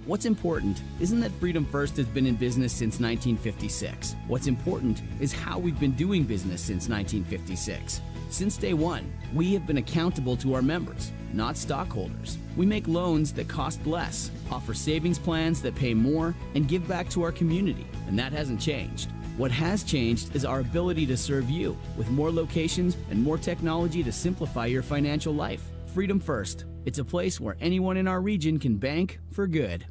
What's important isn't that Freedom First has been in business since 1956. What's important is how we've been doing business since 1956. Since day one, we have been accountable to our members, not stockholders. We make loans that cost less, offer savings plans that pay more, and give back to our community, and that hasn't changed. What has changed is our ability to serve you with more locations and more technology to simplify your financial life. Freedom First. It's a place where anyone in our region can bank for good.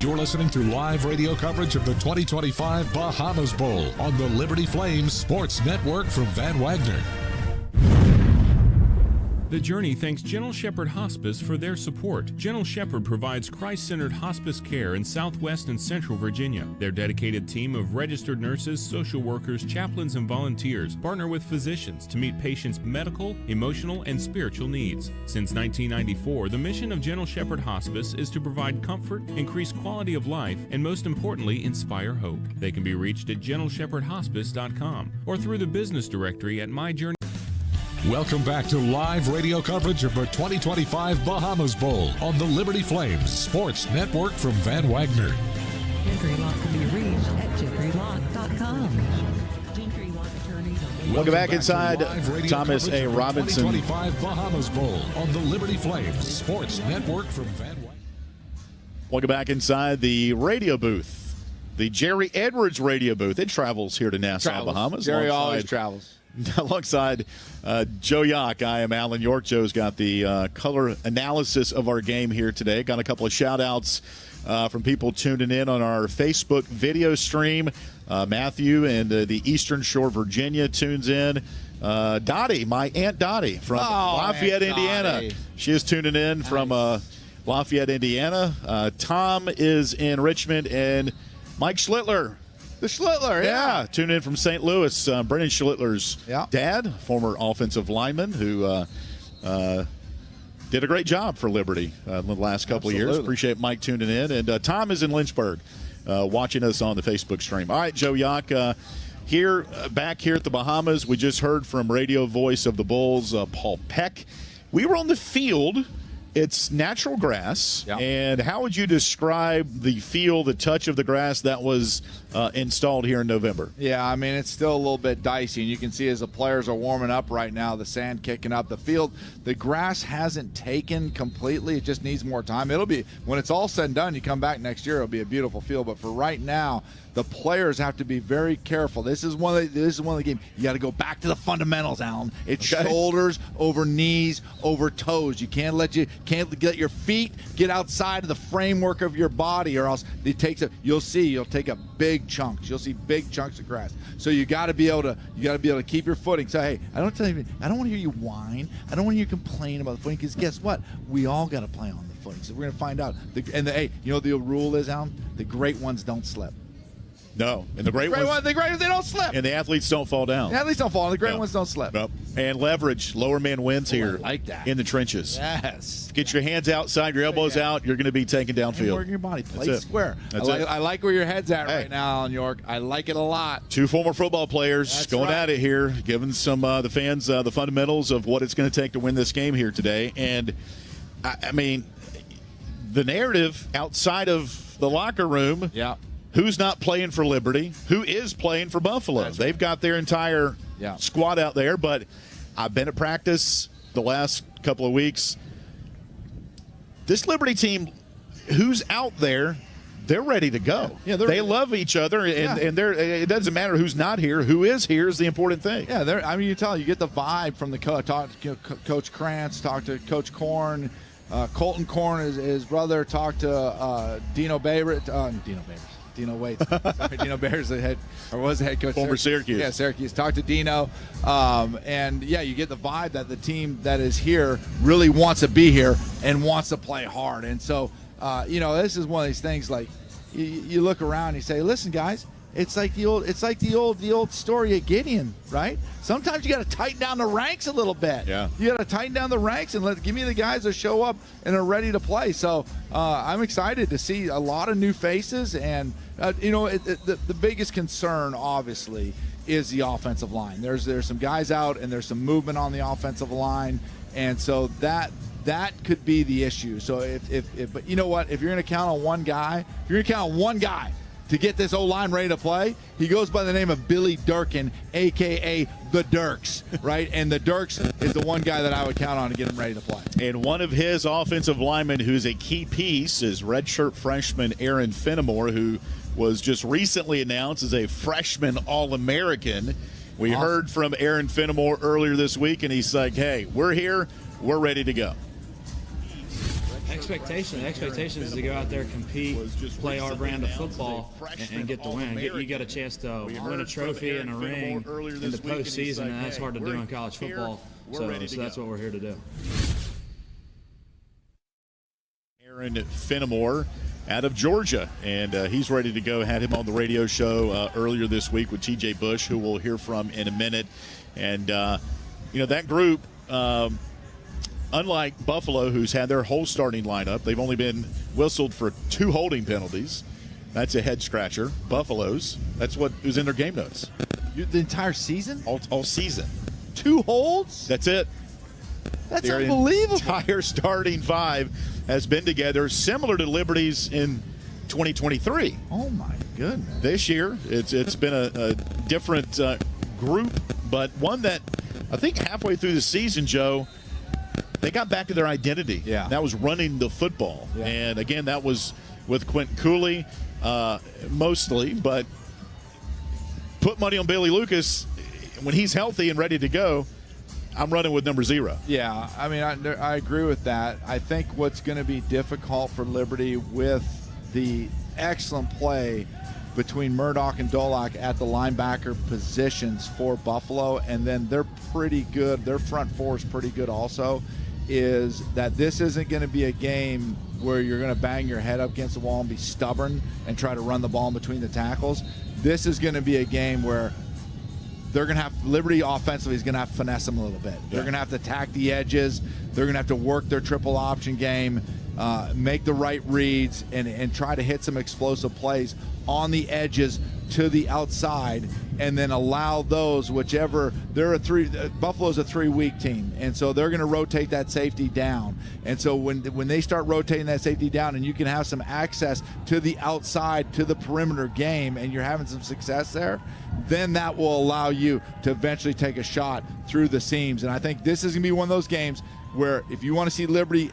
You're listening to live radio coverage of the 2025 Bahamas Bowl on the Liberty Flames Sports Network from Van Wagner. The Journey thanks Gentle Shepard Hospice for their support. Gentle Shepard provides Christ-centered hospice care in Southwest and Central Virginia. Their dedicated team of registered nurses, social workers, chaplains, and volunteers partner with physicians to meet patients' medical, emotional, and spiritual needs. Since 1994, the mission of Gentle Shepard Hospice is to provide comfort, increase quality of life, and most importantly, inspire hope. They can be reached at gentleshepherdhospice.com or through the business directory at My Journey. Welcome back to live radio coverage of the 2025 Bahamas Bowl on the Liberty Flames Sports Network from Van Wagner. Gentry Lock can be reached at gentrylock.com. Gentry Lock attorneys. Welcome back inside Thomas A. Robinson. 2025 Bahamas Bowl on the Liberty Flames Sports Network from Van Wagner. Welcome back inside the radio booth, the Jerry Edwards radio booth. It travels here to Nassau, Bahamas. Jerry always travels. Alongside Joe Yock, I am Alan York. Joe's got the color analysis of our game here today. Got a couple of shout-outs from people tuning in on our Facebook video stream. Matthew and the Eastern Shore, Virginia tunes in. Dottie, my Aunt Dottie from Lafayette, Indiana. She is tuning in from Lafayette, Indiana. Tom is in Richmond, and Mike Schlittler. The Schlittler, yeah. Tune in from St. Louis. Brennan Schlittler's dad, former offensive lineman, who did a great job for Liberty in the last couple of years. Appreciate Mike tuning in. And Tom is in Lynchburg watching us on the Facebook stream. All right, Joe Yock, back here at the Bahamas, we just heard from radio voice of the Bulls, Paul Peck. We were on the field. It's natural grass, and how would you describe the feel, the touch of the grass that was installed here in November? Yeah, I mean, it's still a little bit dicey, and you can see as the players are warming up right now, the sand kicking up. The field, the grass hasn't taken completely. It just needs more time. It'll be, when it's all said and done, you come back next year, it'll be a beautiful field. But for right now, the players have to be very careful. This is one of the games. You got to go back to the fundamentals, Alan. It's shoulders over knees over toes. You can't let your feet get outside of the framework of your body, or else you'll take up big chunks. You'll see big chunks of grass. So you got to be able to keep your footing. So hey, I don't want to hear you whine. I don't want to hear you complain about the footing, because guess what? We all got to play on the footing. So we're going to find out. Hey, you know what the rule is, Alan? The great ones don't slip. No, and the great ones, they don't slip. And the athletes don't fall down. The athletes don't fall, and the great ones don't slip. Nope. And leverage, lower man wins here. I like that. In the trenches. Yes. Get your hands outside, your elbows out. You're going to be taken downfield. Working your body, play square. I like where your head's at right now, Alan York. I like it a lot. Two former football players going at it here, giving some the fans the fundamentals of what it's going to take to win this game here today. And I mean, the narrative outside of the locker room. Yeah. Who's not playing for Liberty? Who is playing for Buffalo? They've got their entire squad out there, but I've been at practice the last couple of weeks. This Liberty team, who's out there, they're ready to go. Yeah, they love each other, and it doesn't matter who's not here. Who is here is the important thing. Yeah, I mean, you get the vibe from the coach. Talk to Coach Krantz, talk to Coach Korn. Colton Korn, his brother, talked to Dino Waits. Sorry, Dino Bears was the head coach. Former Syracuse. Yeah, Syracuse. Talked to Dino. You get the vibe that the team that is here really wants to be here and wants to play hard. And so, this is one of these things, like, you look around and you say, listen, guys, it's like the old story of Gideon, right? Sometimes you got to tighten down the ranks a little bit. Yeah. You got to tighten down the ranks and give me the guys that show up and are ready to play. So I'm excited to see a lot of new faces. And the biggest concern, obviously, is the offensive line. There's some guys out, and there's some movement on the offensive line, and so that that could be the issue. So but you know what? If you're going to count on one guy, to get this O-line ready to play, he goes by the name of Billy Durkin, a.k.a. the Dirks, right? And the Dirks is the one guy that I would count on to get him ready to play. And one of his offensive linemen who's a key piece is redshirt freshman Aaron Fenimore, who was just recently announced as a freshman All-American. We heard from Aaron Fenimore earlier this week, and he's like, hey, we're here, we're ready to go. Expectation is to go out there, compete, play our brand of football, and get the win. You got a chance to win a trophy and a ring in the postseason, and that's hard to do in college football. So that's what we're here to do. Aaron Fenimore out of Georgia, and he's ready to go. Had him on the radio show earlier this week with TJ Bush, who we'll hear from in a minute. And, that group, unlike Buffalo, who's had their whole starting lineup, they've only been whistled for 2 holding penalties. That's a head-scratcher. Buffalo's, that's what was in their game notes. The entire season? All season. 2 holds? That's it. That's Their unbelievable. Entire starting 5 has been together, similar to Liberty's in 2023. Oh, my goodness. This year, it's been a different group, but one that I think halfway through the season, Joe, they got back to their identity. Yeah. That was running the football. Yeah. And, again, that was with Quentin Cooley mostly, but put money on Billy Lucas. When he's healthy and ready to go, I'm running with number 0. Yeah, I mean, I agree with that. I think what's going to be difficult for Liberty with the excellent play between Murdoch and Dolak at the linebacker positions for Buffalo, and then they're pretty good. Their front 4 is pretty good also, is that this isn't going to be a game where you're going to bang your head up against the wall and be stubborn and try to run the ball in between the tackles. This is going to be a game where they're going to have Liberty offensively is going to have to finesse them a little bit. They're going to have to attack the edges. They're going to have to work their triple option game, make the right reads, and try to hit some explosive plays on the edges to the outside, and then allow those whichever Buffalo's a 3-week team, and so they're going to rotate that safety down. And so when they start rotating that safety down, and you can have some access to the outside to the perimeter game, and you're having some success there, then that will allow you to eventually take a shot through the seams. And I think this is going to be one of those games where if you want to see Liberty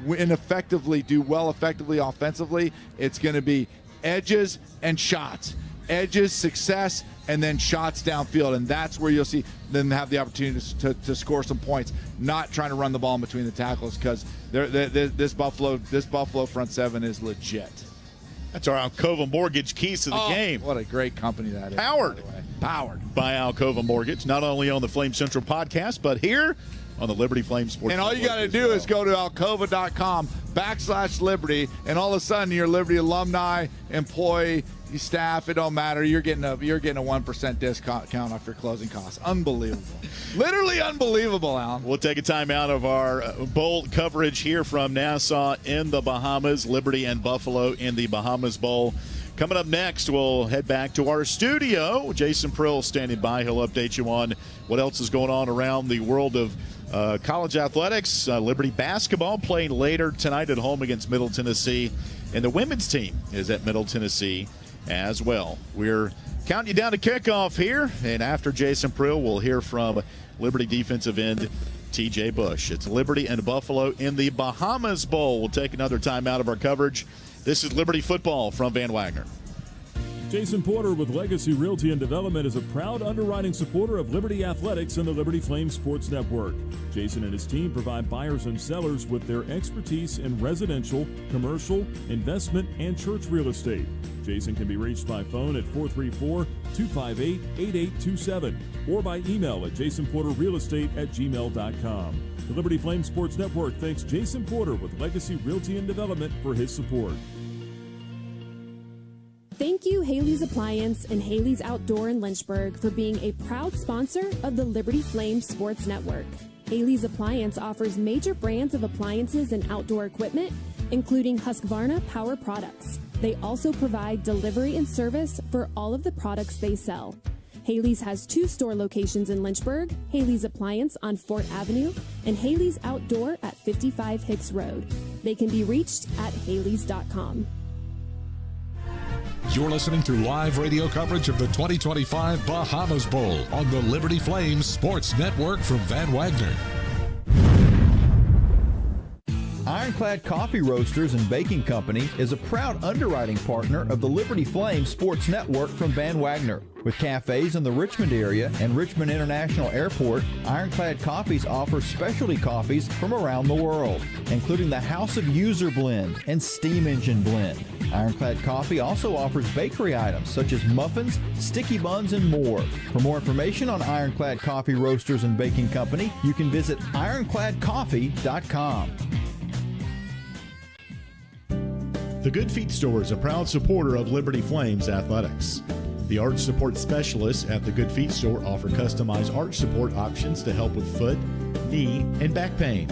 win effectively, do well effectively offensively, it's going to be edges and shots. Edges, success, and then shots downfield, and that's where you'll see them have the opportunity to score some points, not trying to run the ball in between the tackles, because this Buffalo front 7 is legit. That's our Alcova Mortgage keys to the game. What a great company that is. Powered by Alcova Mortgage, not only on the Flame Central podcast, but here on the Liberty Flame Sports. And all you got to do is go to alcova.com/Liberty, and all of a sudden you're a Liberty alumni, employee, staff, it don't matter. You're getting a 1% discount off your closing costs. Unbelievable. Literally unbelievable, Alan. We'll take a time out of our bowl coverage here from Nassau in the Bahamas, Liberty and Buffalo in the Bahamas Bowl. Coming up next, we'll head back to our studio. Jason Prill standing by. He'll update you on what else is going on around the world of college athletics. Liberty basketball playing later tonight at home against Middle Tennessee. And the women's team is at Middle Tennessee as well. We're counting you down to kickoff here. And after Jason Prill, we'll hear from Liberty defensive end TJ Bush. It's Liberty and Buffalo in the Bahamas Bowl. We'll take another time out of our coverage. This is Liberty football from Van Wagner. Jason Porter with Legacy Realty and Development is a proud underwriting supporter of Liberty Athletics and the Liberty Flame Sports Network. Jason and his team provide buyers and sellers with their expertise in residential, commercial, investment, and church real estate. Jason can be reached by phone at 434-258-8827 or by email at jasonporterrealestate@gmail.com. The Liberty Flame Sports Network thanks Jason Porter with Legacy Realty and Development for his support. Thank you, Haley's Appliance and Haley's Outdoor in Lynchburg, for being a proud sponsor of the Liberty Flame Sports Network. Haley's Appliance offers major brands of appliances and outdoor equipment, including Husqvarna Power products. They also provide delivery and service for all of the products they sell. Haley's has 2 store locations in Lynchburg, Haley's Appliance on Fort Avenue, and Haley's Outdoor at 55 Hicks Road. They can be reached at haleys.com. You're listening to live radio coverage of the 2025 Bahamas Bowl on the Liberty Flames Sports Network from Van Wagner. Ironclad Coffee Roasters and Baking Company is a proud underwriting partner of the Liberty Flames Sports Network from Van Wagner. With cafes in the Richmond area and Richmond International Airport, Ironclad Coffees offers specialty coffees from around the world, including the House of User Blend and Steam Engine Blend. Ironclad Coffee also offers bakery items such as muffins, sticky buns, and more. For more information on Ironclad Coffee Roasters and Baking Company, you can visit ironcladcoffee.com. The Good Feet Store is a proud supporter of Liberty Flames athletics. The arch support specialists at the Good Feet Store offer customized arch support options to help with foot, knee, and back pain.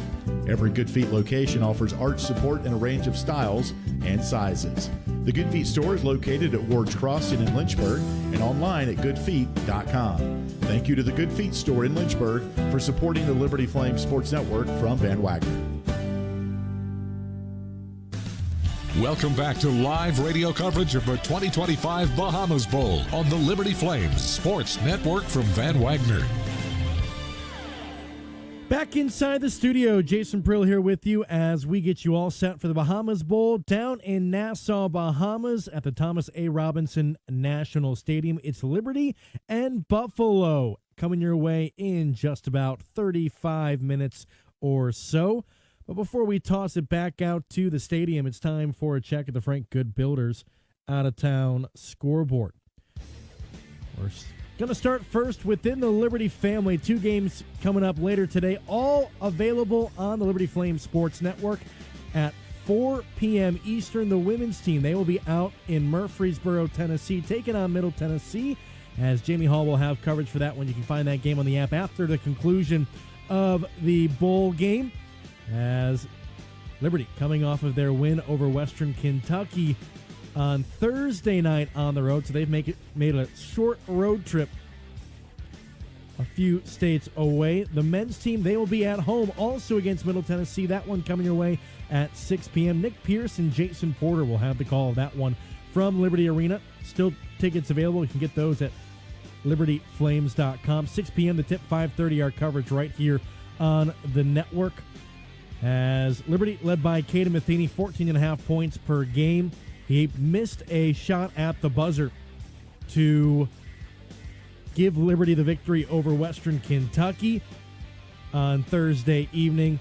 Every Good Feet location offers arch support in a range of styles and sizes. The Good Feet Store is located at Ward's Crossing in Lynchburg and online at goodfeet.com. Thank you to the Good Feet Store in Lynchburg for supporting the Liberty Flames Sports Network from Van Wagner. Welcome back to live radio coverage of the 2025 Bahamas Bowl on the Liberty Flames Sports Network from Van Wagner. Back inside the studio, Jason Prill here with you as we get you all set for the Bahamas Bowl down in Nassau, Bahamas at the Thomas A. Robinson National Stadium. It's Liberty and Buffalo coming your way in just about 35 minutes or so. But before we toss it back out to the stadium, it's time for a check of the Frank Good Builders out-of-town scoreboard. We're going to start first within the Liberty family. 2 games coming up later today, all available on the Liberty Flames Sports Network at 4 p.m. Eastern. The women's team, they will be out in Murfreesboro, Tennessee, taking on Middle Tennessee, as Jamie Hall will have coverage for that one. You can find that game on the app after the conclusion of the bowl game, as Liberty coming off of their win over Western Kentucky on Thursday night on the road. So they've made a short road trip a few states away. The men's team, they will be at home also against Middle Tennessee. That one coming your way at 6 p.m. Nick Pierce and Jason Porter will have the call of that one from Liberty Arena. Still tickets available. You can get those at libertyflames.com. 6 p.m. the tip, 5:30 our coverage right here on the network. As Liberty led by Caden Matheny, 14.5 points per game. He missed a shot at the buzzer to give Liberty the victory over Western Kentucky on Thursday evening,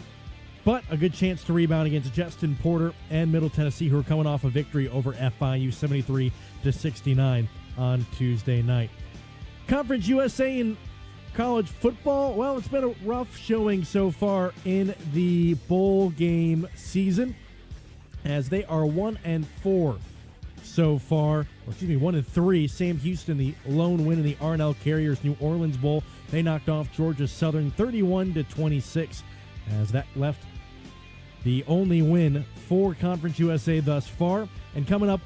but a good chance to rebound against Justin Porter and Middle Tennessee, who are coming off a victory over FIU 73-69 on Tuesday night. Conference USA in college football, well, it's been a rough showing so far in the bowl game season, as they are 1-4 so far. Or excuse me, 1-3. Sam Houston, the lone win in the Arnell Carriers New Orleans Bowl. They knocked off Georgia Southern 31-26, as that left the only win for Conference USA thus far. And coming up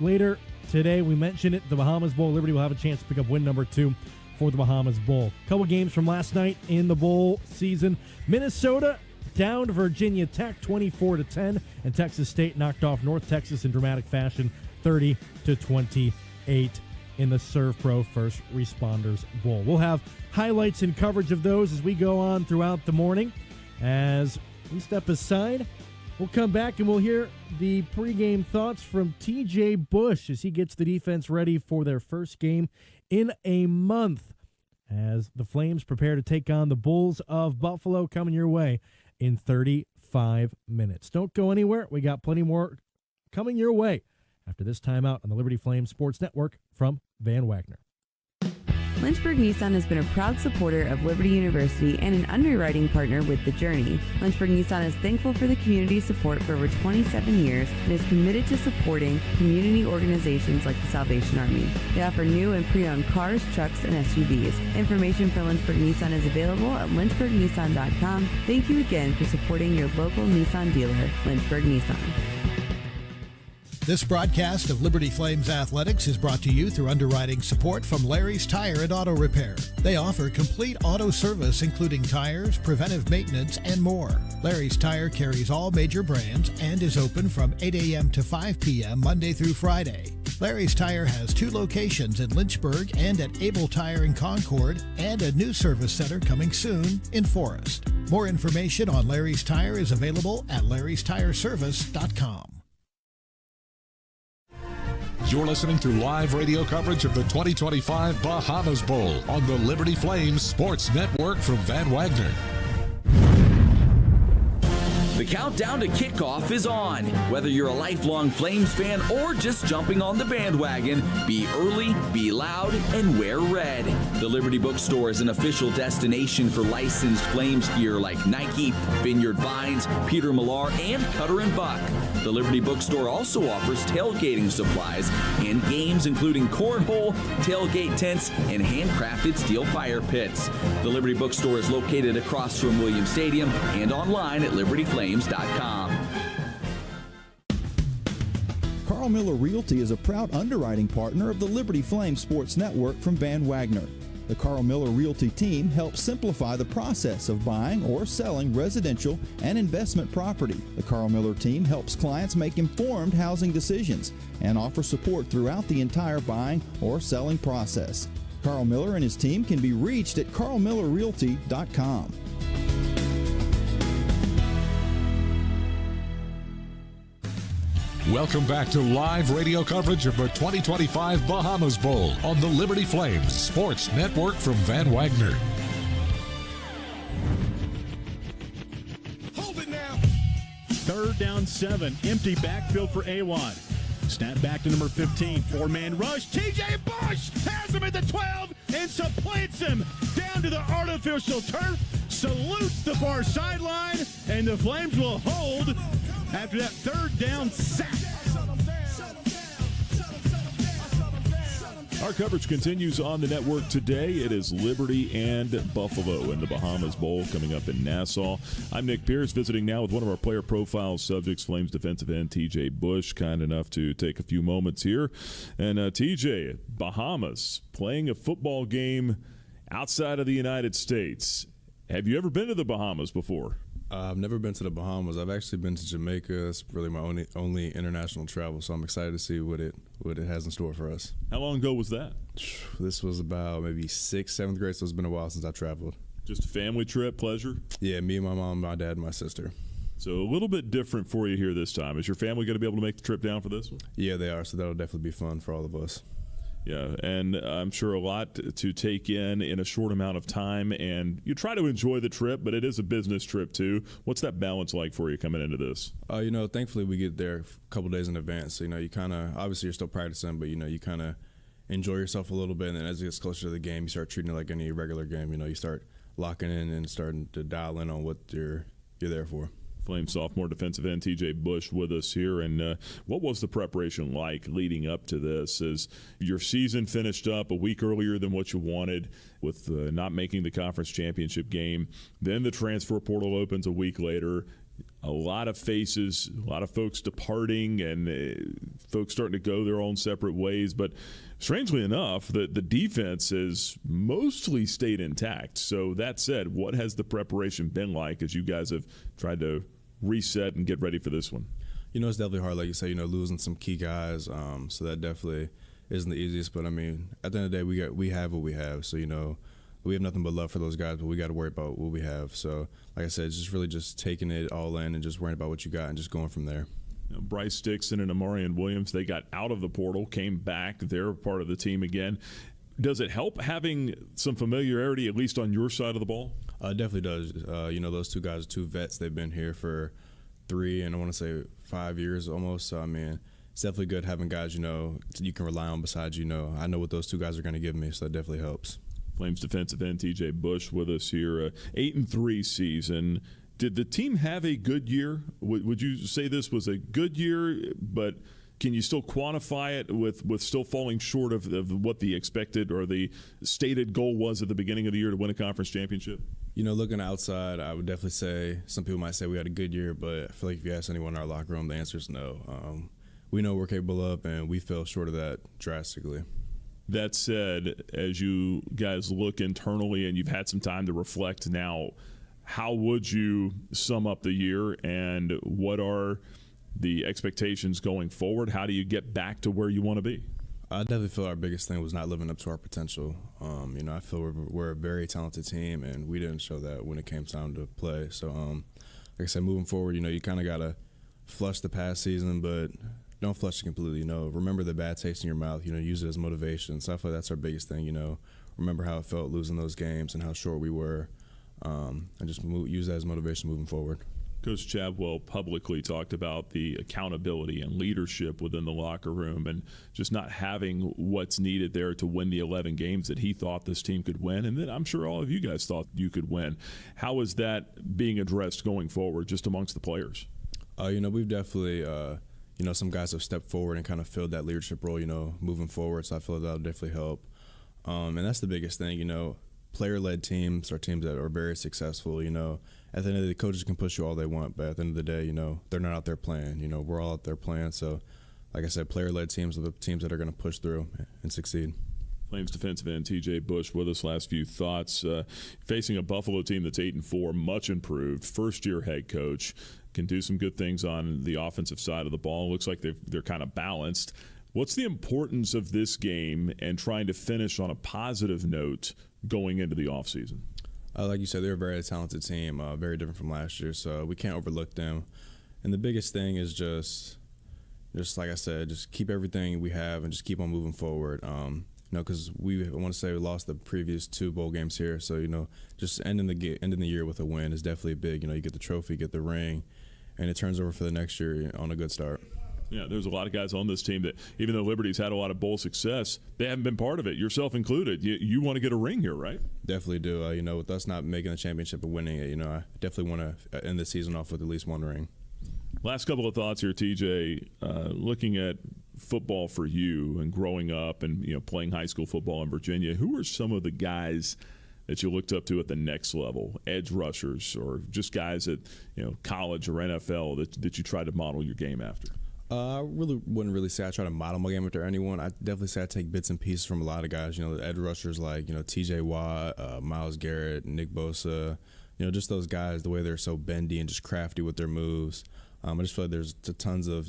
later today, we mentioned it, the Bahamas Bowl. Liberty will have a chance to pick up win number 2 for the Bahamas Bowl. Couple games from last night in the bowl season. Minnesota down to Virginia Tech 24-10, and Texas State knocked off North Texas in dramatic fashion 30-28 in the Serve Pro First Responders Bowl. We'll have highlights and coverage of those as we go on throughout the morning. As we step aside, we'll come back and we'll hear the pregame thoughts from TJ Bush as he gets the defense ready for their first game in a month, as the Flames prepare to take on the Bulls of Buffalo, coming your way in 35 minutes. Don't go anywhere. We got plenty more coming your way after this timeout on the Liberty Flames Sports Network from Van Wagner. Lynchburg Nissan has been a proud supporter of Liberty University and an underwriting partner with The Journey. Lynchburg Nissan is thankful for the community's support for over 27 years and is committed to supporting community organizations like the Salvation Army. They offer new and pre-owned cars, trucks, and SUVs. Information for Lynchburg Nissan is available at lynchburgnissan.com. Thank you again for supporting your local Nissan dealer, Lynchburg Nissan. This broadcast of Liberty Flames Athletics is brought to you through underwriting support from Larry's Tire and Auto Repair. They offer complete auto service, including tires, preventive maintenance, and more. Larry's Tire carries all major brands and is open from 8 a.m. to 5 p.m. Monday through Friday. Larry's Tire has 2 locations in Lynchburg and at Able Tire in Concord, and a new service center coming soon in Forest. More information on Larry's Tire is available at larrystireservice.com. You're listening to live radio coverage of the 2025 Bahamas Bowl on the Liberty Flames Sports Network from Van Wagner. The countdown to kickoff is on. Whether you're a lifelong Flames fan or just jumping on the bandwagon, be early, be loud, and wear red. The Liberty Bookstore is an official destination for licensed Flames gear like Nike, Vineyard Vines, Peter Millar, and Cutter & Buck. The Liberty Bookstore also offers tailgating supplies and games including cornhole, tailgate tents, and handcrafted steel fire pits. The Liberty Bookstore is located across from Williams Stadium and online at libertyflames.com. Carl Miller Realty is a proud underwriting partner of the Liberty Flames Sports Network from Van Wagner. The Carl Miller Realty team helps simplify the process of buying or selling residential and investment property. The Carl Miller team helps clients make informed housing decisions and offers support throughout the entire buying or selling process. Carl Miller and his team can be reached at carlmillerrealty.com. Welcome back to live radio coverage of the 2025 Bahamas Bowl on the Liberty Flames Sports Network from Van Wagner. Hold it now. 3rd down 7, empty backfield for Awad. Snap back to number 15, 4-man rush. TJ Bush has him at the 12 and supplants him down to the artificial turf, salutes the far sideline, and the Flames will hold after that 3rd down sack. Our coverage continues on the network today. It is Liberty and Buffalo in the Bahamas Bowl coming up in Nassau. I'm Nick Pierce, visiting now with one of our player profile subjects, Flames defensive end TJ Bush, kind enough to take a few moments here. And TJ, Bahamas, playing a football game outside of the United States. Have you ever been to the Bahamas before? I've never been to the Bahamas. I've actually been to Jamaica. It's really my only international travel, so I'm excited to see what it has in store for us. How long ago was that? This was about maybe 6th, 7th grade, so it's been a while since I traveled. Just a family trip, pleasure? Yeah, me and my mom, my dad, and my sister. So a little bit different for you here this time. Is your family going to be able to make the trip down for this one? Yeah, they are, so that'll definitely be fun for all of us. Yeah, and I'm sure a lot to take in a short amount of time, and you try to enjoy the trip, but it is a business trip too. What's that balance like for you coming into this? Thankfully we get there a couple days in advance. So, you kind of, obviously you're still practicing, but, you kind of enjoy yourself a little bit, and then as it gets closer to the game, you start treating it like any regular game. You start locking in and starting to dial in on what you're there for. Flames sophomore defensive end TJ Bush with us here. And what was the preparation like leading up to this? As your season finished up a week earlier than what you wanted with not making the conference championship game, then the transfer portal opens a week later. A lot of faces, a lot of folks departing, and folks starting to go their own separate ways. But strangely enough, the defense has mostly stayed intact. So that said, what has the preparation been like as you guys have tried to reset and get ready for this one? It's definitely hard, like you say, losing some key guys. So that definitely isn't the easiest. But, at the end of the day, we have what we have. So, we have nothing but love for those guys, but we got to worry about what we have. So, like I said, it's just really just taking it all in and just worrying about what you got and just going from there. Bryce Dixon and Amarian Williams, they got out of the portal, came back. They're part of the team again. Does it help having some familiarity, at least on your side of the ball? Definitely does. Those two guys are two vets. They've been here for 3 and I want to say 5 years almost. So, it's definitely good having guys, you can rely on besides, I know what those two guys are going to give me, so that definitely helps. Flames defensive end TJ Bush with us here. 8-3 season. Did the team have a good year? Would you say this was a good year, but can you still quantify it with still falling short of what the expected or the stated goal was at the beginning of the year to win a conference championship? Looking outside, I would definitely say some people might say we had a good year, but I feel like if you ask anyone in our locker room, the answer is no. we know we're capable of, and we fell short of that drastically. That said, as you guys look internally and you've had some time to reflect now, how would you sum up the year, and what are the expectations going forward? How do you get back to where you want to be? I definitely feel our biggest thing was not living up to our potential. I feel we're a very talented team, and we didn't show that when it came time to play. So, like I said, moving forward, you kind of got to flush the past season, but don't flush it completely. Remember the bad taste in your mouth. Use it as motivation. So I feel like that's our biggest thing. Remember how it felt losing those games and how short we were, and just use that as motivation moving forward. Coach Chadwell publicly talked about the accountability and leadership within the locker room, and just not having what's needed there to win the 11 games that he thought this team could win, and that I'm sure all of you guys thought you could win. How is that being addressed going forward, just amongst the players? We've definitely. Some guys have stepped forward and kind of filled that leadership role, moving forward. So I feel that'll definitely help. And that's the biggest thing, player-led teams are teams that are very successful. At the end of the day, coaches can push you all they want, but at the end of the day, they're not out there playing. We're all out there playing. So, like I said, player-led teams are the teams that are going to push through and succeed. Flames defensive end TJ Bush with us. Last few thoughts. Facing a Buffalo team that's 8-4, much improved, first-year head coach, can do some good things on the offensive side of the ball. Looks like they're kind of balanced. What's the importance of this game and trying to finish on a positive note going into the offseason? Like you said, they're a very talented team, very different from last year, so we can't overlook them. And the biggest thing is just like I said, just keep everything we have and just keep on moving forward. Because I want to say we lost the previous 2 bowl games here, so just ending the year with a win is definitely big. You get the trophy, get the ring, and it turns over for the next year on a good start. Yeah, there's a lot of guys on this team that, even though Liberty's had a lot of bowl success, they haven't been part of it, yourself included. You want to get a ring here, right? Definitely do. With us not making the championship and winning it, I definitely want to end the season off with at least 1 ring. Last couple of thoughts here, TJ. Looking at football for you and growing up and playing high school football in Virginia, who are some of the guys that you looked up to at the next level, edge rushers, or just guys at college or NFL that you tried to model your game after? I wouldn't really say I try to model my game after anyone. I definitely say I take bits and pieces from a lot of guys. The edge rushers like T.J. Watt, Myles Garrett, Nick Bosa. Just those guys, the way they're so bendy and just crafty with their moves. I just feel like there's tons of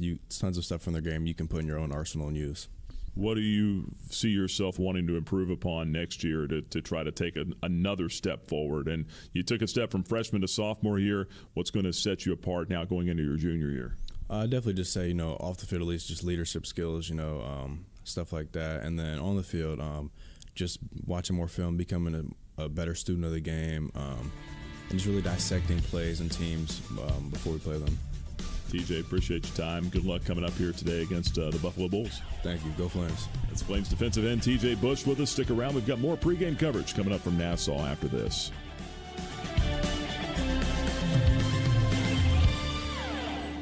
stuff from their game you can put in your own arsenal and use. What do you see yourself wanting to improve upon next year to try to take another step forward? And you took a step from freshman to sophomore year. What's going to set you apart now going into your junior year? I definitely just say, off the field at least, just leadership skills, stuff like that. And then on the field, just watching more film, becoming a better student of the game, and just really dissecting plays and teams before we play them. TJ, appreciate your time. Good luck coming up here today against the Buffalo Bulls. Thank you. Go Flames. That's Flames defensive end TJ Bush with us. Stick around. We've got more pregame coverage coming up from Nassau after this.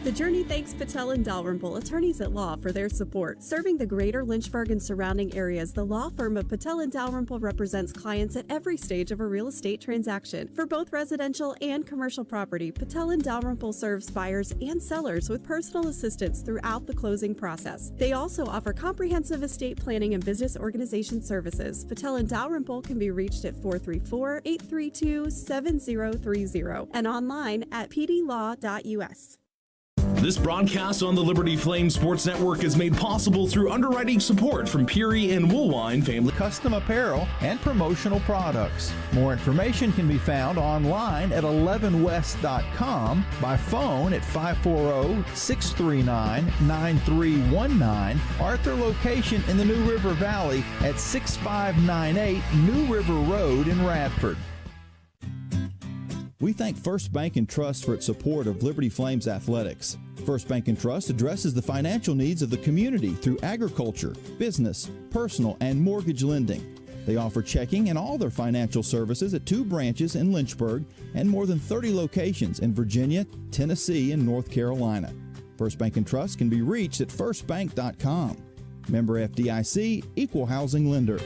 The Journey thanks Patel and Dalrymple, attorneys at law, for their support. Serving the greater Lynchburg and surrounding areas, the law firm of Patel and Dalrymple represents clients at every stage of a real estate transaction. For both residential and commercial property, Patel and Dalrymple serves buyers and sellers with personal assistance throughout the closing process. They also offer comprehensive estate planning and business organization services. Patel and Dalrymple can be reached at 434-832-7030 and online at pdlaw.us. This broadcast on the Liberty Flame Sports Network is made possible through underwriting support from Peary and Woolwine Family Custom Apparel and promotional products. More information can be found online at 11west.com, by phone at 540-639-9319, or at their location in the New River Valley at 6598 New River Road in Radford. We thank First Bank & Trust for its support of Liberty Flames athletics. First Bank & Trust addresses the financial needs of the community through agriculture, business, personal, and mortgage lending. They offer checking and all their financial services at 2 branches in Lynchburg and more than 30 locations in Virginia, Tennessee, and North Carolina. First Bank & Trust can be reached at firstbank.com. Member FDIC, Equal Housing Lender.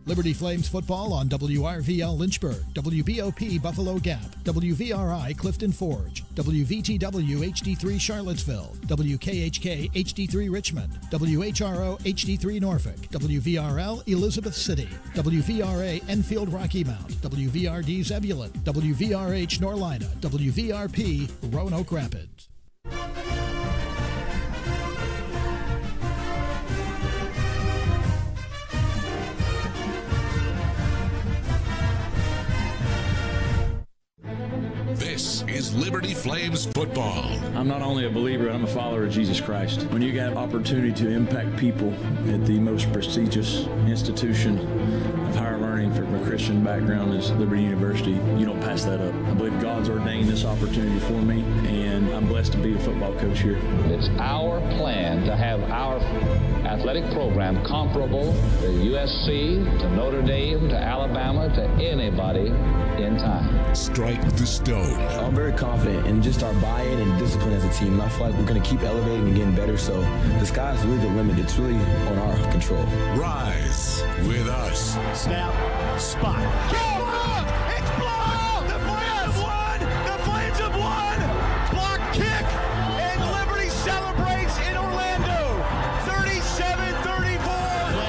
Liberty Flames football on WRVL Lynchburg, WBOP Buffalo Gap, WVRI Clifton Forge, WVTW HD3 Charlottesville, WKHK HD3 Richmond, WHRO HD3 Norfolk, WVRL Elizabeth City, WVRA Enfield Rocky Mount, WVRD Zebulon, WVRH Norlina, WVRP Roanoke Rapids. This is Liberty Flames football. I'm not only a believer, but I'm a follower of Jesus Christ. When you get an opportunity to impact people at the most prestigious institution of higher learning from a Christian background as Liberty University, you don't pass that up. I believe God's ordained this opportunity for me, and I'm blessed to be a football coach here. It's our plan to have our athletic program comparable to USC, to Notre Dame, to Alabama, to anybody in time. Strike the stone. I'm very confident in just our buy-in and discipline as a team. And I feel like we're going to keep elevating and getting better. So the sky's really the limit. It's really on our control. Rise with us. Snap, spot. Go up! It's blocked! The Flames have won! The Flames have won! Block kick! And Liberty celebrates in Orlando. 37-34.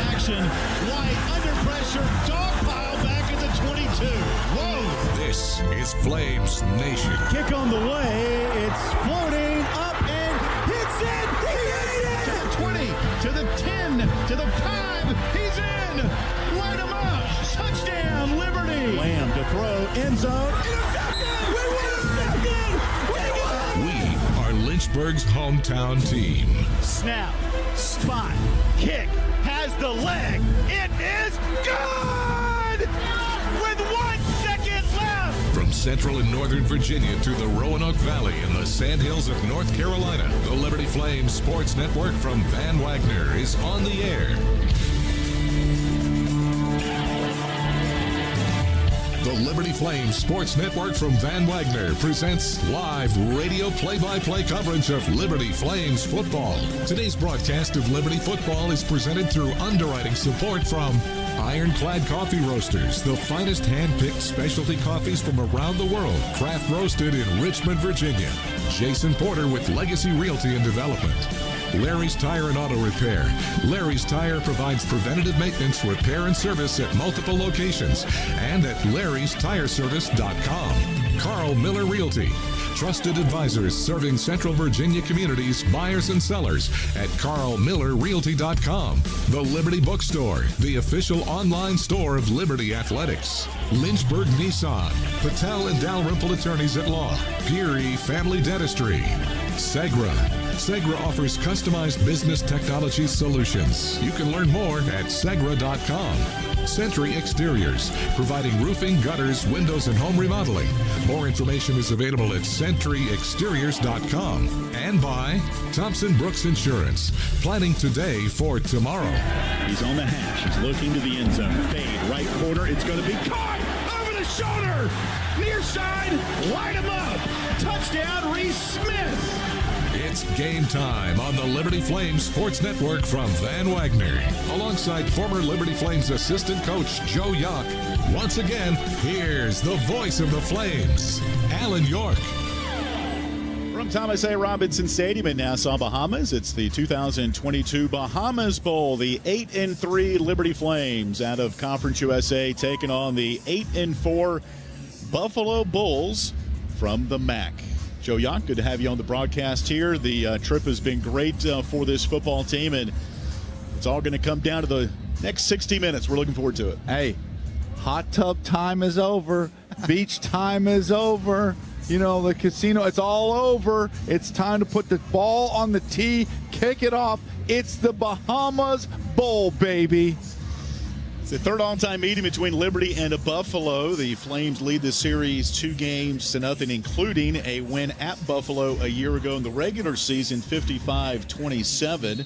Action. White under pressure. Dog pile back at the 22. Whoa! This is Flames Nation. Kick on the way. It's floating up and hits it. He hit it! To the 20, to the 10, to the 5. He's in. Light him up. Touchdown, Liberty. Lamb to throw. End zone. Intercepted. We win. We are Lynchburg's hometown team. Snap, spot, kick, has the leg. It is good! With 1 second left! From Central and Northern Virginia to the Roanoke Valley and the Sandhills of North Carolina, the Liberty Flames Sports Network from Van Wagner is on the air. The Liberty Flames Sports Network from Van Wagner presents live radio play-by-play coverage of Liberty Flames football. Today's broadcast of Liberty football is presented through underwriting support from Ironclad Coffee Roasters, the finest hand-picked specialty coffees from around the world, craft roasted in Richmond, Virginia. Jason Porter with Legacy Realty and Development. Larry's Tire and Auto Repair. Larry's Tire provides preventative maintenance, repair, and service at multiple locations and at larrystireservice.com. Carl Miller Realty. Trusted advisors serving Central Virginia communities, buyers and sellers at carlmillerrealty.com. The Liberty Bookstore, the official online store of Liberty Athletics. Lynchburg Nissan. Patel and Dalrymple Attorneys at Law. Peary Family Dentistry. Segra. Segra offers customized business technology solutions. You can learn more at segra.com. Century Exteriors, providing roofing, gutters, windows, and home remodeling. More information is available at centuryexteriors.com. And by Thompson Brooks Insurance, planning today for tomorrow. He's on the hash. He's looking to the end zone. Fade, right corner. It's going to be caught over the shoulder. Near side, light him up. Touchdown, Reese Smith. It's game time on the Liberty Flames Sports Network from Van Wagner. Alongside former Liberty Flames assistant coach Joe Yock. Once again, here's the voice of the Flames, Alan York. From Thomas A. Robinson Stadium in Nassau, Bahamas, it's the 2022 Bahamas Bowl. The 8-3 Liberty Flames out of Conference USA taking on the 8-4 Buffalo Bulls from the MAC. Joe Yock, good to have you on the broadcast here. The trip has been great for this football team, and it's all going to come down to the next 60 minutes. We're looking forward to it. Hey, hot tub time is over. Beach time is over. You know, the casino, it's all over. It's time to put the ball on the tee, kick it off. It's the Bahamas Bowl, baby. It's the third all-time meeting between Liberty and Buffalo. The Flames lead the series 2-0, including a win at Buffalo a year ago in the regular season, 55-27. A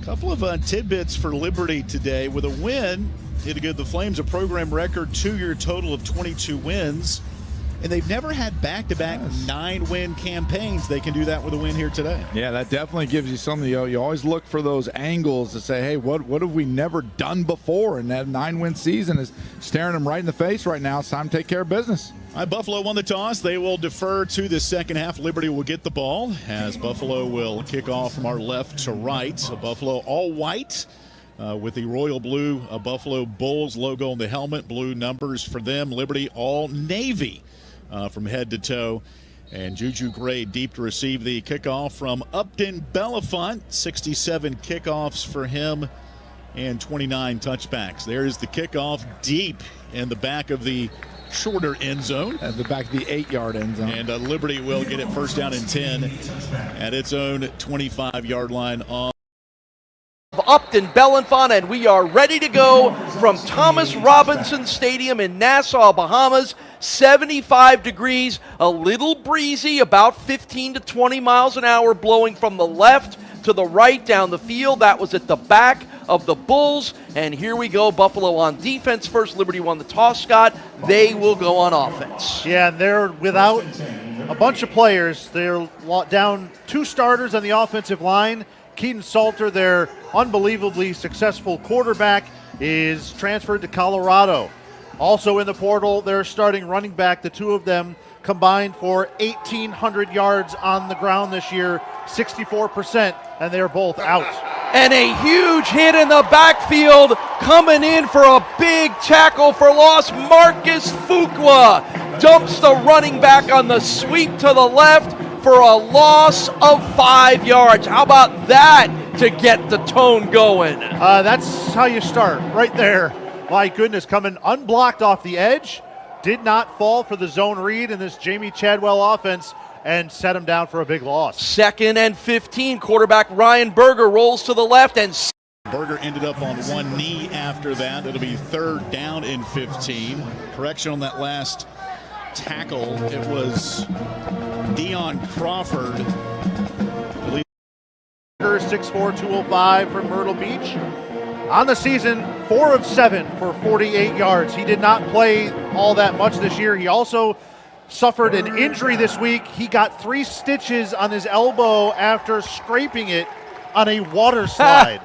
couple of tidbits for Liberty today. With a win, it'll give the Flames a program record 2-year total of 22 wins. And they've never had back-to-back 9-win campaigns. They can do that with a win here today. Yeah, that definitely gives you something. You always look for those angles to say, hey, what have we never done before? And that 9-win season is staring them right in the face right now. It's time to take care of business. All right, Buffalo won the toss. They will defer to the second half. Liberty will get the ball as Buffalo will kick off from our left to right. So Buffalo all white with the royal blue Buffalo Bulls logo on the helmet. Blue numbers for them. Liberty all navy from head to toe. And Juju Gray deep to receive the kickoff from Upton Belafont. 67 kickoffs for him and 29 touchbacks. There's the kickoff deep in the back of the shorter end zone. At the back of the 8-yard end zone. And Liberty will get it first down and 10 at its own 25-yard line on Upton Belafont, and we are ready to go from Thomas Robinson Stadium in Nassau, Bahamas. 75 degrees, a little breezy, about 15 to 20 miles an hour blowing from the left to the right down the field. That was at the back of the Bulls. And here we go, Buffalo on defense first. Liberty won the toss, Scott. They will go on offense. Yeah, and they're without a bunch of players. They're down 2 starters on the offensive line. Keaton Salter, their unbelievably successful quarterback, is transferred to Colorado. Also in the portal, they're starting running back. The two of them combined for 1,800 yards on the ground this year, 64%, and they're both out. And a huge hit in the backfield, coming in for a big tackle for loss. Marcus Fuqua dumps the running back on the sweep to the left for a loss of 5 yards. How about that to get the tone going? That's how you start, right there. My goodness, coming unblocked off the edge, did not fall for the zone read in this Jamie Chadwell offense, and set him down for a big loss. 2nd and 15, quarterback Ryan Berger rolls to the left, and Berger ended up on one knee after that. It'll be 3rd down and 15. Correction on that last tackle. It was Dion Crawford. 6'4", 205 from Myrtle Beach. On the season, 4 of 7 for 48 yards. He did not play all that much this year. He also suffered an injury this week. He got 3 stitches on his elbow after scraping it on a water slide.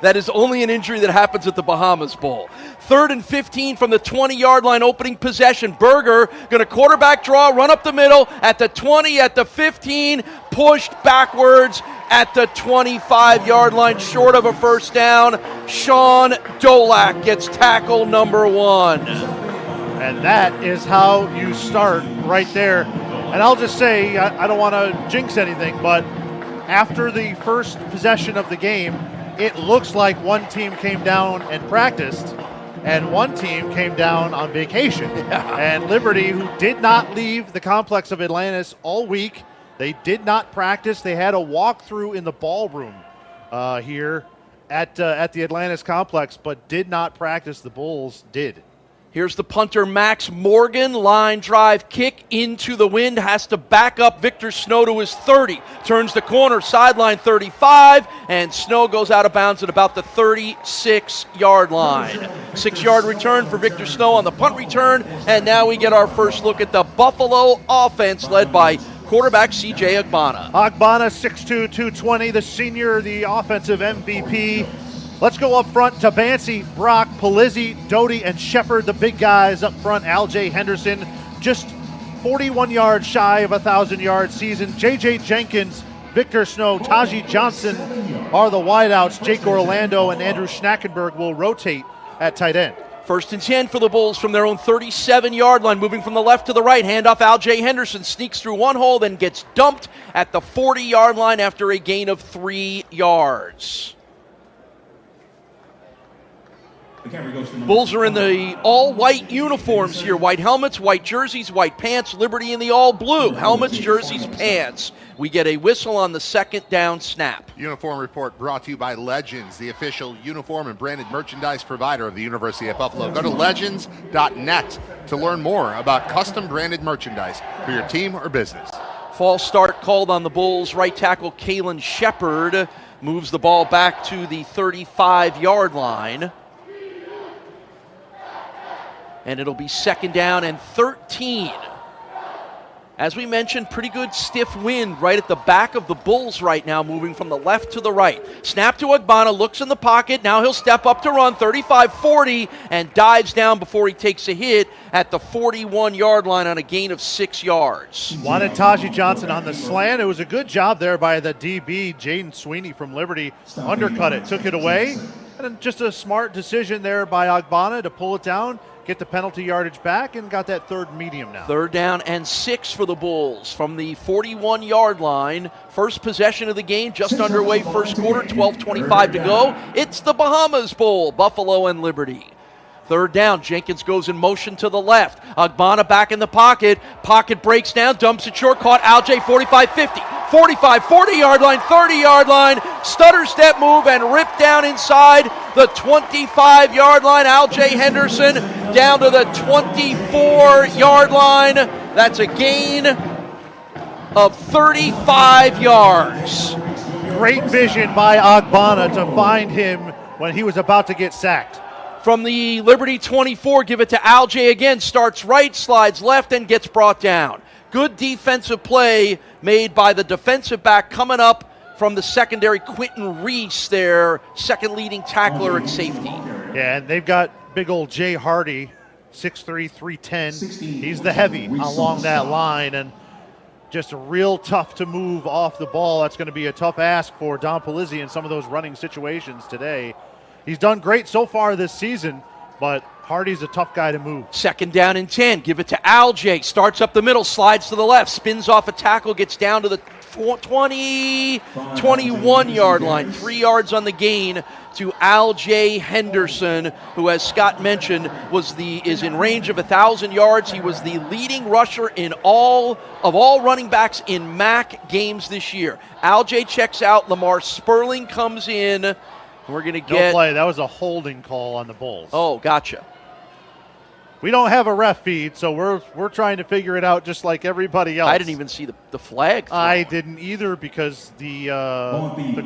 That is only an injury that happens at the Bahamas Bowl. 3rd and 15 from the 20-yard line, opening possession. Berger going to quarterback draw, run up the middle at the 20, at the 15, pushed backwards at the 25-yard line, short of a first down. Sean Dolak gets tackle number 1. And that is how you start right there. And I'll just say, I don't want to jinx anything, but after the first possession of the game, it looks like one team came down and practiced, and one team came down on vacation. And Liberty, who did not leave the complex of Atlantis all week, they did not practice. They had a walkthrough in the ballroom here at the Atlantis complex, but did not practice. The Bulls did. Here's the punter, Max Morgan. Line drive kick into the wind. Has to back up Victor Snow to his 30. Turns the corner, sideline 35, and Snow goes out of bounds at about the 36-yard line. 6-yard return for Victor Snow on the punt return, and now we get our first look at the Buffalo offense led by quarterback C.J. Agbana. Agbana, 6'2", 220, the senior, the offensive MVP. Let's go up front to Bancy, Brock, Palizzi, Doty, and Shepard, the big guys up front. Al-Jay Henderson, just 41 yards shy of a 1,000-yard season. J.J. Jenkins, Victor Snow, Taji Johnson are the wideouts. Jake Orlando and Andrew Schnackenberg will rotate at tight end. 1st and 10 for the Bulls from their own 37-yard line, moving from the left to the right. Handoff, Al-Jay Henderson sneaks through one hole, then gets dumped at the 40-yard line after a gain of 3 yards. Bulls are in the all-white uniforms here. White helmets, white jerseys, white pants. Liberty in the all-blue. Helmets, jerseys, pants. We get a whistle on the 2nd down snap. Uniform report brought to you by Legends, the official uniform and branded merchandise provider of the University of Buffalo. Go to legends.net to learn more about custom branded merchandise for your team or business. False start called on the Bulls. Right tackle Kalen Shepard moves the ball back to the 35-yard line. And it'll be 2nd down and 13 As we mentioned, pretty good stiff wind right at the back of the Bulls right now, moving from the left to the right. Snap to Agbana, looks in the pocket. Now he'll step up to run, 35-40, and dives down before he takes a hit at the 41-yard line on a gain of 6 yards. Wanted Taji Johnson on the slant. It was a good job there by the DB, Jaden Sweeney from Liberty. Undercut it, took it away. And just a smart decision there by Agbana to pull it down, get the penalty yardage back, and got that third medium now. 3rd down and 6 for the Bulls from the 41-yard line. First possession of the game, just underway, first quarter, 12:25 to go. It's the Bahamas Bowl, Buffalo and Liberty. 3rd down, Jenkins goes in motion to the left. Agbana back in the pocket. Pocket breaks down, dumps it short, caught Alge, 45-50. 45, 40-yard line, 30-yard line, stutter step move, and ripped down inside the 25-yard line. Alge Henderson down to the 24-yard line. That's a gain of 35 yards. Great vision by Agbana to find him when he was about to get sacked. From the Liberty 24, give it to Alge again, starts right, slides left, and gets brought down. Good defensive play made by the defensive back coming up from the secondary, Quentin Reese, their second leading tackler at safety. Yeah, and they've got big old Jay Hardy, 6'3", 310. He's the heavy along that line, and just real tough to move off the ball. That's going to be a tough ask for Don Palizzi in some of those running situations today. He's done great so far this season, but Hardy's a tough guy to move. 2nd down and 10. Give it to Alge. Starts up the middle, slides to the left, spins off a tackle, gets down to the 21-yard line. 3 yards on the gain to Alge Henderson, who, as Scott mentioned, is in range of 1,000 yards. He was the leading rusher in all running backs in MAC games this year. Alge checks out. Lamar Sperling comes in. We're going to get... No play. That was a holding call on the Bulls. Oh, gotcha. We don't have a ref feed, so we're trying to figure it out just like everybody else. I didn't even see the flag. I didn't either because the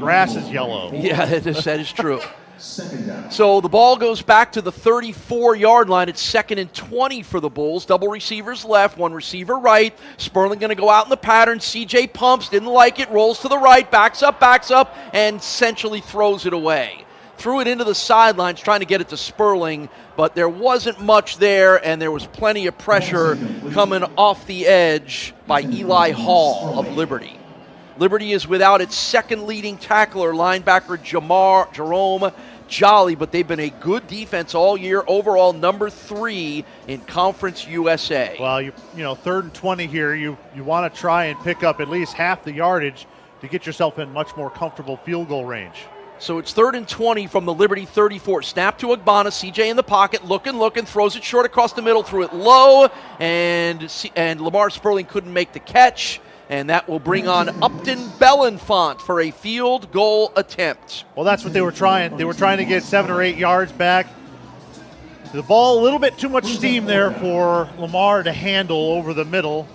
grass is yellow. Yeah, that is true. So the ball goes back to the 34-yard line. It's 2nd and 20 for the Bulls. Double receivers left, one receiver right. Sperling going to go out in the pattern. CJ pumps, didn't like it, rolls to the right, backs up, and essentially throws it away. Threw it into the sidelines trying to get it to Sperling, but there wasn't much there, and there was plenty of pressure coming off the edge by Eli Hall of Liberty. Liberty is without its second leading tackler, linebacker Jerome Jolly, but they've been a good defense all year. Overall, number 3 in Conference USA. Well, you know, 3rd and 20 here. You want to try and pick up at least half the yardage to get yourself in much more comfortable field goal range. So it's 3rd and 20 from the Liberty 34. Snap to Agbana, CJ in the pocket, looking, throws it short across the middle, threw it low, and Lamar Sperling couldn't make the catch, and that will bring on Upton Bellenfant for a field goal attempt. Well, that's what they were trying. They were trying to get 7 or 8 yards back. The ball, a little bit too much steam there for Lamar to handle over the middle.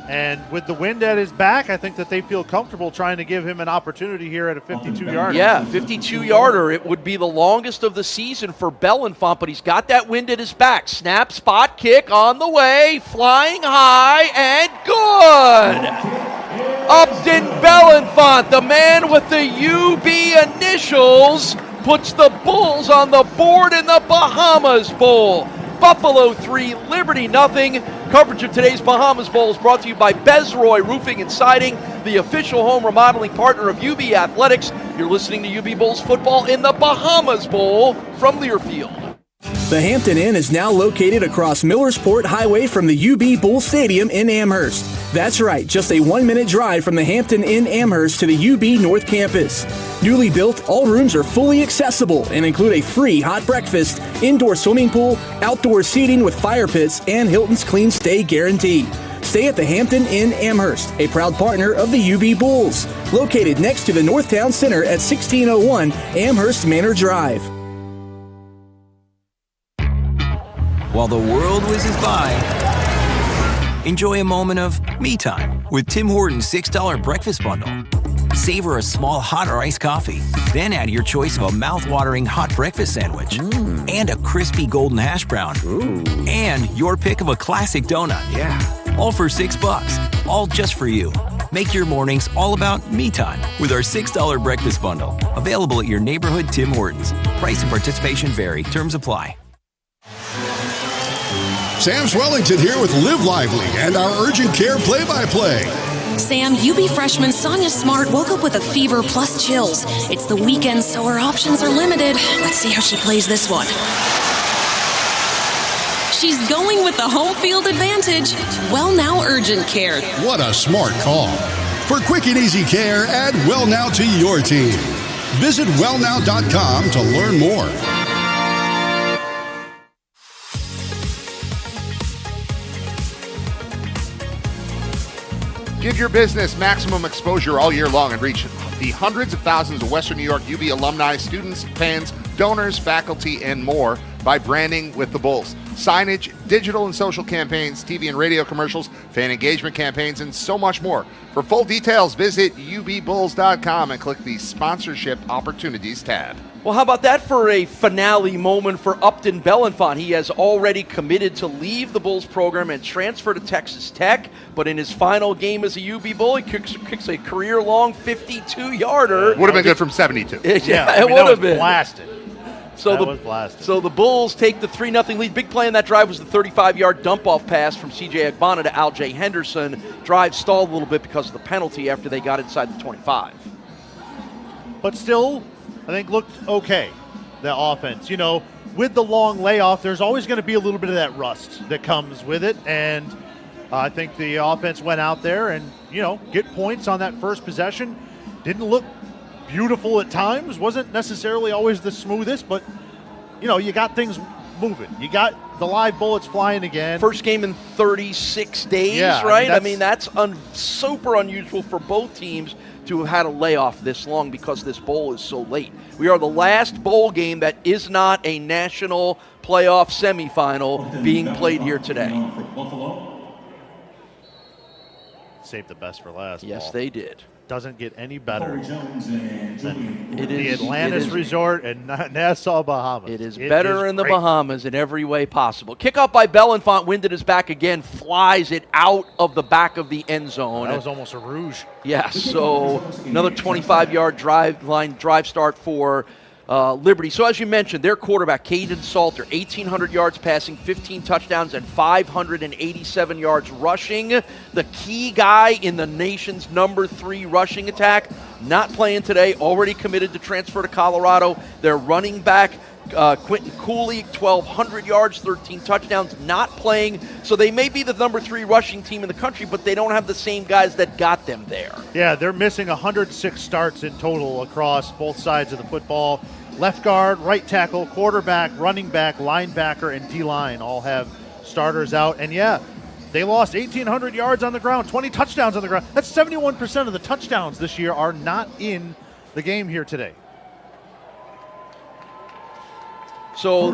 And with the wind at his back, I think that they feel comfortable trying to give him an opportunity here at a 52-yarder. Yeah, 52-yarder. It would be the longest of the season for Bellenfant, but he's got that wind at his back. Snap, spot, kick on the way, flying high, and good! Upton Bellenfant, the man with the UB initials, puts the Bulls on the board in the Bahamas Bowl. Buffalo 3, Liberty nothing. Coverage of today's Bahamas Bowl is brought to you by Bezroy Roofing and Siding, the official home remodeling partner of UB Athletics. You're listening to UB Bulls football in the Bahamas Bowl from Learfield. The Hampton Inn is now located across Millersport Highway from the UB Bull Stadium in Amherst. That's right, just a 1-minute drive from the Hampton Inn Amherst to the UB North Campus. Newly built, all rooms are fully accessible and include a free hot breakfast, indoor swimming pool, outdoor seating with fire pits, and Hilton's Clean Stay Guarantee. Stay at the Hampton Inn Amherst, a proud partner of the UB Bulls, located next to the Northtown Center at 1601 Amherst Manor Drive. While the world whizzes by, enjoy a moment of me time with Tim Hortons $6 breakfast bundle. Savor a small hot or iced coffee, then add your choice of a mouth-watering hot breakfast sandwich and a crispy golden hash brown and your pick of a classic donut. all for $6, all just for you. Make your mornings all about me time with our $6 breakfast bundle. Available at your neighborhood Tim Hortons. Price and participation vary. Terms apply. Sam Swellington here with Live Lively and our urgent care play-by-play. Sam, UB freshman Sonia Smart woke up with a fever plus chills. It's the weekend, so her options are limited. Let's see how she plays this one. She's going with the home field advantage. Well Now Urgent Care. What a smart call. For quick and easy care, add Well Now to your team. Visit wellnow.com to learn more. Give your business maximum exposure all year long and reach the hundreds of thousands of Western New York UB alumni, students, fans, donors, faculty, and more by branding with the Bulls. Signage, digital and social campaigns, TV and radio commercials, fan engagement campaigns, and so much more. For full details, visit ubbulls.com and click the Sponsorship Opportunities tab. Well, how about that for a finale moment for Upton Bellenfant? He has already committed to leave the Bulls program and transfer to Texas Tech, but in his final game as a UB Bull, he kicks a career-long 52-yarder. Would have been good from 72. Yeah, it would have been. Blasted. So the Bulls take the 3-0 lead. Big play in that drive was the 35-yard dump-off pass from C.J. Agbana to Al-Jay Henderson. Drive stalled a little bit because of the penalty after they got inside the 25. But still, I think looked okay, the offense. You know, with the long layoff, there's always going to be a little bit of that rust that comes with it. And I think the offense went out there and, you know, get points on that first possession. Didn't look beautiful at times, wasn't necessarily always the smoothest, but, you know, you got things moving. You got the live bullets flying again. First game in 36 days, yeah, right? I mean, that's super unusual for both teams to have had a layoff this long because this bowl is so late. We are the last bowl game that is not a national playoff semifinal being played here today. Saved the best for last. Yes, Paul. they did. Doesn't get any better than the Atlantis Resort and Nassau, Bahamas. It is better in the Bahamas in every way possible. Kickoff by Bellenfant, wind at his back again, flies it out of the back of the end zone. That was almost a rouge. Yes, so another 25-yard drive start for Liberty. So as you mentioned, their quarterback, Caden Salter, 1,800 yards passing, 15 touchdowns, and 587 yards rushing. The key guy in the nation's number 3 rushing attack, not playing today, already committed to transfer to Colorado. Their running back, Quentin Cooley, 1,200 yards, 13 touchdowns, not playing. So they may be the number 3 rushing team in the country, but they don't have the same guys that got them there. Yeah, they're missing 106 starts in total across both sides of the football. Left guard, right tackle, quarterback, running back, linebacker, and D-line all have starters out. And yeah, they lost 1,800 yards on the ground, 20 touchdowns on the ground. That's 71% of the touchdowns this year are not in the game here today. So,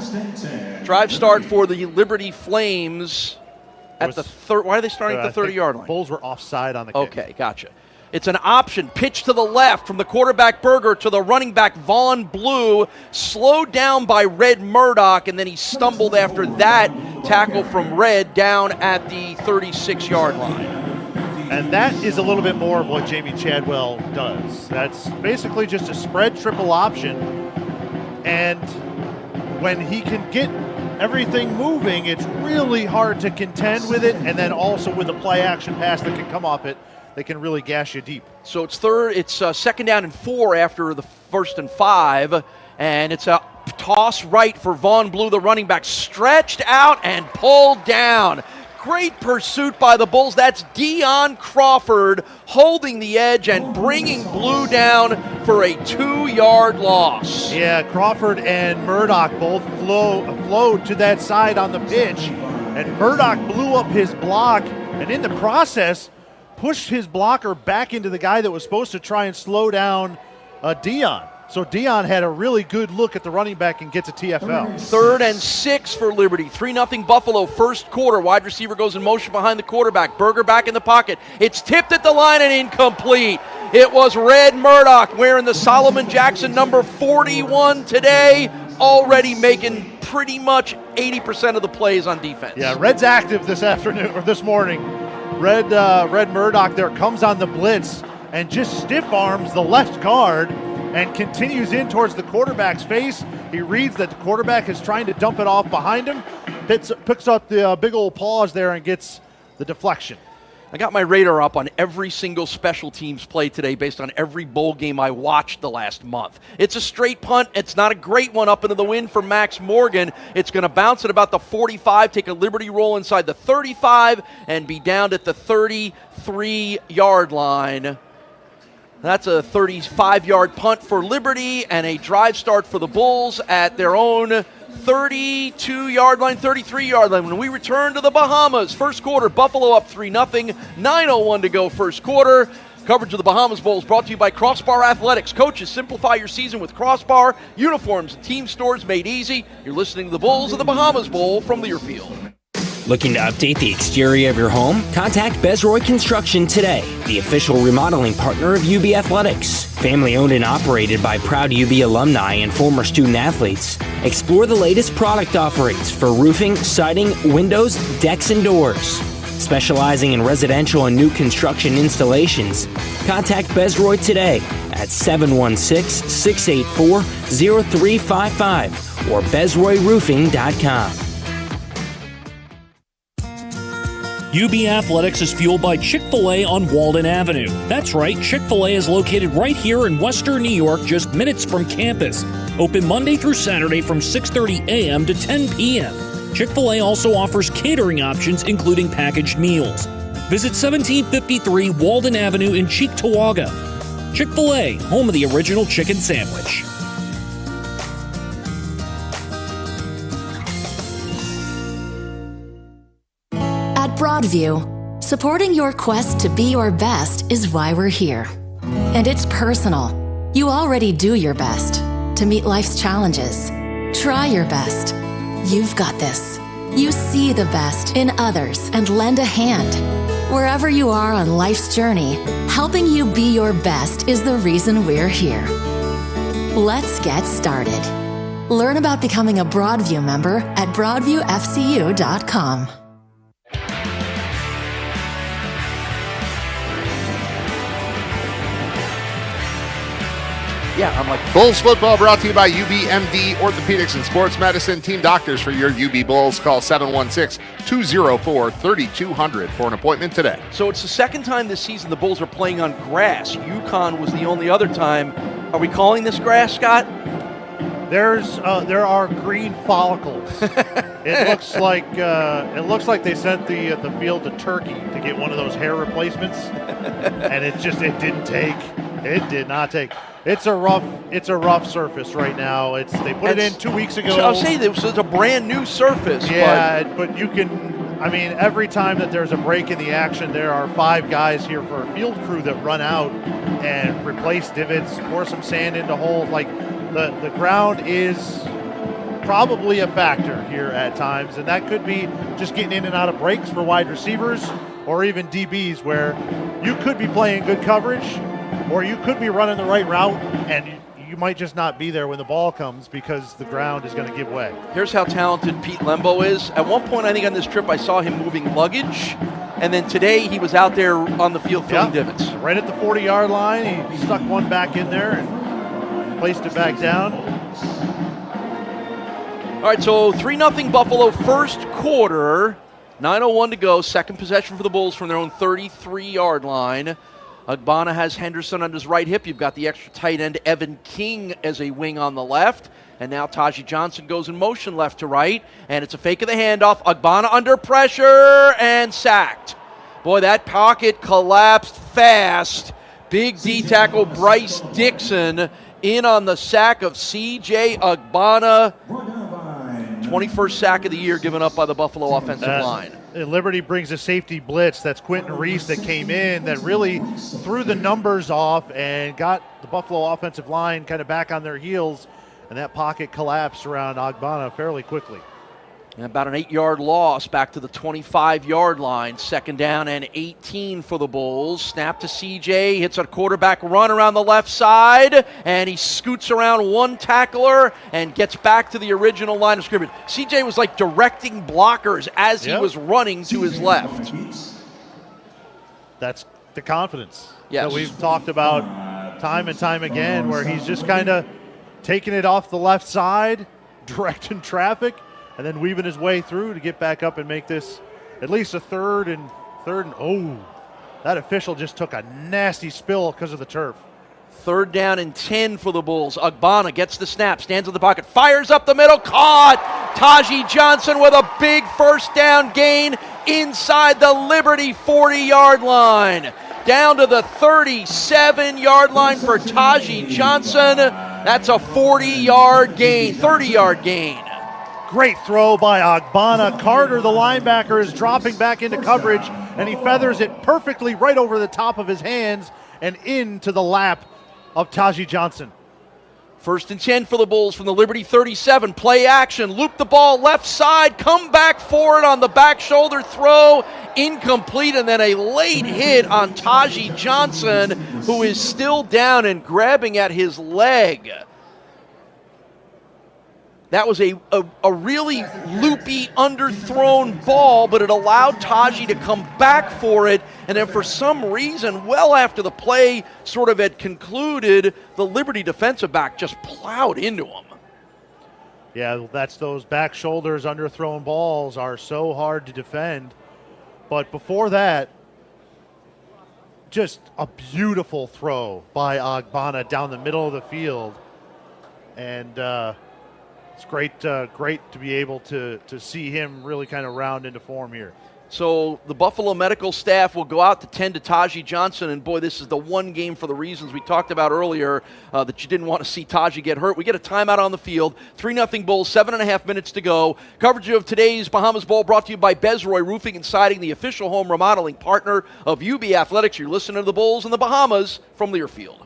drive start for the Liberty Flames at the third. Why are they starting at the 30-yard line? Bulls were offside on the kick. Okay, gotcha. It's an option pitch to the left from the quarterback Berger to the running back Vaughn Blue, slowed down by Red Murdoch, and then he stumbled after that tackle from Red down at the 36-yard line. And that is a little bit more of what Jamie Chadwell does. That's basically just a spread triple option, and when he can get everything moving, it's really hard to contend with it, and then also with a play action pass that can come off it, they can really gash you deep. So it's second down and 4 after the 1st and 5, and it's a toss right for Vaughn Blue, the running back, stretched out and pulled down. Great pursuit by the Bulls. That's Deion Crawford holding the edge and bringing Blue down for a 2-yard loss. Yeah, Crawford and Murdoch both flowed to that side on the pitch, and Murdoch blew up his block, and in the process, pushed his blocker back into the guy that was supposed to try and slow down Deion. So Deion had a really good look at the running back and gets a TFL. 3rd and 6 for Liberty. 3-0 Buffalo, first quarter. Wide receiver goes in motion behind the quarterback. Berger back in the pocket. It's tipped at the line and incomplete. It was Red Murdoch wearing the Solomon Jackson number 41 today, already making pretty much 80% of the plays on defense. Yeah, Red's active this afternoon or this morning. Red Murdoch there comes on the blitz and just stiff arms the left guard and continues in towards the quarterback's face. He reads that the quarterback is trying to dump it off behind him, picks up the big old paws there and gets the deflection. I got my radar up on every single special teams play today based on every bowl game I watched the last month. It's a straight punt. It's not a great one up into the wind for Max Morgan. It's going to bounce at about the 45, take a liberty roll inside the 35, and be down at the 33-yard line. That's a 35-yard punt for Liberty and a drive start for the Bulls at their own 32-yard line, 33-yard line. When we return to the Bahamas, first quarter, Buffalo up 3-0, 9:01 to go first quarter. Coverage of the Bahamas Bowl is brought to you by Crossbar Athletics. Coaches, simplify your season with Crossbar. Uniforms and team stores made easy. You're listening to the Bulls of the Bahamas Bowl from Learfield. Looking to update the exterior of your home? Contact Bezroy Construction today, the official remodeling partner of UB Athletics. Family owned and operated by proud UB alumni and former student athletes. Explore the latest product offerings for roofing, siding, windows, decks, and doors. Specializing in residential and new construction installations, contact Bezroy today at 716-684-0355 or bezroyroofing.com. UB Athletics is fueled by Chick-fil-A on Walden Avenue. That's right, Chick-fil-A is located right here in Western New York, just minutes from campus. Open Monday through Saturday from 6:30 a.m. to 10 p.m. Chick-fil-A also offers catering options, including packaged meals. Visit 1753 Walden Avenue in Cheektowaga. Chick-fil-A, home of the original chicken sandwich. Broadview, supporting your quest to be your best is why we're here. And it's personal. You already do your best to meet life's challenges. Try your best. You've got this. You see the best in others and lend a hand. Wherever you are on life's journey, helping you be your best is the reason we're here. Let's get started. Learn about becoming a Broadview member at broadviewfcu.com. Yeah, I'm like... Bulls football brought to you by UBMD Orthopedics and Sports Medicine. Team doctors for your UB Bulls. Call 716-204-3200 for an appointment today. So it's the second time this season the Bulls are playing on grass. UConn was the only other time. Are we calling this grass, Scott? There are green follicles. It looks like they sent the field to Turkey to get one of those hair replacements, and it didn't take. It did not take. It's a rough surface right now. They put it in 2 weeks ago. I'll say this is a brand new surface. But you can. I mean, every time that there's a break in the action, there are 5 guys here for a field crew that run out and replace divots, pour some sand into holes. Like the ground is probably a factor here at times, and that could be just getting in and out of breaks for wide receivers or even DBs, where you could be playing good coverage, or you could be running the right route, and you might just not be there when the ball comes because the ground is going to give way. Here's how talented Pete Lembo is. At one point, I think on this trip, I saw him moving luggage, and then today he was out there on the field filling divots. Right at the 40-yard line, he stuck one back in there and placed it back down. All right, so 3-0 Buffalo first quarter. 9:01 to go. Second possession for the Bulls from their own 33-yard line. Agbana has Henderson on his right hip. You've got the extra tight end Evan King as a wing on the left. And now Tajee Johnson goes in motion left to right. And it's a fake of the handoff. Agbana under pressure and sacked. Boy, that pocket collapsed fast. Big D tackle Bryce Dixon in on the sack of C.J. Agbana. 21st sack of the year given up by the Buffalo offensive line. Liberty brings a safety blitz. That's Quentin Reese that came in that really threw the numbers off and got the Buffalo offensive line kind of back on their heels, and that pocket collapsed around Agbana fairly quickly. And about an 8-yard loss back to the 25-yard line. Second down and 18 for the Bulls. Snap to CJ, hits a quarterback run around the left side, and he scoots around one tackler and gets back to the original line of scrimmage. CJ was like directing blockers as he was running to his left. that's the confidence yes. that we've talked about time and time again, where he's just kind of taking it off the left side, directing traffic, and then weaving his way through to get back up and make this at least a third and oh, that official just took a nasty spill because of the turf. 3rd down and 10 for the Bulls. Agbana gets the snap, stands in the pocket, fires up the middle, caught! Taji Johnson with a big 1st down gain inside the Liberty 40-yard line. Down to the 37-yard line for Taji Johnson. That's a 40-yard gain, 30-yard gain. Great throw by Agbana. Carter, the linebacker, is dropping back into coverage, and he feathers it perfectly right over the top of his hands and into the lap of Taji Johnson. 1st and 10 for the Bulls from the Liberty 37. Play action, loop the ball left side, come back for it on the back shoulder throw, incomplete, and then a late hit on Taji Johnson, who is still down and grabbing at his leg. That was a really loopy, underthrown ball, but it allowed Taji to come back for it. And then for some reason, well after the play sort of had concluded, the Liberty defensive back just plowed into him. Yeah, that's those back shoulders, underthrown balls are so hard to defend. But before that, just a beautiful throw by Agbana down the middle of the field. And it's great to be able to see him really kind of round into form here. So the Buffalo medical staff will go out to tend to Taji Johnson, and boy, this is the one game for the reasons we talked about earlier that you didn't want to see Taji get hurt. We get a timeout on the field, 3-0 Bulls, 7.5 minutes to go. Coverage of today's Bahamas Bowl brought to you by Bezroy Roofing and Siding, the official home remodeling partner of UB Athletics. You're listening to the Bulls in the Bahamas from Learfield.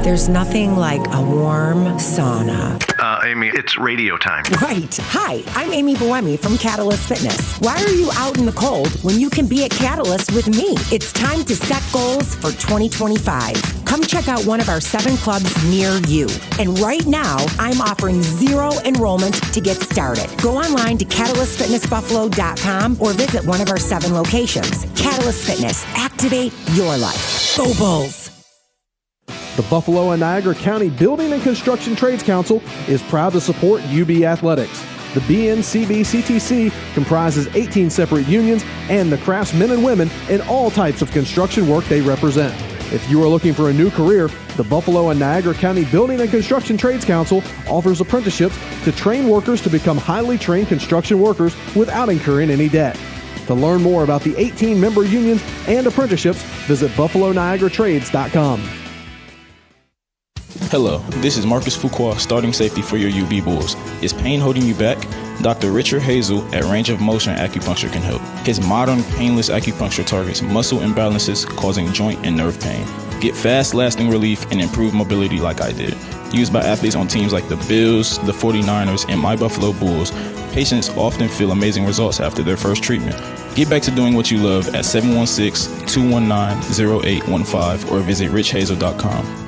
There's nothing like a warm sauna. Amy, it's radio time. Right. Hi, I'm Amy Boemi from Catalyst Fitness. Why are you out in the cold when you can be at Catalyst with me? It's time to set goals for 2025. Come check out one of our 7 clubs near you. And right now, I'm offering 0 enrollment to get started. Go online to catalystfitnessbuffalo.com or visit one of our 7 locations. Catalyst Fitness. Activate your life. Go Bulls. The Buffalo and Niagara County Building and Construction Trades Council is proud to support UB Athletics. The BNCBCTC comprises 18 separate unions and the craftsmen and women in all types of construction work they represent. If you are looking for a new career, the Buffalo and Niagara County Building and Construction Trades Council offers apprenticeships to train workers to become highly trained construction workers without incurring any debt. To learn more about the 18 member unions and apprenticeships, visit BuffaloNiagaraTrades.com. Hello, this is Marcus Fuqua, starting safety for your UB Bulls. Is pain holding you back? Dr. Richard Hazel at Range of Motion Acupuncture can help. His modern, painless acupuncture targets muscle imbalances causing joint and nerve pain. Get fast, lasting relief and improved mobility like I did. Used by athletes on teams like the Bills, the 49ers, and my Buffalo Bulls, patients often feel amazing results after their first treatment. Get back to doing what you love at 716-219-0815 or visit richhazel.com.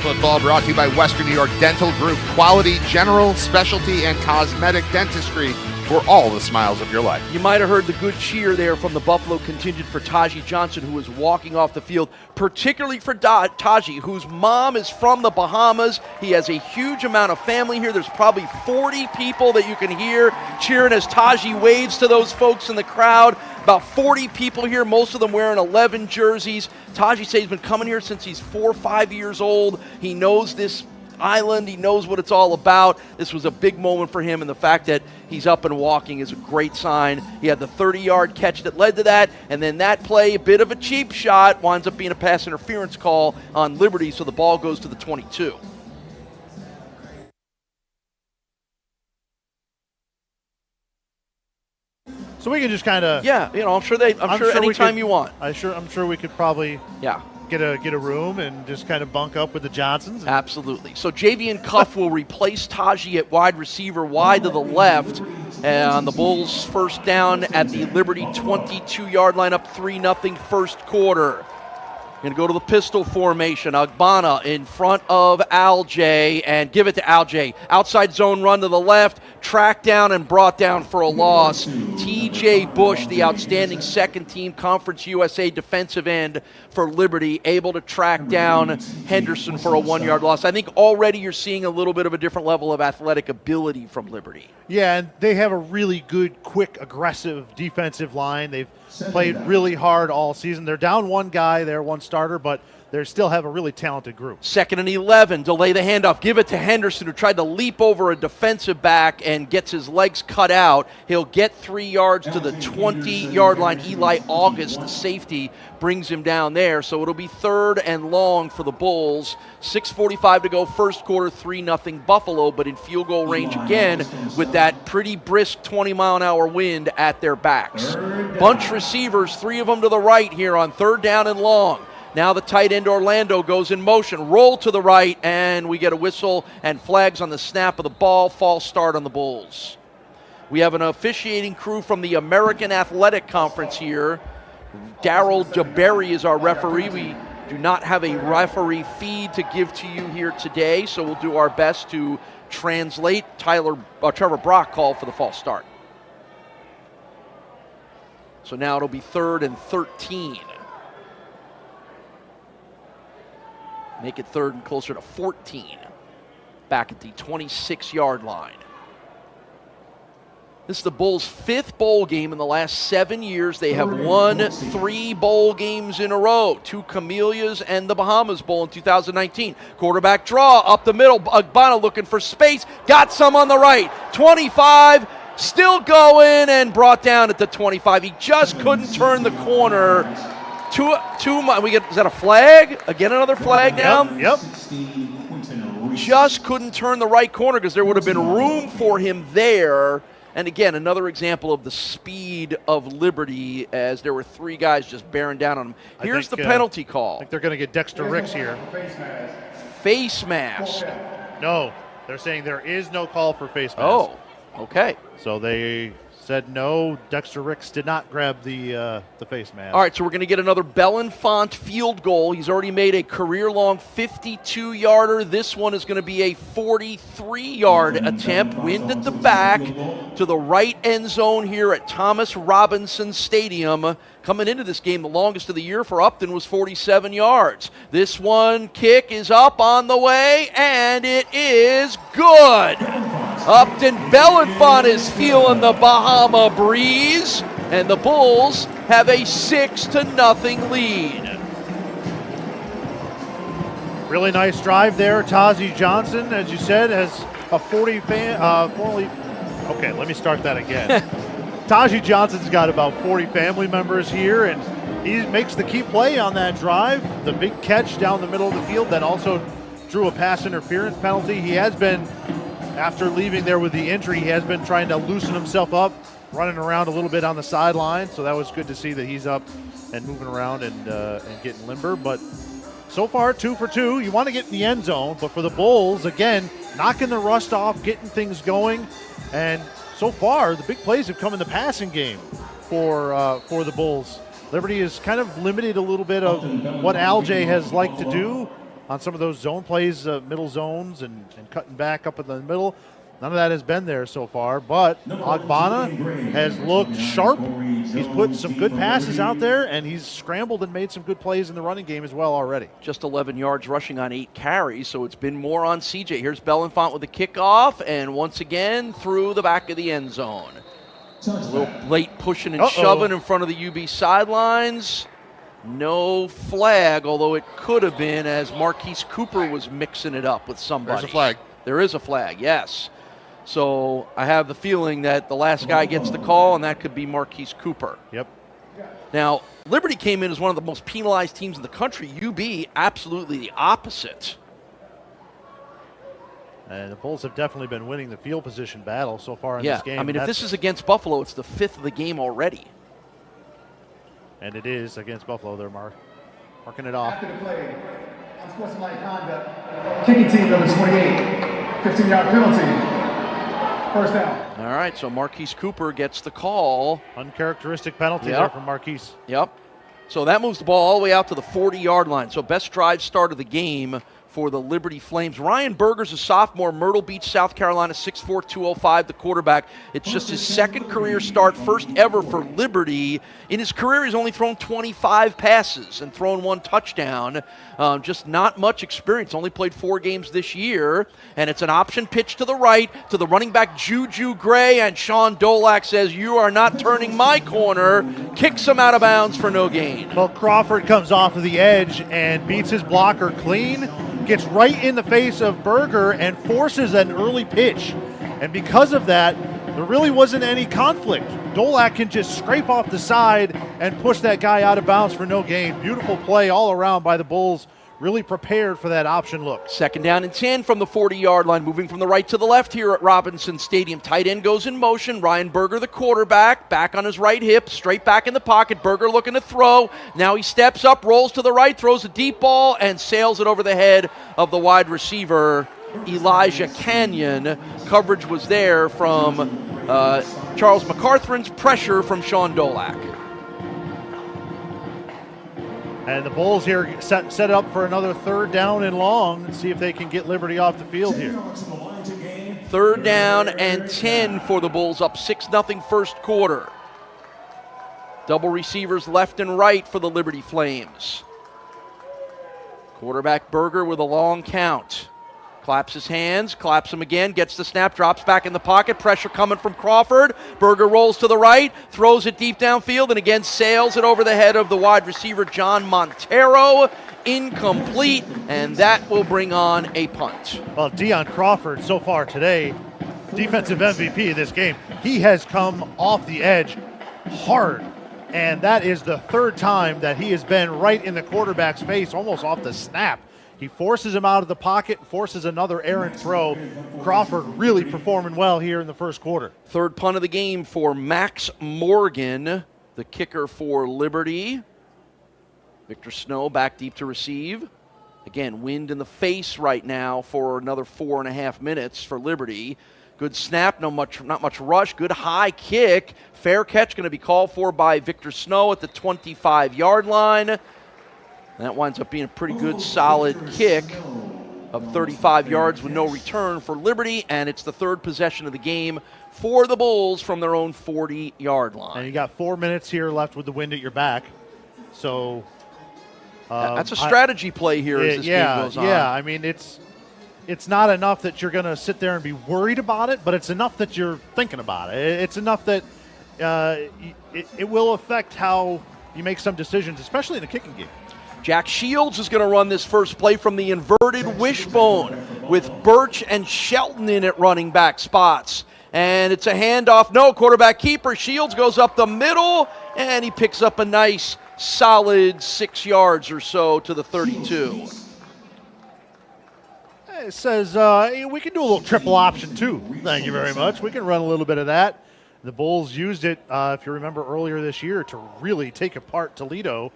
Football brought to you by Western New York Dental Group. Quality general, specialty, and cosmetic dentistry for all the smiles of your life. You might have heard the good cheer there from the Buffalo contingent for Taji Johnson, who was walking off the field, particularly for Taji, whose mom is from the Bahamas. He has a huge amount of family here. There's probably 40 people that you can hear cheering as Taji waves to those folks in the crowd. About 40 people here, most of them wearing 11 jerseys. Taji says he's been coming here since he's 4 or 5 years old. He knows this island. He knows what it's all about. This was a big moment for him, and the fact that he's up and walking is a great sign. He had the 30-yard catch that led to that, and then that play, a bit of a cheap shot, winds up being a pass interference call on Liberty, so the ball goes to the 22. So we can just kind of I'm sure anytime you want. I'm sure we could probably get a room and just kind of bunk up with the Johnsons. Absolutely. So Javian Cuff will replace Taji at wide receiver, wide to the left. And the Bulls first down at the Liberty 22-yard line, up 3-0 first quarter. Going to go to the pistol formation. Agbana in front of Aljay and give it to Aljay. Outside zone run to the left, tracked down and brought down for a loss. T.J. Bush, the outstanding second-team Conference USA defensive end for Liberty, able to track down Henderson for a 1-yard loss. I think already you're seeing a little bit of a different level of athletic ability from Liberty. Yeah, and they have a really good, quick, aggressive defensive line. They've played really hard all season. They're down one guy there, one starter, but they still have a really talented group. 2nd and 11, delay the handoff, give it to Henderson, who tried to leap over a defensive back and gets his legs cut out. He'll get 3 yards to the 20-yard line. Eli August, the safety, brings him down there. So it'll be 3rd and long for the Bulls. 6:45 to go, first quarter, 3-0 Buffalo, but in field goal range again with that pretty brisk 20-mile-an-hour wind at their backs. Bunch receivers, 3 of them to the right here on 3rd down and long. Now the tight end Orlando goes in motion, roll to the right, and we get a whistle and flags on the snap of the ball. False start on the Bulls. We have an officiating crew from the American Athletic Conference here. Daryl DeBerry is our referee. We do not have a referee feed to give to you here today, so we'll do our best to translate. Trevor Brock called for the false start. So now it'll be 3rd and 13. Make it 3rd and closer to 14. Back at the 26-yard line. This is the Bulls' 5th bowl game in the last 7 years. They have won 3 bowl games in a row. 2 Camellias and the Bahamas Bowl in 2019. Quarterback draw up the middle. Agbana looking for space. Got some on the right. 25, still going, and brought down at the 25. He just couldn't turn the corner. Is that a flag? Again, another flag now? Yep. Just couldn't turn the right corner because there would have been room for him there. And again, another example of the speed of Liberty as there were 3 guys just bearing down on him. Here's the penalty call. I think they're going to get Dexter Ricks here. Face mask. No, they're saying there is no call for face mask. Oh, okay. So they said no, Dexter Ricks did not grab the face mask. All right, so we're going to get another Belenfant field goal. He's already made a career-long 52-yarder. This one is going to be a 43-yard attempt. Wind at the back to the right end zone here at Thomas Robinson Stadium. Coming into this game, the longest of the year for Upton was 47 yards. This one kick is up on the way, and it is good. Upton Belenfant is feeling the Bahama breeze, and the Bulls have a 6-0 lead. Really nice drive there. Tazi Johnson, as you said, has a 40 okay, let me start that again. Taji Johnson's got about 40 family members here, and he makes the key play on that drive. The big catch down the middle of the field that also drew a pass interference penalty. He has been, after leaving there with the injury, he has been trying to loosen himself up, running around a little bit on the sideline. So that was good to see that he's up and moving around and getting limber. But so far, 2 for 2. You want to get in the end zone, but for the Bulls, again, knocking the rust off, getting things going, and so far, the big plays have come in the passing game for the Bulls. Liberty is kind of limited a little bit of what Aljay has liked to do on some of those zone plays, middle zones, and cutting back up in the middle. None of that has been there so far, but Agbana has looked sharp. He's put some good passes out there, and he's scrambled and made some good plays in the running game as well already. Just 11 yards rushing on 8 carries, so it's been more on CJ. Here's Belenfant with the kickoff, and once again through the back of the end zone. A little late pushing and shoving in front of the UB sidelines. No flag, although it could have been, as Marquise Cooper was mixing it up with somebody. There's a flag. There is a flag, yes. So I have the feeling that the last guy gets the call, and that could be Marquise Cooper. Yep. Now, Liberty came in as one of the most penalized teams in the country. UB, absolutely the opposite. And the Bulls have definitely been winning the field position battle so far in this game. I mean, if this is against Buffalo, it's the 5th of the game already. And it is against Buffalo. They're marking it off. After the play, unsportsmanlike conduct. Kicking team number 28, 15-yard penalty. First down. All right, so Marquise Cooper gets the call. Uncharacteristic penalty there from Marquise. Yep. So that moves the ball all the way out to the 40-yard line. So best drive start of the game for the Liberty Flames. Ryan Berger's a sophomore, Myrtle Beach, South Carolina, 6'4", 205, the quarterback. It's just his second career start, first ever for Liberty. In his career, he's only thrown 25 passes and thrown 1 touchdown. Just not much experience. Only played 4 games this year. And it's an option pitch to the right to the running back Juju Gray. And Sean Dolak says, "You are not turning my corner." Kicks him out of bounds for no gain. Well, Crawford comes off of the edge and beats his blocker clean. Gets right in the face of Berger and forces an early pitch. And because of that, there really wasn't any conflict. Dolak can just scrape off the side and push that guy out of bounds for no gain. Beautiful play all around by the Bulls. Really prepared for that option look. Second down and 10 from the 40-yard line, moving from the right to the left here at Robinson Stadium. Tight end goes in motion. Ryan Berger, the quarterback, back on his right hip, straight back in the pocket. Berger looking to throw. Now he steps up, rolls to the right, throws a deep ball, and sails it over the head of the wide receiver, Elijah Canyon. Coverage was there from Charles McCarthrin's pressure from Sean Dolak. And the Bulls here set up for another third down and long and see if they can get Liberty off the field here. Third down and 10 for the Bulls, up 6-0 first quarter. Double receivers left and right for the Liberty Flames. Quarterback Berger with a long count. Claps his hands, claps them again, gets the snap, drops back in the pocket. Pressure coming from Crawford. Berger rolls to the right, throws it deep downfield, and again sails it over the head of the wide receiver, John Montero. Incomplete, and that will bring on a punt. Well, Deion Crawford so far today, defensive MVP of this game. He has come off the edge hard, and that is the third time that he has been right in the quarterback's face, almost off the snap. He forces him out of the pocket, forces another errant throw. Crawford really performing well here in the first quarter. Third punt of the game for Max Morgan, the kicker for Liberty. Victor Snow back deep to receive. Again, wind in the face right now for another 4.5 minutes for Liberty. Good snap, not much rush, good high kick. Fair catch going to be called for by Victor Snow at the 25-yard line. That winds up being a pretty good, solid kick of 35 yards with no return for Liberty, and it's the third possession of the game for the Bulls from their own 40-yard line. And you got 4 minutes here left with the wind at your back. So that's a strategy play here as this game goes on. Yeah, I mean, it's not enough that you're going to sit there and be worried about it, but it's enough that you're thinking about it. It's enough that it will affect how you make some decisions, especially in a kicking game. Jack Shields is going to run this first play from the inverted wishbone with Birch and Shelton in at running back spots. And it's a handoff. No, quarterback keeper. Shields goes up the middle, and he picks up a nice, solid 6 yards or so to the 32. It says we can do a little triple option, too. Thank you very much. We can run a little bit of that. The Bulls used it, if you remember, earlier this year to really take apart Toledo.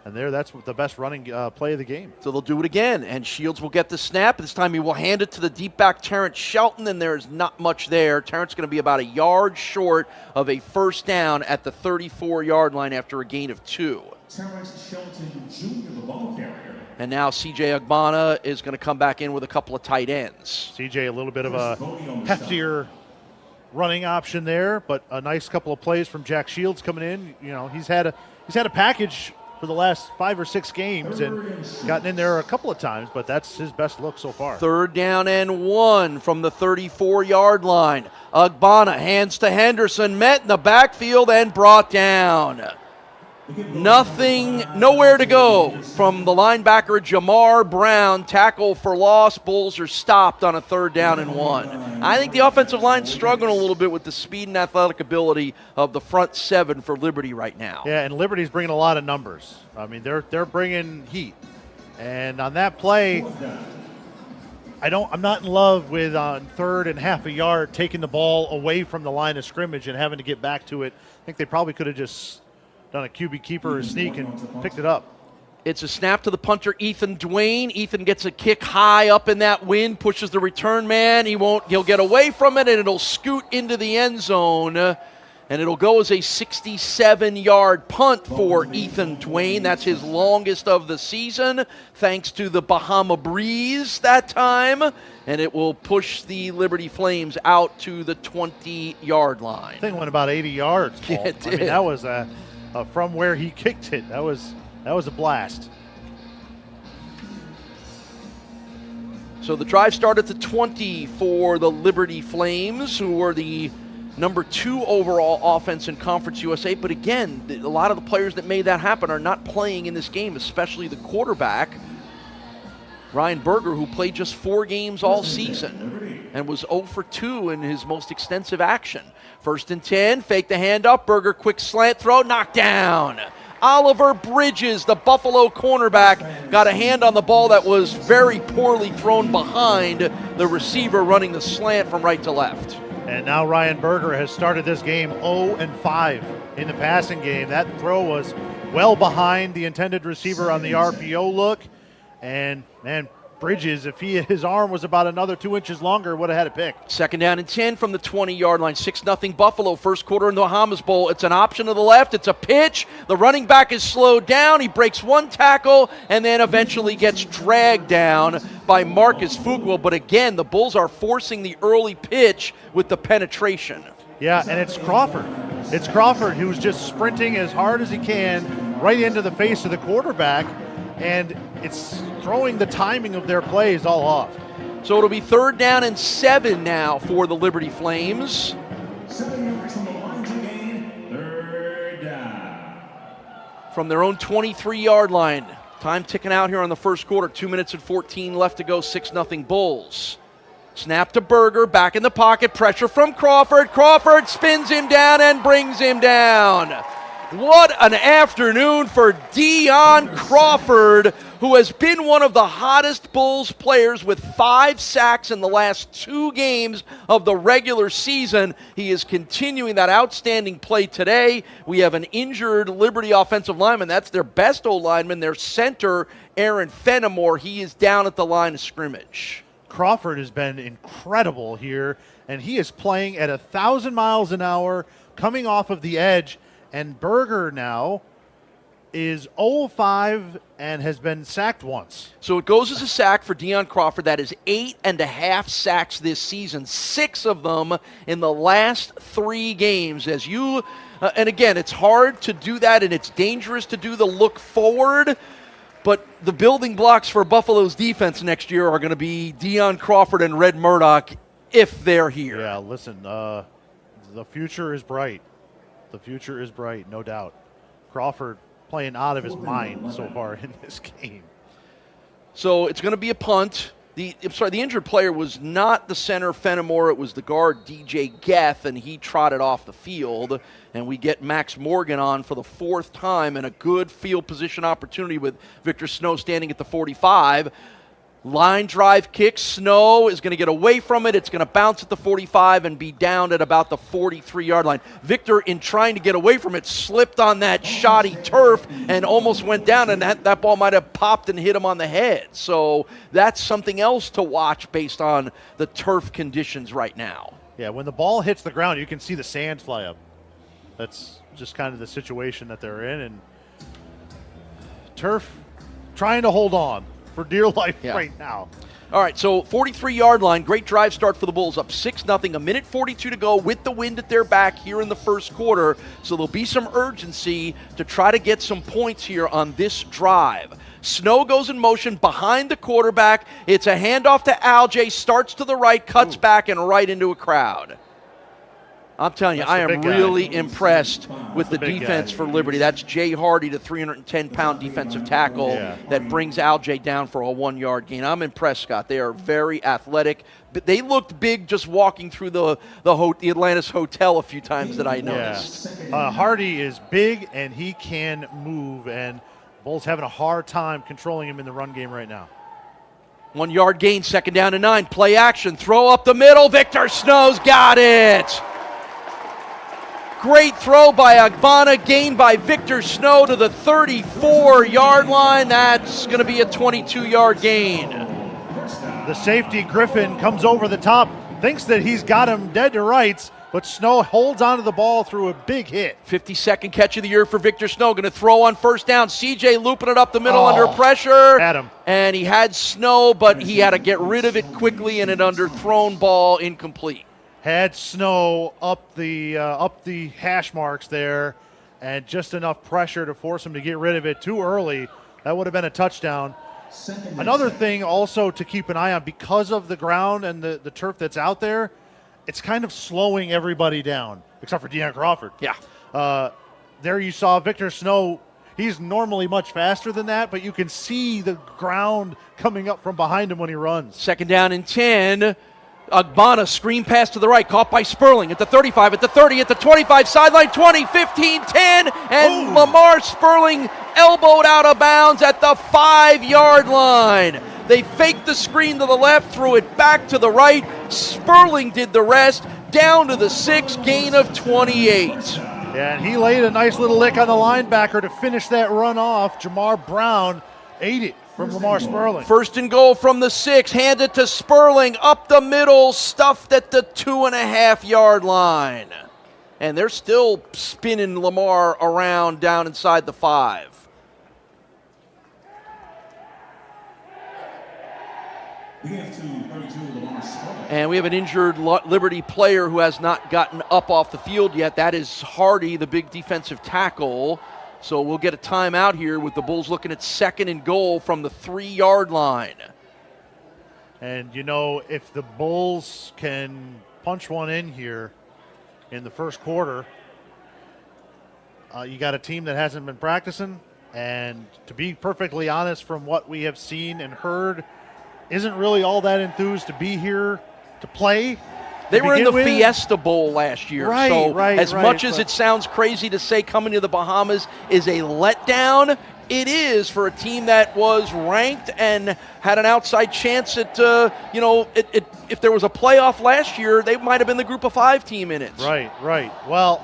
And that's the best running play of the game. So they'll do it again, and Shields will get the snap. This time he will hand it to the deep back Terrence Shelton, and there's not much there. Terrence going to be about a yard short of a first down at the 34-yard line after a gain of 2. Terrence Shelton, Jr., the ball carrier. And now C.J. Agbana is going to come back in with a couple of tight ends. C.J. a little bit of a heftier running option there, but a nice couple of plays from Jack Shields coming in. You know, he's had a package for the last 5 or 6 games and gotten in there a couple of times, but that's his best look so far. Third down and 1 from the 34-yard line. Agbana hands to Henderson, met in the backfield and brought down. Nowhere to go from the linebacker Jamar Brown. Tackle for loss. Bulls are stopped on a third down and 1. I think the offensive line's struggling a little bit with the speed and athletic ability of the front 7 for Liberty right now. Yeah, and Liberty's bringing a lot of numbers. I mean, they're bringing heat. And on that play, I'm not in love with on third and half a yard taking the ball away from the line of scrimmage and having to get back to it. I think they probably could have just done a QB keeper or sneak and picked it up. It's a snap to the punter, Ethan Dwayne. Ethan gets a kick high up in that wind, pushes the return man. He'll get away from it, and it'll scoot into the end zone. And it'll go as a 67-yard punt for Ethan Dwayne. That's his longest of the season, thanks to the Bahama breeze that time. And it will push the Liberty Flames out to the 20-yard line. I think it went about 80 yards, Paul. Yeah, it did. I mean, that was from where he kicked it. That was a blast. So the drive started at the 20 for the Liberty Flames, who were the number 2 overall offense in Conference USA. But again, a lot of the players that made that happen are not playing in this game, especially the quarterback, Ryan Berger, who played just 4 games all season and was 0 for 2 in his most extensive action. 1st and 10, fake the handoff. Berger, quick slant throw, knocked down. Oliver Bridges, the Buffalo cornerback, got a hand on the ball that was very poorly thrown behind the receiver running the slant from right to left. And now Ryan Berger has started this game 0-5 in the passing game. That throw was well behind the intended receiver on the RPO look. And, man, Bridges, if his arm was about another 2 inches longer, would have had a pick. 2nd down and 10 from the 20-yard line. 6-0 Buffalo, first quarter in the Bahamas Bowl. It's an option to the left. It's a pitch. The running back is slowed down. He breaks 1 tackle and then eventually gets dragged down by Marcus Fuqua. But again, the Bulls are forcing the early pitch with the penetration. Yeah, and it's Crawford. It's Crawford who's just sprinting as hard as he can right into the face of the quarterback. And it's throwing the timing of their plays all off. So it'll be 3rd down and 7 now for the Liberty Flames. 7 yards from the line to gain. 3rd down. From their own 23-yard line. Time ticking out here on the first quarter. 2 minutes and 14 left to go. 6-0 Bulls. Snap to Berger, back in the pocket. Pressure from Crawford. Crawford spins him down and brings him down. What an afternoon for Dion Crawford, who has been one of the hottest Bulls players with 5 sacks in the last 2 games of the regular season. He is continuing that outstanding play today. We have an injured Liberty offensive lineman. That's their best O-lineman, their center, Aaron Fenimore. He is down at the line of scrimmage. Crawford has been incredible here, and he is playing at 1,000 miles an hour, coming off of the edge. And Berger now is 0-5 and has been sacked once. So it goes as a sack for Dion Crawford. That is 8.5 sacks this season, 6 of them in the last 3 games. And again, it's hard to do that, and it's dangerous to do the look forward. But the building blocks for Buffalo's defense next year are going to be Dion Crawford and Red Murdoch if they're here. Yeah, listen, the future is bright. The future is bright, no doubt. Crawford playing out of his mind so far in this game. So it's going to be a punt. The injured player was not the center Fenimore. It was the guard DJ Geth, and he trotted off the field. And we get Max Morgan on for the 4th time and a good field position opportunity with Victor Snow standing at the 45. Line drive kick. Snow is going to get away from it. It's going to bounce at the 45 and be down at about the 43-yard line. Victor, in trying to get away from it, slipped on that shoddy turf and almost went down, and that ball might have popped and hit him on the head. So that's something else to watch based on the turf conditions right now. Yeah, when the ball hits the ground, you can see the sand fly up. That's just kind of the situation that they're in. And turf trying to hold on for dear life right now. All right, so 43-yard line, great drive start for the Bulls, up 6-0, a minute 42 to go with the wind at their back here in the first quarter. So there'll be some urgency to try to get some points here on this drive. Snow goes in motion behind the quarterback. It's a handoff to Alge, starts to the right, cuts back and right into a crowd. I'm telling you, I am really impressed with the defense for Liberty. That's Jay Hardy, the 310-pound defensive tackle that brings Alge down for a 1-yard gain. I'm impressed, Scott. They are very athletic. But they looked big just walking through the Atlantis Hotel a few times that I noticed. Yeah. Hardy is big, and he can move, and Bulls having a hard time controlling him in the run game right now. 1-yard gain, 2nd down and 9. Play action, throw up the middle. Victor Snow's got it. Great throw by Agbana, gained by Victor Snow to the 34-yard line. That's going to be a 22-yard gain. The safety, Griffin, comes over the top, thinks that he's got him dead to rights, but Snow holds onto the ball through a big hit. 52nd catch of the year for Victor Snow. Going to throw on first down. CJ looping it up the middle under pressure. Had him. And he had Snow, but he had to get rid of it quickly, and an underthrown ball incomplete. Had Snow up the hash marks there, and just enough pressure to force him to get rid of it too early. That would have been a touchdown. Another thing also to keep an eye on, because of the ground and the turf that's out there, it's kind of slowing everybody down, except for Deion Crawford. Yeah. There you saw Victor Snow. He's normally much faster than that, but you can see the ground coming up from behind him when he runs. 2nd down and 10. Agbana, screen pass to the right, caught by Sperling at the 35, at the 30, at the 25, sideline 20, 15, 10, and Lamar Sperling elbowed out of bounds at the 5-yard line. They faked the screen to the left, threw it back to the right. Sperling did the rest, down to the 6, gain of 28. Yeah, and he laid a nice little lick on the linebacker to finish that run off. Jamar Brown ate it from Lamar Sperling. 1st and goal from the 6, handed to Sperling, up the middle, stuffed at the 2.5-yard line. And they're still spinning Lamar around down inside the 5. And we have an injured Liberty player who has not gotten up off the field yet. That is Hardy, the big defensive tackle. So we'll get a timeout here with the Bulls looking at 2nd and goal from the 3-yard line. And, you know, if the Bulls can punch one in here in the first quarter, you got a team that hasn't been practicing. And to be perfectly honest, from what we have seen and heard, isn't really all that enthused to be here to play. They were in the Fiesta Bowl last year. Right, so as much as it sounds crazy to say coming to the Bahamas is a letdown, it is for a team that was ranked and had an outside chance at, if there was a playoff last year, they might have been the Group of 5 team in it. Right. Well,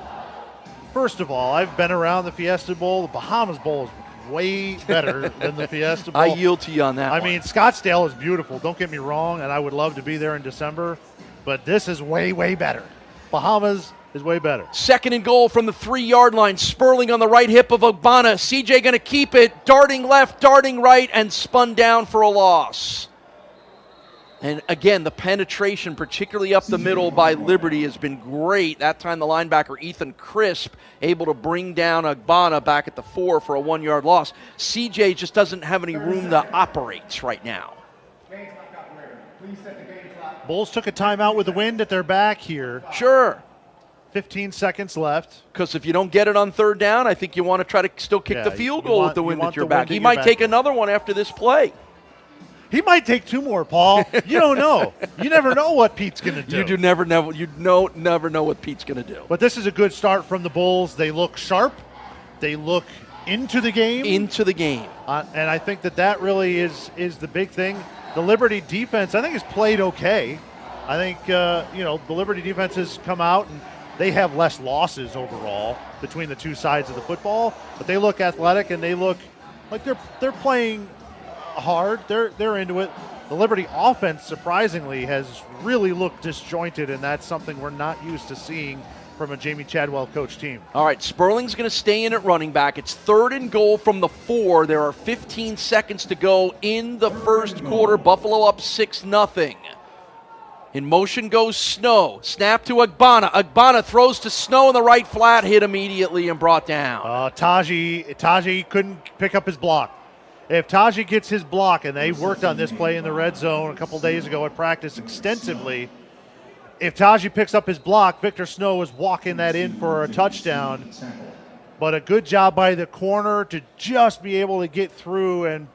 first of all, I've been around the Fiesta Bowl. The Bahamas Bowl is way better than the Fiesta Bowl. I yield to you on that I one. mean, Scottsdale is beautiful. Don't get me wrong, and I would love to be there in December. But this is way, way better. Bahamas is way better. 2nd and goal from the 3-yard line. Sperling on the right hip of Agbana. CJ going to keep it. Darting left, darting right, and spun down for a loss. And again, the penetration, particularly up the middle by Liberty, has been great. That time the linebacker, Ethan Crisp, able to bring down Agbana back at the 4 for a 1-yard loss. CJ just doesn't have any room to operate right now. Bulls took a timeout with the wind at their back here. Sure. 15 seconds left. Because if you don't get it on 3rd down, I think you want to try to still kick the field goal with the wind at your back. He might take another one after this play. He might take 2 more, Paul. You don't know. You never know what Pete's going to do. You never know what Pete's going to do. But this is a good start from the Bulls. They look sharp. They look into the game. And I think that really is the big thing. The Liberty defense, I think, has played okay. I think, the Liberty defense has come out and they have less losses overall between the two sides of the football. But they look athletic and they look like they're playing hard. They're into it. The Liberty offense, surprisingly, has really looked disjointed, and that's something we're not used to seeing from a Jamie Chadwell coach team. All right, Sperling's going to stay in at running back. It's 3rd and goal from the 4. There are 15 seconds to go in the first quarter. Buffalo up 6-0. In motion goes Snow. Snap to Agbana. Agbana throws to Snow in the right flat, hit immediately and brought down. Taji couldn't pick up his block. If Taji gets his block, and they worked on this play in the red zone a couple days ago at practice extensively, if Taji picks up his block, Victor Snow is walking that in for a touchdown. But a good job by the corner to just be able to get through and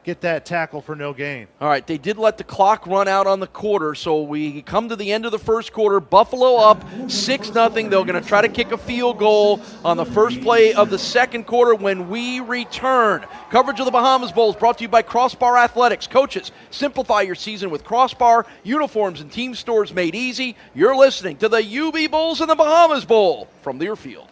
get that tackle for no gain. All right, they did let the clock run out on the quarter, so we come to the end of the first quarter. Buffalo up 6-0. They're going to try to kick a field goal on the first play of the second quarter when we return. Coverage of the Bahamas Bowl is brought to you by Crossbar Athletics. Coaches, simplify your season with Crossbar, uniforms and team stores made easy. You're listening to the UB Bulls and the Bahamas Bowl from Learfield.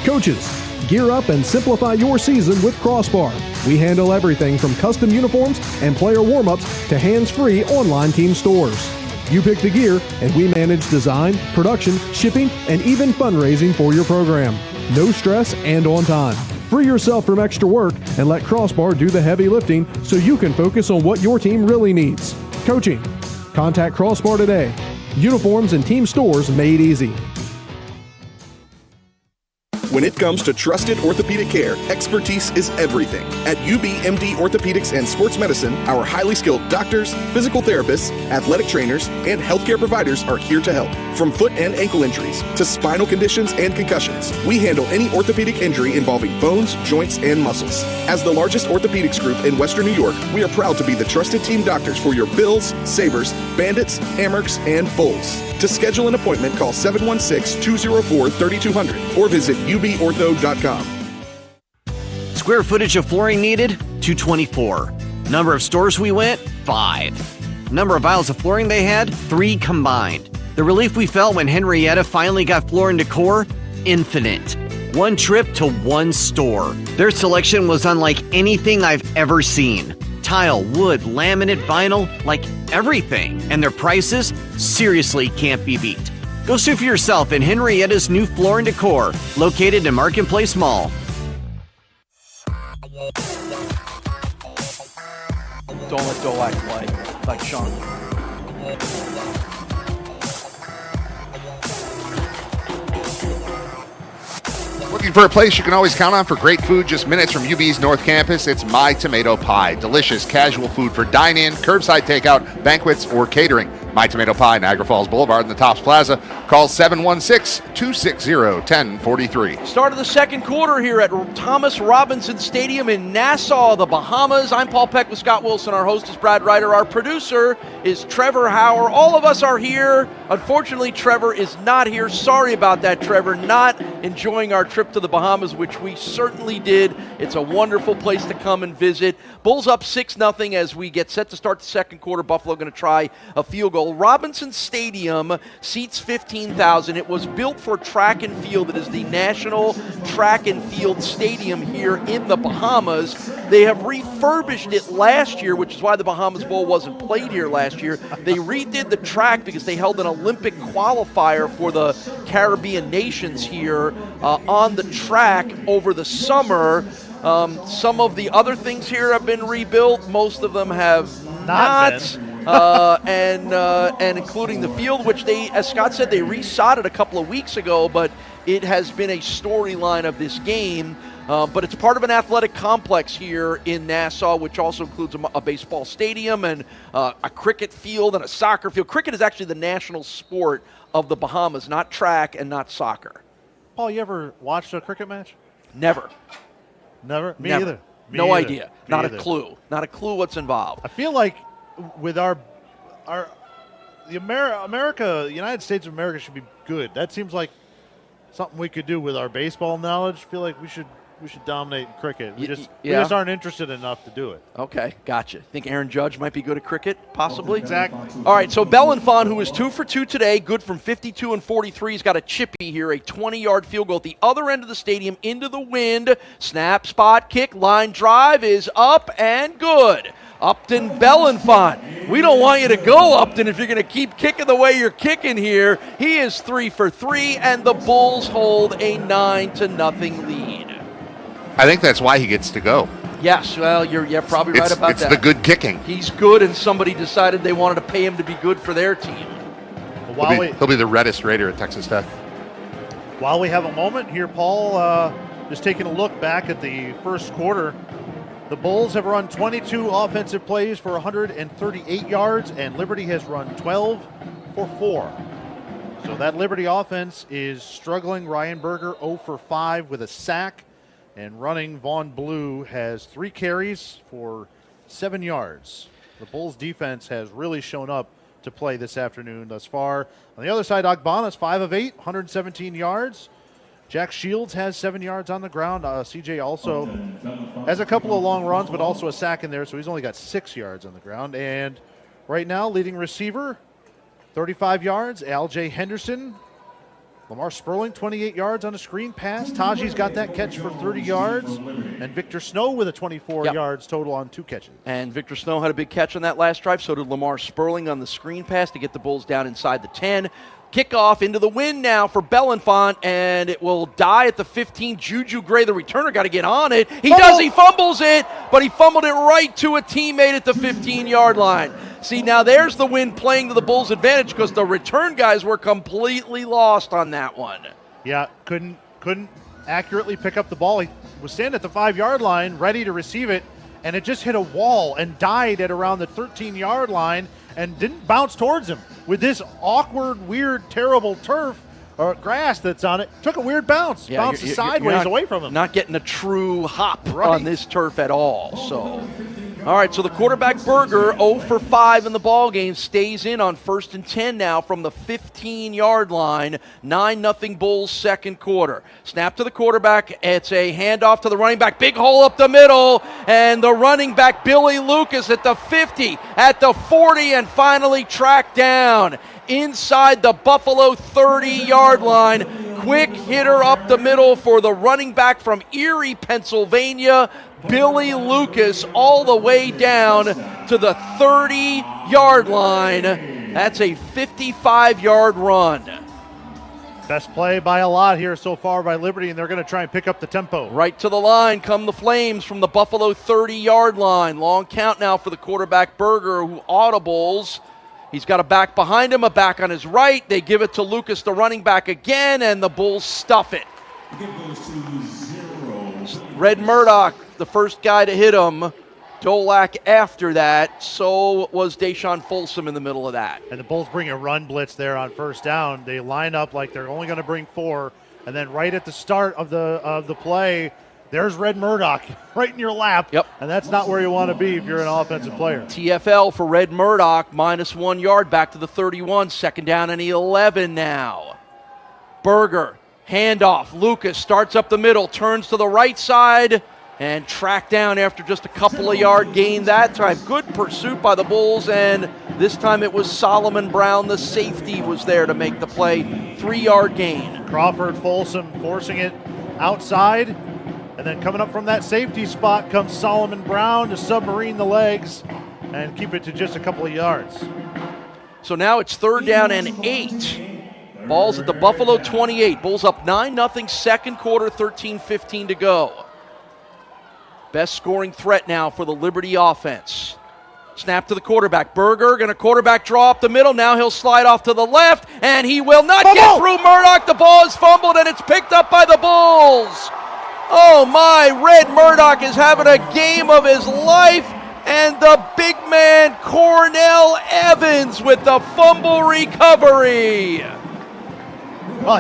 Coaches, gear up and simplify your season with Crossbar. We handle everything from custom uniforms and player warm-ups to hands-free online team stores. You pick the gear, and we manage design, production, shipping, and even fundraising for your program. No stress and on time. Free yourself from extra work and let Crossbar do the heavy lifting so you can focus on what your team really needs. Coaching. Contact Crossbar today. Uniforms and team stores made easy. When it comes to trusted orthopedic care, expertise is everything. At UBMD Orthopedics and Sports Medicine, our highly skilled doctors, physical therapists, athletic trainers, and healthcare providers are here to help. From foot and ankle injuries to spinal conditions and concussions, we handle any orthopedic injury involving bones, joints, and muscles. As the largest orthopedics group in Western New York, we are proud to be the trusted team doctors for your Bills, Sabres, Bandits, Hammocks, and Bulls. To schedule an appointment, call 716-204-3200 or visit ubortho.com. Square footage of flooring needed, 224. Number of stores we went, 5. Number of aisles of flooring they had, 3 combined. The relief we felt when Henrietta finally got Floor & Decor, infinite. One trip to one store. Their selection was unlike anything I've ever seen. Tile, wood, laminate, vinyl, like everything. And their prices seriously can't be beat. Go see for yourself in Henrietta's new Floor & Decor, located in Marketplace Mall. Don't let Dolak play like Sean. Looking for a place you can always count on for great food just minutes from UB's North Campus? It's My Tomato Pie. Delicious casual food for dine-in, curbside takeout, banquets, or catering. My Tomato Pie, Niagara Falls Boulevard in the Tops Plaza. Call 716-260-1043. Start of the second quarter here at Thomas Robinson Stadium in Nassau, the Bahamas. I'm Paul Peck with Scott Wilson. Our host is Brad Ryder. Our producer is Trevor Hauer. All of us are here. Unfortunately, Trevor is not here. Sorry about that, Trevor. Not enjoying our trip to the Bahamas, which we certainly did. It's a wonderful place to come and visit. Bulls up 6-0 as we get set to start the second quarter. Buffalo going to try a field goal. Robinson Stadium seats 15,000. It was built for track and field. It is the national track and field stadium here in the Bahamas. They have refurbished it last year, which is why the Bahamas Bowl wasn't played here last year. They redid the track because they held an Olympic qualifier for the Caribbean nations here on the track over the summer. Some of the other things here have been rebuilt. Most of them have not. And including the field, which they, as Scott said, they resodded a couple of weeks ago, but it has been a storyline of this game. But it's part of an athletic complex here in Nassau, which also includes a baseball stadium and a cricket field and a soccer field. Cricket is actually the national sport of the Bahamas, not track and not soccer. Paul, you ever watched a cricket match? Never. Never? Me Never. either. No idea. Not a clue. Not a clue what's involved. I feel like with the United States of America should be good. That seems like something we could do with our baseball knowledge. I feel like we should dominate in cricket. We just aren't interested enough to do it. Okay, gotcha. Think Aaron Judge might be good at cricket, possibly? Exactly. All right, so Bellenfant, who is 2 for 2 today, good from 52 and 43. He's got a chippy here, a 20-yard field goal at the other end of the stadium into the wind. Snap, spot, kick, line drive is up and good. Upton Bellenfant. We don't want you to go, Upton, if you're going to keep kicking the way you're kicking here. He is 3 for 3, and the Bulls hold a 9-0 lead. I think that's why he gets to go. Yes, well, you're probably right about that. It's the good kicking. He's good, and somebody decided they wanted to pay him to be good for their team. He'll be the reddest Raider at Texas Tech. While we have a moment here, Paul, just taking a look back at the first quarter, the Bulls have run 22 offensive plays for 138 yards, and Liberty has run 12 for 4. So that Liberty offense is struggling. Ryan Berger 0 for 5 with a sack. And running, Vaughn Blue has 3 carries for 7 yards. The Bulls defense has really shown up to play this afternoon thus far. On the other side, Agbanas 5 of 8, 117 yards. Jack Shields has 7 yards on the ground. CJ also has a couple of long runs, but also a sack in there, so he's only got 6 yards on the ground. And right now, leading receiver, 35 yards, Al-J Henderson. Lamar Sperling, 28 yards on a screen pass. Taji's got that catch for 30 yards. And Victor Snow with a 24 yards total on 2 catches. And Victor Snow had a big catch on that last drive. So did Lamar Sperling on the screen pass to get the Bulls down inside the 10. Kickoff into the wind now for Belenfant, and it will die at the 15. Juju Gray, the returner, got to get on it. He does. He fumbles it, but he fumbled it right to a teammate at the 15-yard line. See, now there's the wind playing to the Bulls' advantage because the return guys were completely lost on that one. Yeah, couldn't accurately pick up the ball. He was standing at the 5-yard line, ready to receive it, and it just hit a wall and died at around the 13-yard line and didn't bounce towards him. With this awkward, weird, terrible turf or grass that's on it, took a weird bounce, bounces sideways away from him. Not getting a true hop on this turf at all. So, all right, so the quarterback Berger, 0 for 5 in the ball game, stays in on 1st and 10 now from the 15-yard line. 9-0 Bulls second quarter. Snap to the quarterback. It's a handoff to the running back. Big hole up the middle, and the running back Billy Lucas at the 50, at the 40, and finally tracked down inside the Buffalo 30-yard line. Quick hitter up the middle for the running back from Erie, Pennsylvania, Billy Lucas, all the way down to the 30-yard line. That's a 55-yard run. Best play by a lot here so far by Liberty, and they're going to try and pick up the tempo. Right to the line come the Flames from the Buffalo 30-yard line. Long count now for the quarterback Berger, who audibles. He's got a back behind him, a back on his right. They give it to Lucas, the running back, again, and the Bulls stuff it. Red Murdoch, the first guy to hit him. Dolak after that. So was Deshaun Folsom in the middle of that. And the Bulls bring a run blitz there on 1st down. They line up like they're only going to bring 4. And then right at the start of the play, there's Red Murdoch right in your lap. Yep. And that's not where you want to be if you're an offensive player. TFL for Red Murdoch, -1 yard, back to the 31. 2nd down and 11 now. Berger, handoff. Lucas starts up the middle, turns to the right side, and tracked down after just a couple of yard gain that time. Good pursuit by the Bulls, and this time it was Solomon Brown, the safety, was there to make the play. 3-yard gain. Crawford Folsom forcing it outside. And then coming up from that safety spot comes Solomon Brown to submarine the legs and keep it to just a couple of yards. So now it's 3rd down and 8. Ball's at the Buffalo 28. Bulls up 9-0 second quarter, 13:15 to go. Best scoring threat now for the Liberty offense. Snap to the quarterback. Berger going to quarterback draw up the middle. Now he'll slide off to the left, and he will not get through Murdoch. The ball is fumbled, and it's picked up by the Bulls. Oh my, Red Murdoch is having a game of his life, and the big man Cornell Evans with the fumble recovery. Well,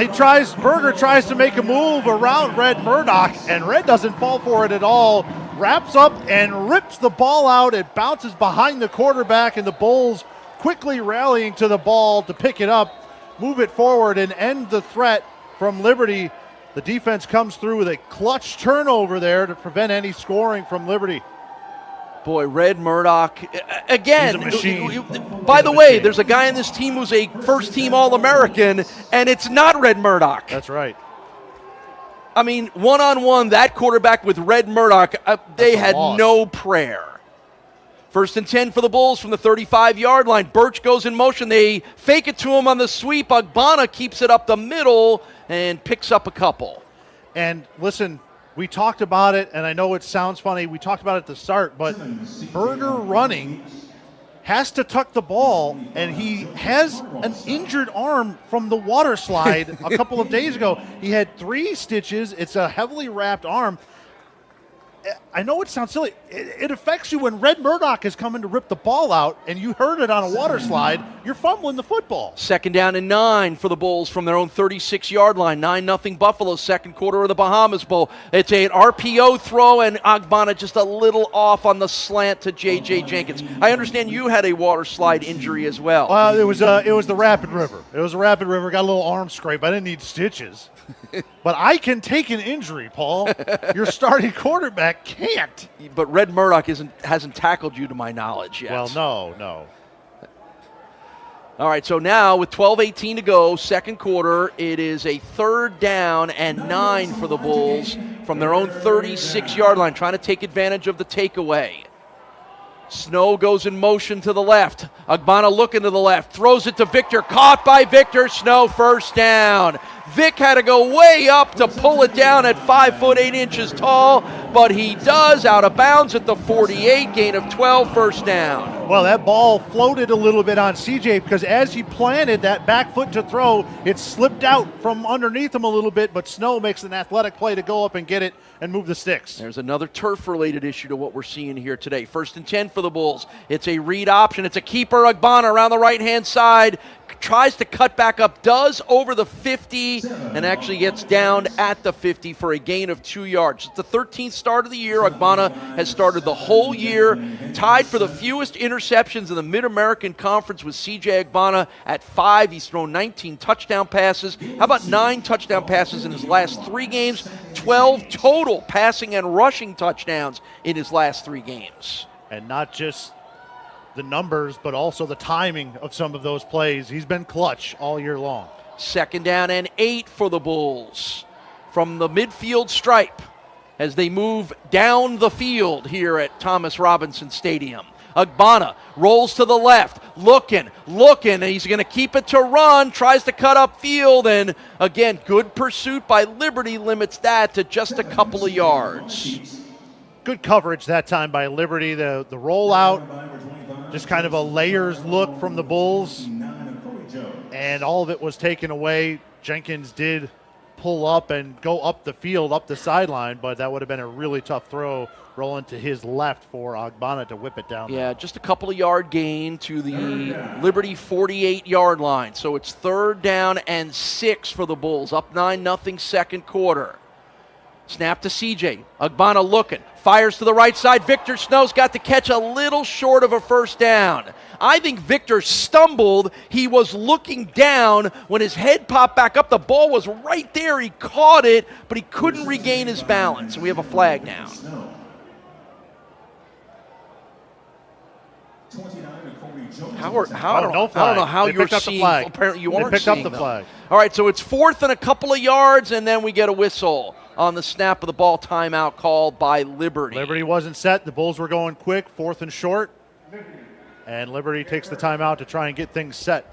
Berger tries to make a move around Red Murdoch, and Red doesn't fall for it at all. Wraps up and rips the ball out. It bounces behind the quarterback, and the Bulls quickly rallying to the ball to pick it up, move it forward, and end the threat from Liberty. The defense comes through with a clutch turnover there to prevent any scoring from Liberty. Boy, Red Murdoch, again, He's a machine. By the way, there's a guy in this team who's a first-team All-American, and it's not Red Murdoch. That's right. I mean, one-on-one, that quarterback with Red Murdoch, they had no prayer. 1st and 10 for the Bulls from the 35-yard line. Birch goes in motion. They fake it to him on the sweep. Agbana keeps it up the middle and picks up a couple. And listen, we talked about it, and I know it sounds funny. We talked about it at the start, but Berger running has to tuck the ball, and he has an injured arm from the water slide a couple of days ago. He had 3 stitches. It's a heavily wrapped arm. I know it sounds silly. It affects you when Red Murdoch is coming to rip the ball out and you heard it on a water slide. You're fumbling the football. 2nd down and 9 for the Bulls from their own 36-yard line. 9-0 Buffalo, second quarter of the Bahamas Bowl. It's an RPO throw, and Agbana just a little off on the slant to J.J. Jenkins. I understand you had a water slide injury as well. It was the Rapid River. It was a Rapid River. Got a little arm scrape. I didn't need stitches. But I can take an injury, Paul. Your starting quarterback can't. But Red Murdoch hasn't tackled you to my knowledge yet. Well, no. All right, so now with 12:18 to go, second quarter, it is a 3rd down and 9 for the Bulls from their own 36-yard line, trying to take advantage of the takeaway. Snow goes in motion to the left. Agbana looking to the left, throws it to Victor, caught by Victor. Snow, first down. Vic had to go way up to pull it down at 5 foot 8 inches tall, but he does, out of bounds at the 48, gain of 12, first down. Well, that ball floated a little bit on CJ because as he planted that back foot to throw, it slipped out from underneath him a little bit, but Snow makes an athletic play to go up and get it and move the sticks. There's another turf-related issue to what we're seeing here today. 1st and 10 for the Bulls. It's a read option. It's a keeper, Agbana, around the right-hand side. Tries to cut back up, does over the 50, and actually gets down at the 50 for a gain of 2 yards. It's the 13th start of the year. Agbana has started the whole year, tied for the fewest interceptions in the Mid-American Conference with C.J. Agbana at 5. He's thrown 19 touchdown passes. How about 9 touchdown passes in his last 3 games? 12 total passing and rushing touchdowns in his last 3 games. And not just the numbers, but also the timing of some of those plays. He's been clutch all year long. 2nd down and 8 for the Bulls from the midfield stripe as they move down the field here at Thomas Robinson Stadium. Agbana rolls to the left, looking, and he's going to keep it to run, tries to cut up field, and again, good pursuit by Liberty limits that to just a couple of yards. Good coverage that time by Liberty. The rollout, just kind of a layers look from the Bulls, and all of it was taken away. Jenkins did pull up and go up the field, up the sideline, but that would have been a really tough throw rolling to his left for Agbana to whip it down. Yeah, just a couple of yard gain to the Liberty 48-yard line. So it's 3rd down and 6 for the Bulls, up 9-0 second quarter. Snap to CJ. Agbana looking. Fires to the right side. Victor Snow's got the catch a little short of a first down. I think Victor stumbled. He was looking down when his head popped back up. The ball was right there. He caught it, but he couldn't regain his balance. We have a flag now. I don't know how you're seeing. Apparently you aren't seeing the flag. All right, so it's 4th and a couple of yards, and then we get a whistle on the snap of the ball. Timeout called by Liberty. Liberty wasn't set. The Bulls were going quick, 4th and short. And Liberty takes the timeout to try and get things set.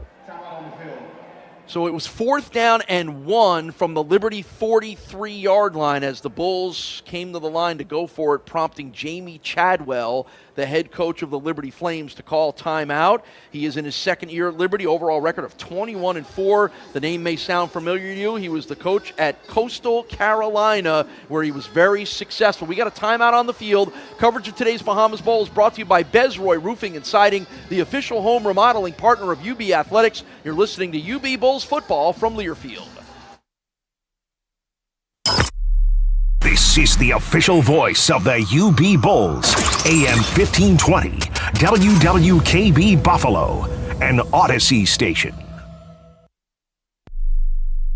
So it was 4th down and 1 from the Liberty 43-yard line as the Bulls came to the line to go for it, prompting Jamie Chadwell, the head coach of the Liberty Flames, to call timeout. He is in his 2nd year at Liberty, overall record of 21-4. The name may sound familiar to you. He was the coach at Coastal Carolina, where he was very successful. We got a timeout on the field. Coverage of today's Bahamas Bowl is brought to you by Bezroy Roofing and Siding, the official home remodeling partner of UB Athletics. You're listening to UB Bulls football from Learfield. This is the official voice of the UB Bulls, AM 1520, WWKB Buffalo, an Odyssey station.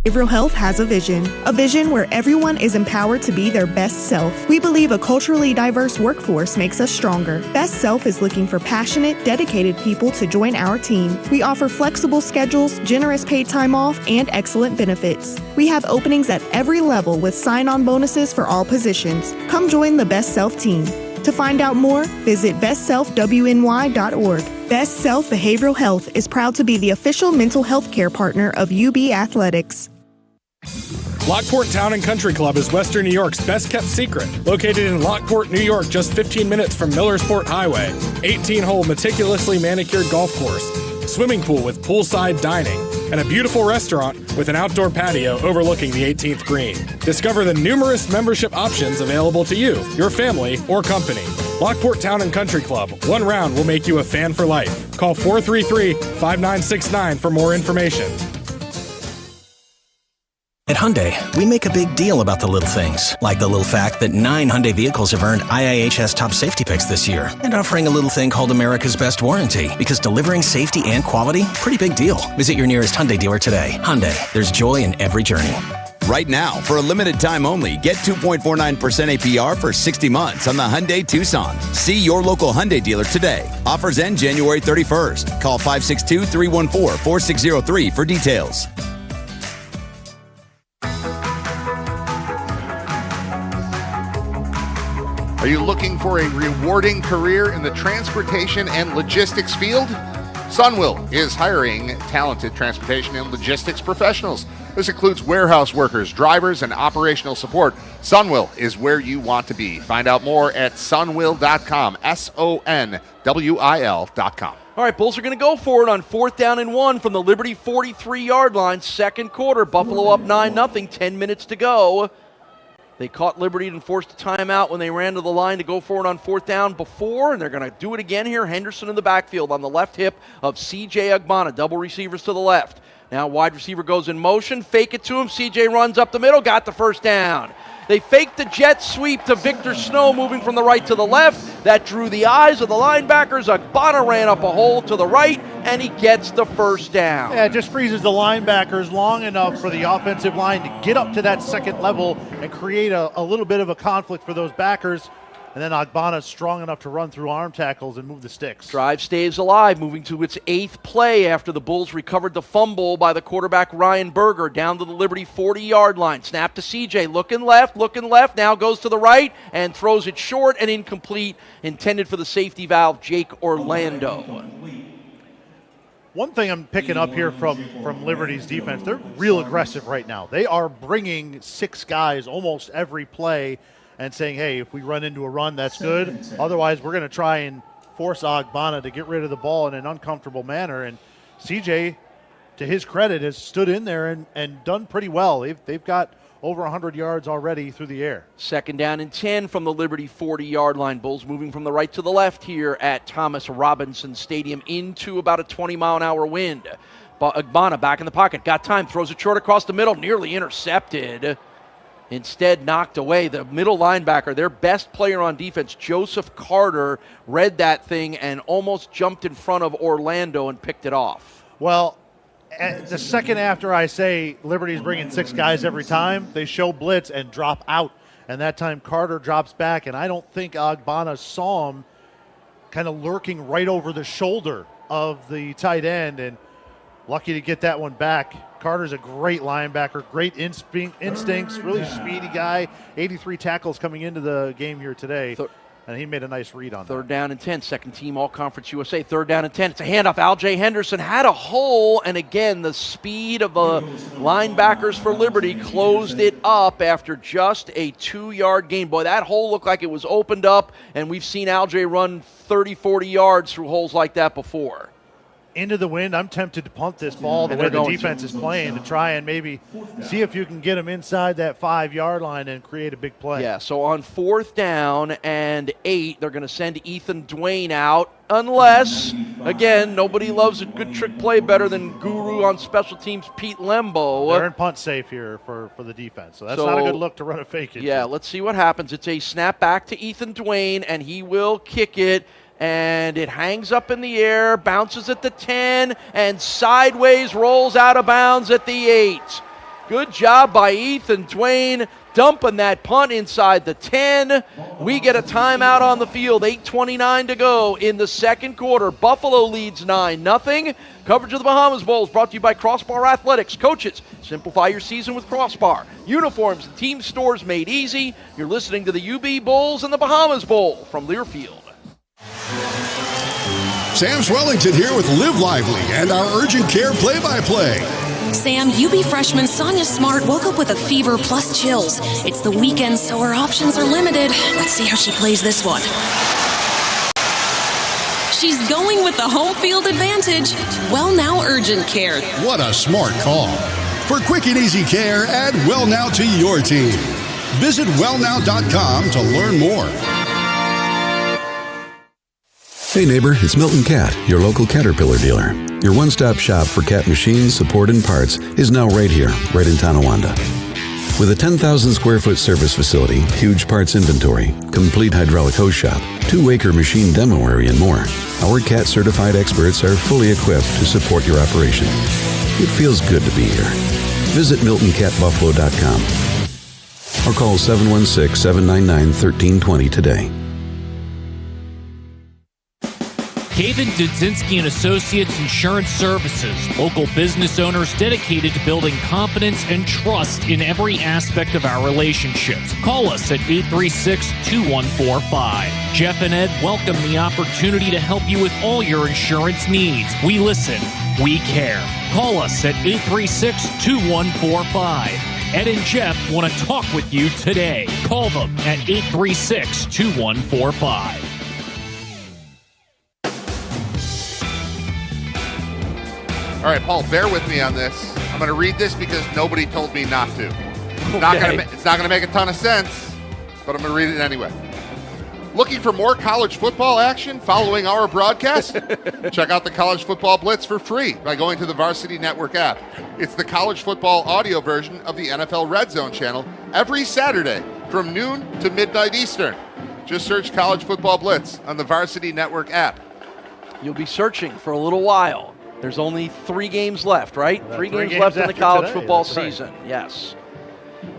Behavioral Health has a vision where everyone is empowered to be their best self. We believe a culturally diverse workforce makes us stronger. Best Self is looking for passionate, dedicated people to join our team. We offer flexible schedules, generous paid time off, and excellent benefits. We have openings at every level with sign-on bonuses for all positions. Come join the Best Self team. To find out more, visit bestselfwny.org. Best Self Behavioral Health is proud to be the official mental health care partner of UB Athletics. Lockport Town and Country Club is Western New York's best-kept secret. Located in Lockport, New York, just 15 minutes from Millersport Highway. 18-hole meticulously manicured golf course. Swimming pool with poolside dining. and a beautiful restaurant with an outdoor patio overlooking the 18th green. Discover the numerous membership options available to you, your family, or company. Lockport Town and Country Club. One round will make you a fan for life. Call 433-5969 for more information. At Hyundai, we make a big deal about the little things, like the little fact that 9 Hyundai vehicles have earned IIHS top safety picks this year, and offering a little thing called America's Best Warranty, because delivering safety and quality, pretty big deal. Visit your nearest Hyundai dealer today. Hyundai, there's joy in every journey. Right now, for a limited time only, get 2.49% APR for 60 months on the Hyundai Tucson. See your local Hyundai dealer today. Offers end January 31st. Call 562-314-4603 for details. Are you looking for a rewarding career in the transportation and logistics field? Sunwell is hiring talented transportation and logistics professionals. This includes warehouse workers, drivers, and operational support. Sunwell is where you want to be. Find out more at sunwill.com, SONWIL.com. All right, Bulls are going to go for it on 4th down and 1 from the Liberty 43-yard line. Second quarter, Buffalo up 9-0, 10 minutes to go. They caught Liberty and forced a timeout when they ran to the line to go for it on 4th down before, and they're going to do it again here. Henderson in the backfield on the left hip of C.J. Agbana, double receivers to the left. Now wide receiver goes in motion, fake it to him. C.J. runs up the middle, got the first down. They faked the jet sweep to Victor Snow moving from the right to the left. That drew the eyes of the linebackers. Agbana ran up a hole to the right, and he gets the first down. Yeah, it just freezes the linebackers long enough for the offensive line to get up to that second level and create a little bit of a conflict for those backers. And then Agbana's strong enough to run through arm tackles and move the sticks. Drive stays alive, moving to its 8th play after the Bulls recovered the fumble by the quarterback Ryan Berger down to the Liberty 40-yard line. Snap to CJ, looking left, now goes to the right and throws it short and incomplete, intended for the safety valve, Jake Orlando. One thing I'm picking up here from Liberty's defense, they're real aggressive right now. They are bringing 6 guys almost every play and saying, hey, if we run into a run, that's good. Otherwise, we're going to try and force Agbana to get rid of the ball in an uncomfortable manner. And CJ, to his credit, has stood in there and done pretty well. They've got over 100 yards already through the air. 2nd down and 10 from the Liberty 40-yard line. Bulls moving from the right to the left here at Thomas Robinson Stadium into about a 20-mile-an-hour wind. Agbana back in the pocket, got time, throws it short across the middle, nearly intercepted. Instead knocked away. The middle linebacker, their best player on defense, Joseph Carter, read that thing and almost jumped in front of Orlando and picked it off. Well, the second after I say Liberty's bringing 6 guys every time, they show blitz and drop out. And that time Carter drops back, and I don't think Agbana saw him kind of lurking right over the shoulder of the tight end, and lucky to get that one back. Carter's a great linebacker, great instincts, really speedy guy. 83 tackles coming into the game here today, and he made a nice read on that. 3rd down and 10, second team All-Conference USA. 3rd down and 10. It's a handoff. Al-Jay Henderson had a hole, and again, the speed of the linebackers for Liberty closed it up after just a 2-yard gain. Boy, that hole looked like it was opened up, and we've seen Al-Jay run 30, 40 yards through holes like that before. Into the wind, I'm tempted to punt this ball the way the defense is playing to try and maybe see if you can get them inside that 5-yard line and create a big play. Yeah, so on 4th down and 8, they're going to send Ethan Dwayne out unless, again, nobody loves a good trick play better than guru on special teams Pete Lembo. They're in punt safe here for the defense, so that's not a good look to run a fake into. Yeah, let's see what happens. It's a snap back to Ethan Dwayne, and he will kick it. And it hangs up in the air, bounces at the 10, and sideways rolls out of bounds at the 8. Good job by Ethan Dwayne, dumping that punt inside the 10. We get a timeout on the field, 8:29 to go in the second quarter. Buffalo leads 9-0. Coverage of the Bahamas Bowl is brought to you by Crossbar Athletics. Coaches, simplify your season with Crossbar. Uniforms and team stores made easy. You're listening to the UB Bulls and the Bahamas Bowl from Learfield. Sam Swellington here with Live Lively and our urgent care play-by-play. Sam, UB freshman Sonia Smart woke up with a fever plus chills. It's the weekend, so her options are limited. Let's see how she plays this one. She's going with the home field advantage. Well Now Urgent Care. What a smart call. For quick and easy care, add Well Now to your team. Visit wellnow.com to learn more. Hey neighbor, it's Milton Cat, your local Caterpillar dealer. Your one-stop shop for cat machines, support, and parts is now right here, right in Tonawanda. With a 10,000 square foot service facility, huge parts inventory, complete hydraulic hose shop, 2-acre machine demo area, and more, our CAT certified experts are fully equipped to support your operation. It feels good to be here. Visit MiltonCatBuffalo.com or call 716-799-1320 today. Haven Dudzinski and Associates Insurance Services, local business owners dedicated to building confidence and trust in every aspect of our relationships. Call us at 836-2145. Jeff and Ed welcome the opportunity to help you with all your insurance needs. We listen, we care. Call us at 836-2145. Ed and Jeff want to talk with you today. Call them at 836-2145. All right, Paul, bear with me on this. I'm going to read this because nobody told me not to. It's not going to make a ton of sense, but I'm going to read it anyway. Looking for more college football action following our broadcast? Check out the College Football Blitz for free by going to the Varsity Network app. It's the college football audio version of the NFL Red Zone channel every Saturday from noon to midnight Eastern. Just search College Football Blitz on the Varsity Network app. You'll be searching for a little while. There's only 3 games left, right? Three games left in the college football season. Right. Yes.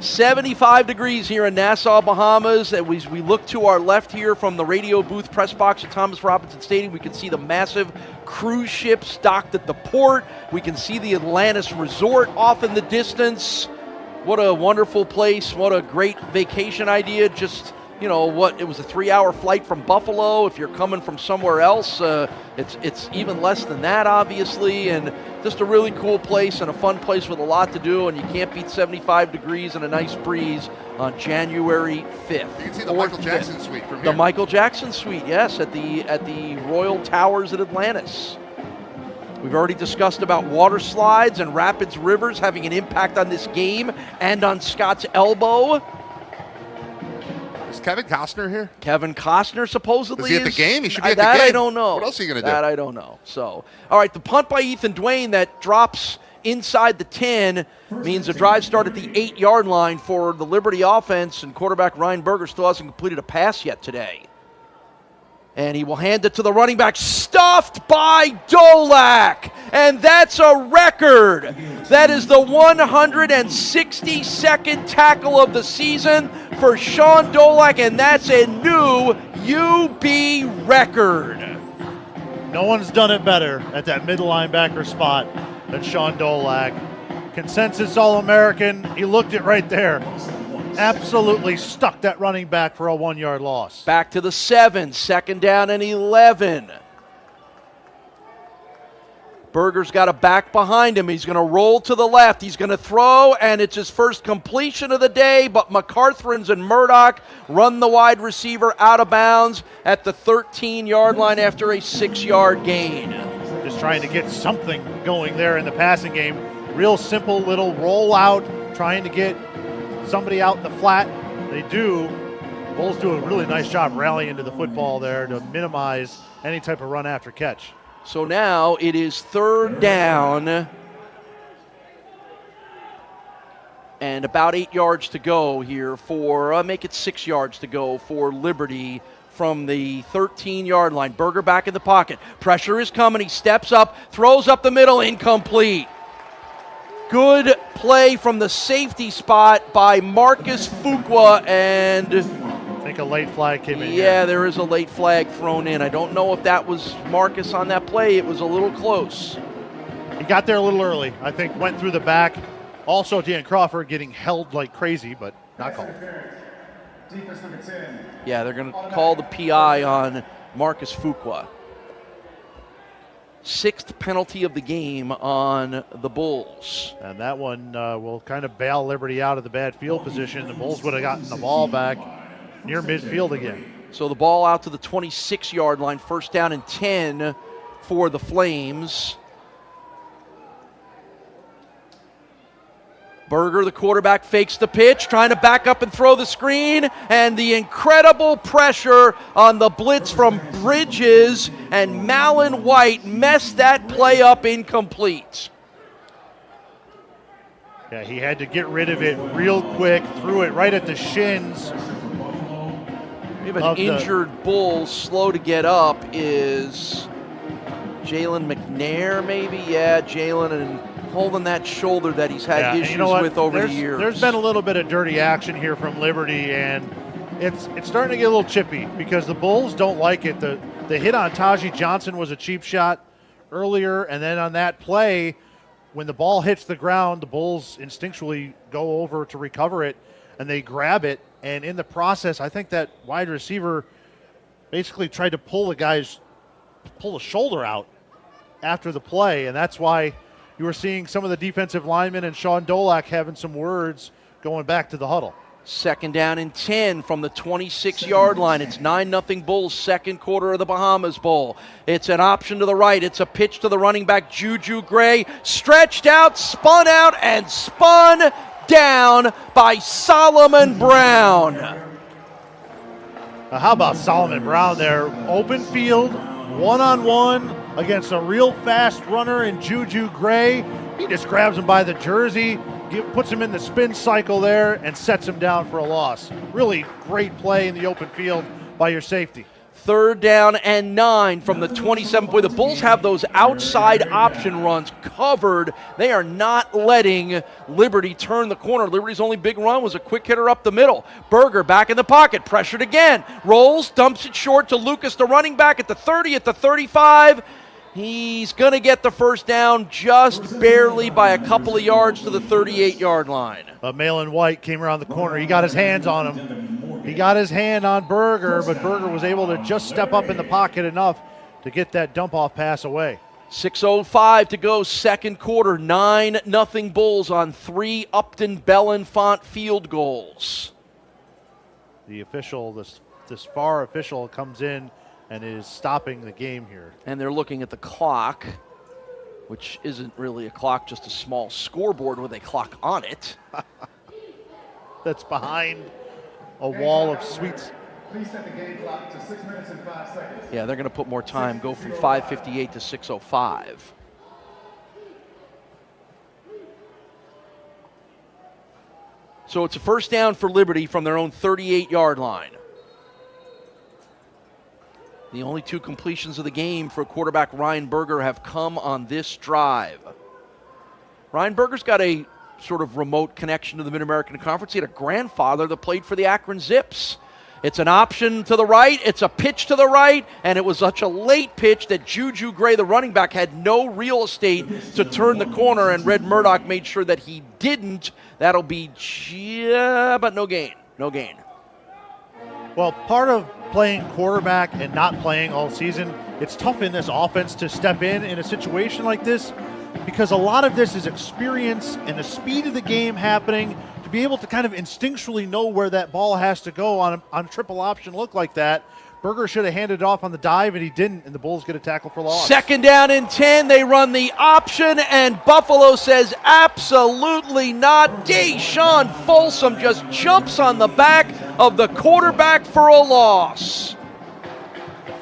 75 degrees here in Nassau, Bahamas. As we look to our left here from the radio booth press box at Thomas Robinson Stadium, we can see the massive cruise ships docked at the port. We can see the Atlantis Resort off in the distance. What a wonderful place. What a great vacation idea. Just, it was a 3-hour flight from Buffalo. If you're coming from somewhere else, it's even less than that, obviously, and just a really cool place and a fun place with a lot to do, and you can't beat 75 degrees and a nice breeze on January 5th. You can see the Michael Jackson suite from here. The Michael Jackson suite, yes, at the Royal Towers at Atlantis. We've already discussed about water slides and rapids rivers having an impact on this game and on Scott's elbow. Is Kevin Costner here? Kevin Costner supposedly is he at the game? He should be at the game. That I don't know. What else are you going to do? That I don't know. So, all right, the punt by Ethan Dwayne that drops inside the 10 means a drive start at the 8-yard line for the Liberty offense, and quarterback Ryan Berger still hasn't completed a pass yet today. And he will hand it to the running back, stuffed by Dolak. And that's a record. That is the 162nd tackle of the season for Sean Dolak, and that's a new UB record. No one's done it better at that middle linebacker spot than Sean Dolak. Consensus All-American. He looked it right there. Absolutely stuck that running back for a 1-yard loss. Back to the 7, 2nd down and 11. Berger's got a back behind him. He's going to roll to the left. He's going to throw, and it's his first completion of the day, but McCarthrins and Murdoch run the wide receiver out of bounds at the 13-yard line after a 6-yard gain. Just trying to get something going there in the passing game. Real simple little rollout, trying to get somebody out in the flat. They do. Bulls do a really nice job rallying into the football there to minimize any type of run after catch. So now it is 3rd down and about 8 yards to go here for, make it 6 yards to go for Liberty from the 13-yard line. Berger back in the pocket. Pressure is coming. He steps up, throws up the middle, incomplete. Good play from the safety spot by Marcus Fuqua, and I think a late flag came in. Yeah, there is a late flag thrown in. I don't know if that was Marcus on that play. It was a little close. He got there a little early. I think went through the back. Also, Dan Crawford getting held like crazy, but not called. Yeah, they're going to call the PI on Marcus Fuqua. 6th penalty of the game on the Bulls. And that one will kind of bail Liberty out of the bad field position. The Bulls would have gotten the ball back near midfield again. So the ball out to the 26-yard line, 1st down and 10 for the Flames. Berger, the quarterback, fakes the pitch, trying to back up and throw the screen, and the incredible pressure on the blitz from Bridges, and Malin White messed that play up incomplete. Yeah, he had to get rid of it real quick, threw it right at the shins. We have an injured Bull, slow to get up, is Jalen McNair maybe? Yeah, Jalen, and holding that shoulder that he's had issues with over the years. There's been a little bit of dirty action here from Liberty, and it's starting to get a little chippy because the Bulls don't like it. The hit on Taji Johnson was a cheap shot earlier, and then on that play, when the ball hits the ground, the Bulls instinctually go over to recover it, and they grab it, and in the process, I think that wide receiver basically tried to pull the shoulder out after the play, and that's why you were seeing some of the defensive linemen and Sean Dolak having some words going back to the huddle. 2nd down and 10 from the 26-yard line. It's 9-0 Bulls, 2nd quarter of the Bahamas Bowl. It's an option to the right. It's a pitch to the running back, Juju Gray. Stretched out, spun out, and spun down by Solomon Brown. How about Solomon Brown there? Open field, one-on-one against a real fast runner in Juju Gray. He just grabs him by the jersey, puts him in the spin cycle there, and sets him down for a loss. Really great play in the open field by your safety. 3rd down and 9 from the 27. Boy, the Bulls have those outside option runs covered. They are not letting Liberty turn the corner. Liberty's only big run was a quick hitter up the middle. Berger back in the pocket, pressured again. Rolls, dumps it short to Lucas, the running back at the 30, at the 35. He's going to get the 1st down just barely by a couple of yards to the 38-yard line. But Malin White came around the corner. He got his hands on him. He got his hand on Berger, but Berger was able to just step up in the pocket enough to get that dump-off pass away. 6:05 to go, 2nd quarter. 9-0 Bulls on 3 Upton Bellenfant field goals. The official, this far official, comes in and is stopping the game here. And they're looking at the clock, which isn't really a clock, just a small scoreboard with a clock on it. That's behind a wall of sweets. Please set the game clock to 6 minutes and 5 seconds. Yeah, they're going to put more time, go from 5:58 to 6:05. So it's a 1st down for Liberty from their own 38-yard line. The only 2 completions of the game for quarterback Ryan Berger have come on this drive. Ryan Berger's got a sort of remote connection to the Mid-American Conference. He had a grandfather that played for the Akron Zips. It's an option to the right, it's a pitch to the right, and it was such a late pitch that Juju Gray, the running back, had no real estate to turn the corner, and Red Murdoch made sure that he didn't. That'll be, but no gain, no gain. Well, part of playing quarterback and not playing all season, it's tough in this offense to step in a situation like this, because a lot of this is experience and the speed of the game happening, to be able to kind of instinctually know where that ball has to go on a triple option look like that. Berger should have handed it off on the dive, and he didn't, and the Bulls get a tackle for loss. 2nd down and 10. They run the option, and Buffalo says absolutely not. Deshaun Folsom just jumps on the back of the quarterback for a loss.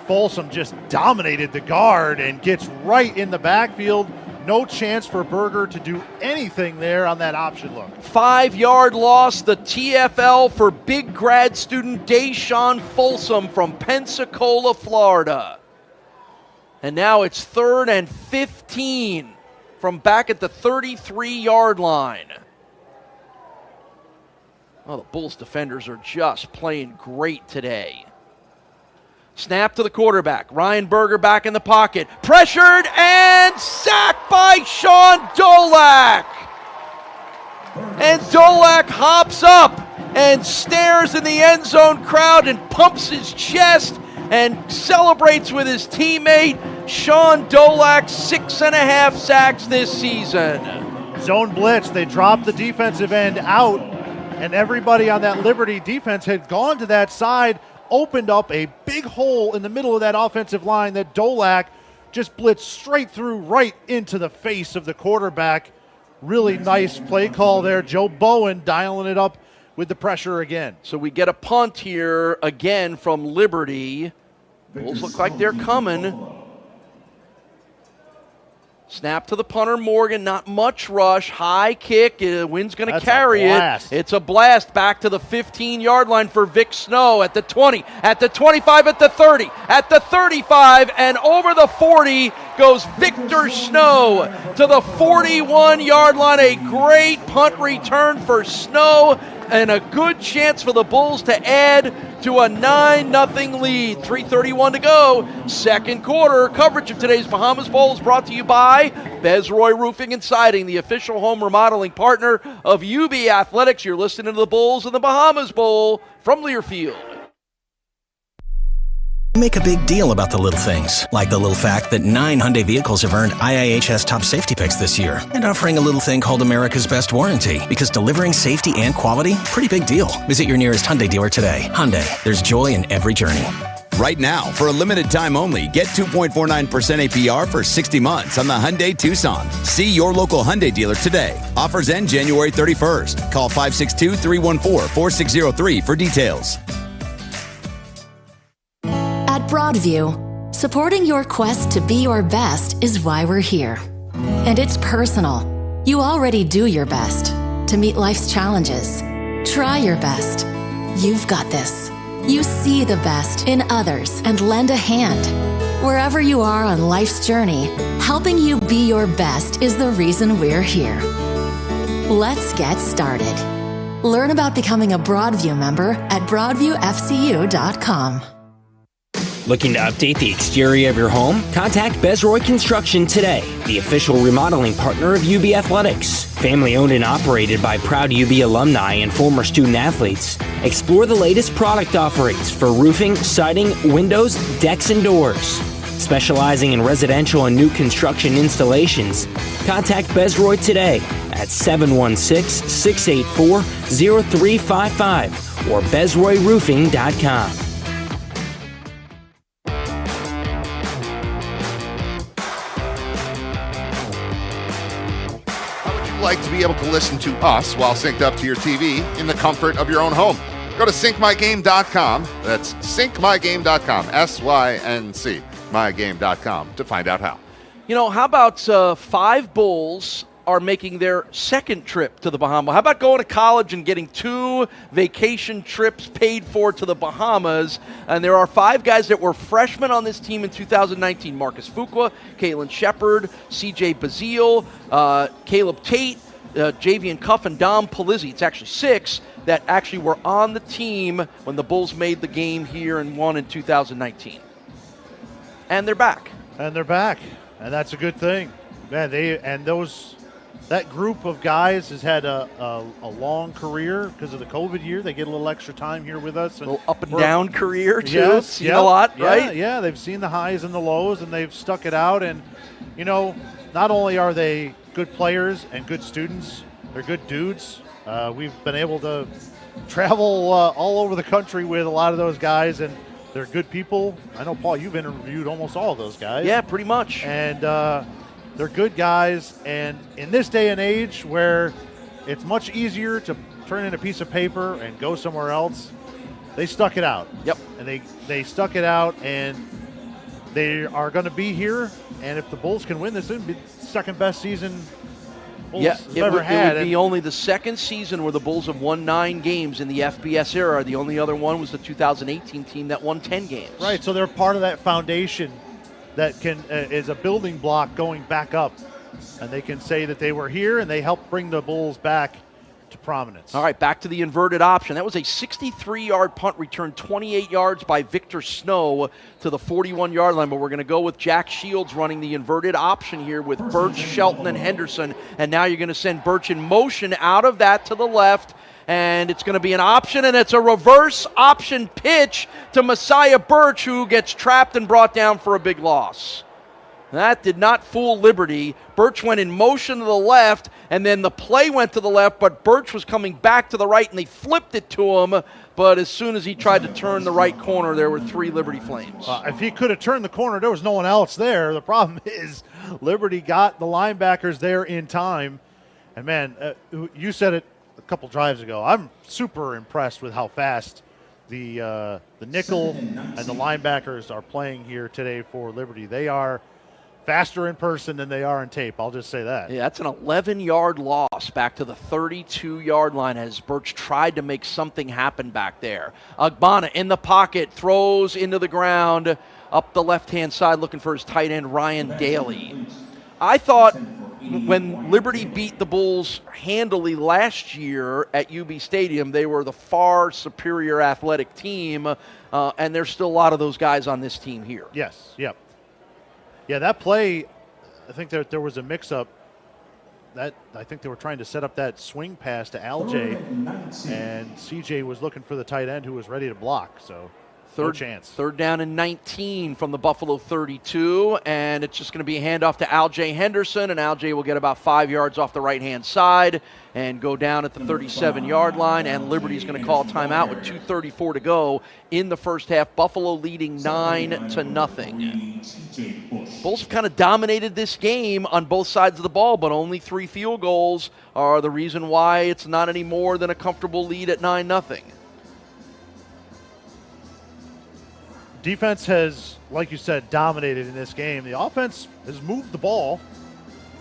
Folsom just dominated the guard and gets right in the backfield. No chance for Berger to do anything there on that option look. 5-yard loss, the TFL for big grad student Deshaun Folsom from Pensacola, Florida. And now it's 3rd and 15 from back at the 33-yard line. Oh, the Bulls defenders are just playing great today. Snap to the quarterback. Ryan Berger back in the pocket. Pressured and sacked by Sean Dolak. And Dolak hops up and stares in the end zone crowd and pumps his chest and celebrates with his teammate. Sean Dolak, 6.5 sacks this season. Zone blitz. They dropped the defensive end out, and everybody on that Liberty defense had gone to that side. opened up a big hole in the middle of that offensive line that Dolak just blitzed straight through right into the face of the quarterback. Really nice play call there. Joe Bowen dialing it up with the pressure again. So we get a punt here again from Liberty. Bulls look like they're coming. Snap to the punter, Morgan. Not much rush. High kick. Wind's going to carry it. It's a blast back to the 15-yard line for Vic Snow at the 20, at the 25, at the 30, at the 35, and over the 40 goes Victor Snow to the 41-yard line. A great punt return for Snow and a good chance for the Bulls to add to a 9-0 lead. 3:31 to go. Second quarter. Coverage of today's Bahamas Bowl is brought to you by Bezroy Roofing and Siding, the official home remodeling partner of UB Athletics. You're listening to the Bulls in the Bahamas Bowl from Learfield. Make a big deal about the little things, like the little fact that 9 Hyundai vehicles have earned IIHS top safety picks this year, and offering a little thing called America's Best Warranty, because delivering safety and quality, pretty big deal. Visit your nearest Hyundai dealer today. Hyundai, there's joy in every journey. Right now, for a limited time only, get 2.49% APR for 60 months on the Hyundai Tucson. See your local Hyundai dealer today. Offers end January 31st. Call 562-314-4603 for details. At Broadview, supporting your quest to be your best is why we're here. And it's personal. You already do your best to meet life's challenges. Try your best. You've got this. You see the best in others and lend a hand. Wherever you are on life's journey, helping you be your best is the reason we're here. Let's get started. Learn about becoming a Broadview member at broadviewfcu.com. Looking to update the exterior of your home? Contact Bezroy Construction today, the official remodeling partner of UB Athletics. Family owned and operated by proud UB alumni and former student athletes. Explore the latest product offerings for roofing, siding, windows, decks, and doors. Specializing in residential and new construction installations, contact Bezroy today at 716-684-0355 or BezroyRoofing.com. Like to be able to listen to us while synced up to your TV in the comfort of your own home. Go to syncmygame.com. That's syncmygame.com. SYNC mygame.com to find out how. You know, how about 5 Bulls are making their second trip to the Bahamas? How about going to college and getting 2 vacation trips paid for to the Bahamas? And there are 5 guys that were freshmen on this team in 2019. Marcus Fuqua, Kalen Shepard, CJ Bazile, Caleb Tate, Javian Cuff, and Dom Palizzi. It's actually 6 that actually were on the team when the Bulls made the game here and won in 2019. And they're back. And that's a good thing. Man, that group of guys has had a long career because of the COVID year. They get a little extra time here with us. A little up and down career, too. Yes, seen a lot, right? Yeah, they've seen the highs and the lows, and they've stuck it out. And, you know, not only are they good players and good students, they're good dudes. We've been able to travel all over the country with a lot of those guys, and they're good people. I know, Paul, you've interviewed almost all of those guys. Yeah, pretty much. And they're good guys, and in this day and age where it's much easier to turn in a piece of paper and go somewhere else, they stuck it out. Yep. And they stuck it out, and they are going to be here. And if the Bulls can win this, it would be the second best season Bulls have ever had. It would be only the second season where the Bulls have won 9 games in the FBS era. The only other one was the 2018 team that won 10 games. Right, so they're part of that foundation that is a building block going back up, and they can say that they were here and they helped bring the Bulls back to prominence. All right, back to the inverted option. That was a 63-yard punt return, 28 yards by Victor Snow to the 41-yard line, but we're going to go with Jack Shields running the inverted option here with Birch, Shelton, and Henderson, and now you're going to send Birch in motion out of that to the left, and it's going to be an option, and it's a reverse option pitch to Messiah Birch, who gets trapped and brought down for a big loss. That did not fool Liberty. Birch went in motion to the left, and then the play went to the left, but Birch was coming back to the right, and they flipped it to him. But as soon as he tried to turn the right corner, there were 3 Liberty Flames. If he could have turned the corner, there was no one else there. The problem is Liberty got the linebackers there in time. And, man, you said it a couple drives ago. I'm super impressed with how fast the nickel and the linebackers are playing here today for Liberty. They are faster in person than they are in tape. I'll just say that. Yeah, that's an 11-yard loss back to the 32-yard line as Birch tried to make something happen back there. Agbana in the pocket, throws into the ground up the left-hand side looking for his tight end, Ryan Daly. I thought when Liberty beat the Bulls handily last year at UB Stadium, they were the far superior athletic team, and there's still a lot of those guys on this team here. Yes, yep. Yeah, that play, I think there was a mix-up. I think they were trying to set up that swing pass to Alj, and CJ was looking for the tight end who was ready to block, so no chance. 3rd down and 19 from the Buffalo 32, and it's just going to be a handoff to Alj Henderson, and Alj will get about 5 yards off the right-hand side and go down at the 37-yard line, and Liberty's going to call timeout with 2:34 to go in the first half. Buffalo leading 9-0. Bulls have kind of dominated this game on both sides of the ball, but only 3 field goals are the reason why it's not any more than a comfortable lead at 9-0. Defense has, like you said, dominated in this game. The offense has moved the ball.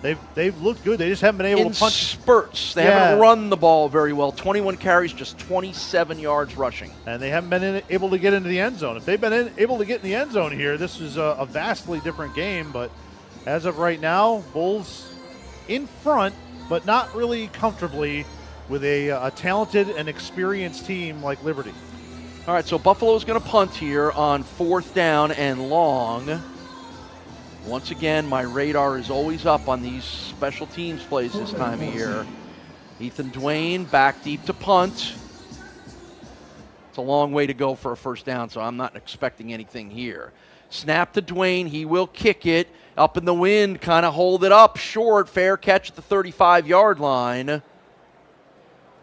They've looked good. They just haven't been able to punch. Spurts. They haven't run the ball very well. 21 carries, just 27 yards rushing. And they haven't been able to get into the end zone. If they've been able to get in the end zone here, this is a vastly different game. But as of right now, Bulls in front, but not really comfortably with a talented and experienced team like Liberty. All right, so Buffalo's going to punt here on 4th down and long. Once again, my radar is always up on these special teams plays this time of year. Ethan Dwayne back deep to punt. It's a long way to go for a 1st down, so I'm not expecting anything here. Snap to Dwayne. He will kick it up in the wind, kind of hold it up short. Fair catch at the 35-yard line.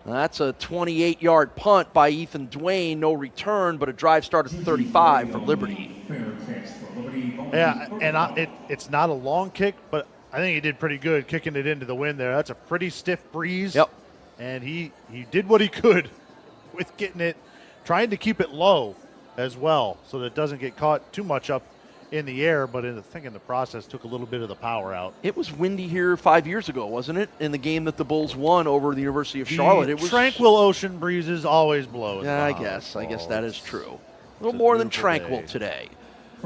That's a 28-yard punt by Ethan Dwayne. No return, but a drive start at the 35 for Liberty. Yeah, and it's not a long kick, but I think he did pretty good kicking it into the wind there. That's a pretty stiff breeze. Yep. And he did what he could with getting it, trying to keep it low as well so that it doesn't get caught too much up in the air, but in the process took a little bit of the power out. It was windy here 5 years ago, wasn't it? In the game that the Bulls won over the University of Charlotte. It was tranquil ocean breezes always blow. Yeah, I guess that is true. A little more than tranquil today.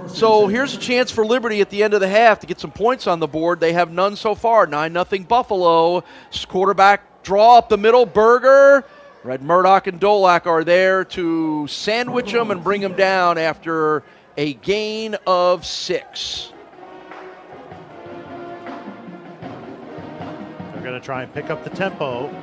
So here's a chance for Liberty at the end of the half to get some points on the board. They have none so far. 9-0 Buffalo. Quarterback draw up the middle. Berger. Red Murdoch and Dolak are there to sandwich him and bring him down after a gain of 6. They're going to try and pick up the tempo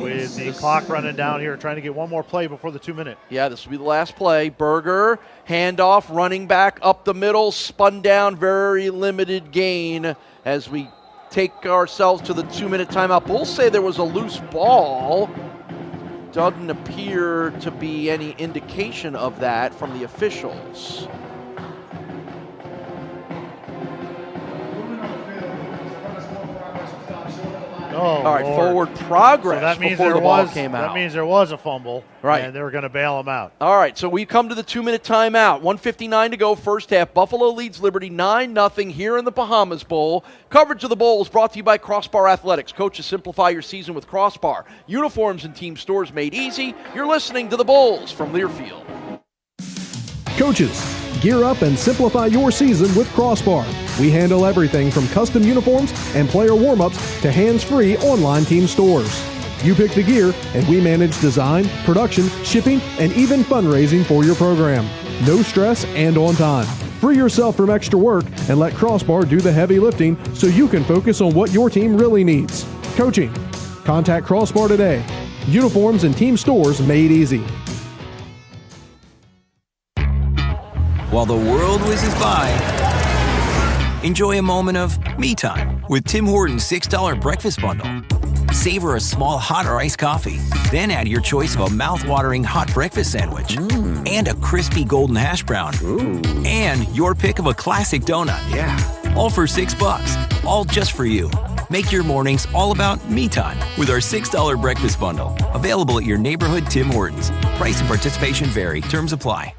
with the clock running down here, trying to get one more play before the 2-minute. Yeah, this will be the last play. Berger, handoff, running back up the middle, spun down, very limited gain as we take ourselves to the 2-minute timeout. Bulls say there was a loose ball. Doesn't appear to be any indication of that from the officials. All right, Lord. forward progress so that means before the ball came out. That means there was a fumble, right? And they were going to bail him out. All right, so we come to the 2-minute timeout. 1:59 to go, first half. Buffalo leads Liberty 9-0 here in the Bahamas Bowl. Coverage of the Bowl is brought to you by Crossbar Athletics. Coaches, simplify your season with Crossbar. Uniforms and team stores made easy. You're listening to the Bulls from Learfield. Coaches, gear up and simplify your season with Crossbar. We handle everything from custom uniforms and player warm-ups to hands-free online team stores. You pick the gear, and we manage design, production, shipping, and even fundraising for your program. No stress and on time. Free yourself from extra work and let Crossbar do the heavy lifting so you can focus on what your team really needs. Coaching. Contact Crossbar today. Uniforms and team stores made easy. While the world whizzes by, Enjoy a moment of me time with Tim Hortons $6 breakfast bundle. Savor a small hot or iced coffee. Then add your choice of a mouth-watering hot breakfast sandwich and a crispy golden hash brown. And your pick of a classic donut. Yeah. All for $6. All just for you. Make your mornings all about me time with our $6 breakfast bundle. Available at your neighborhood Tim Hortons. Price and participation vary. Terms apply.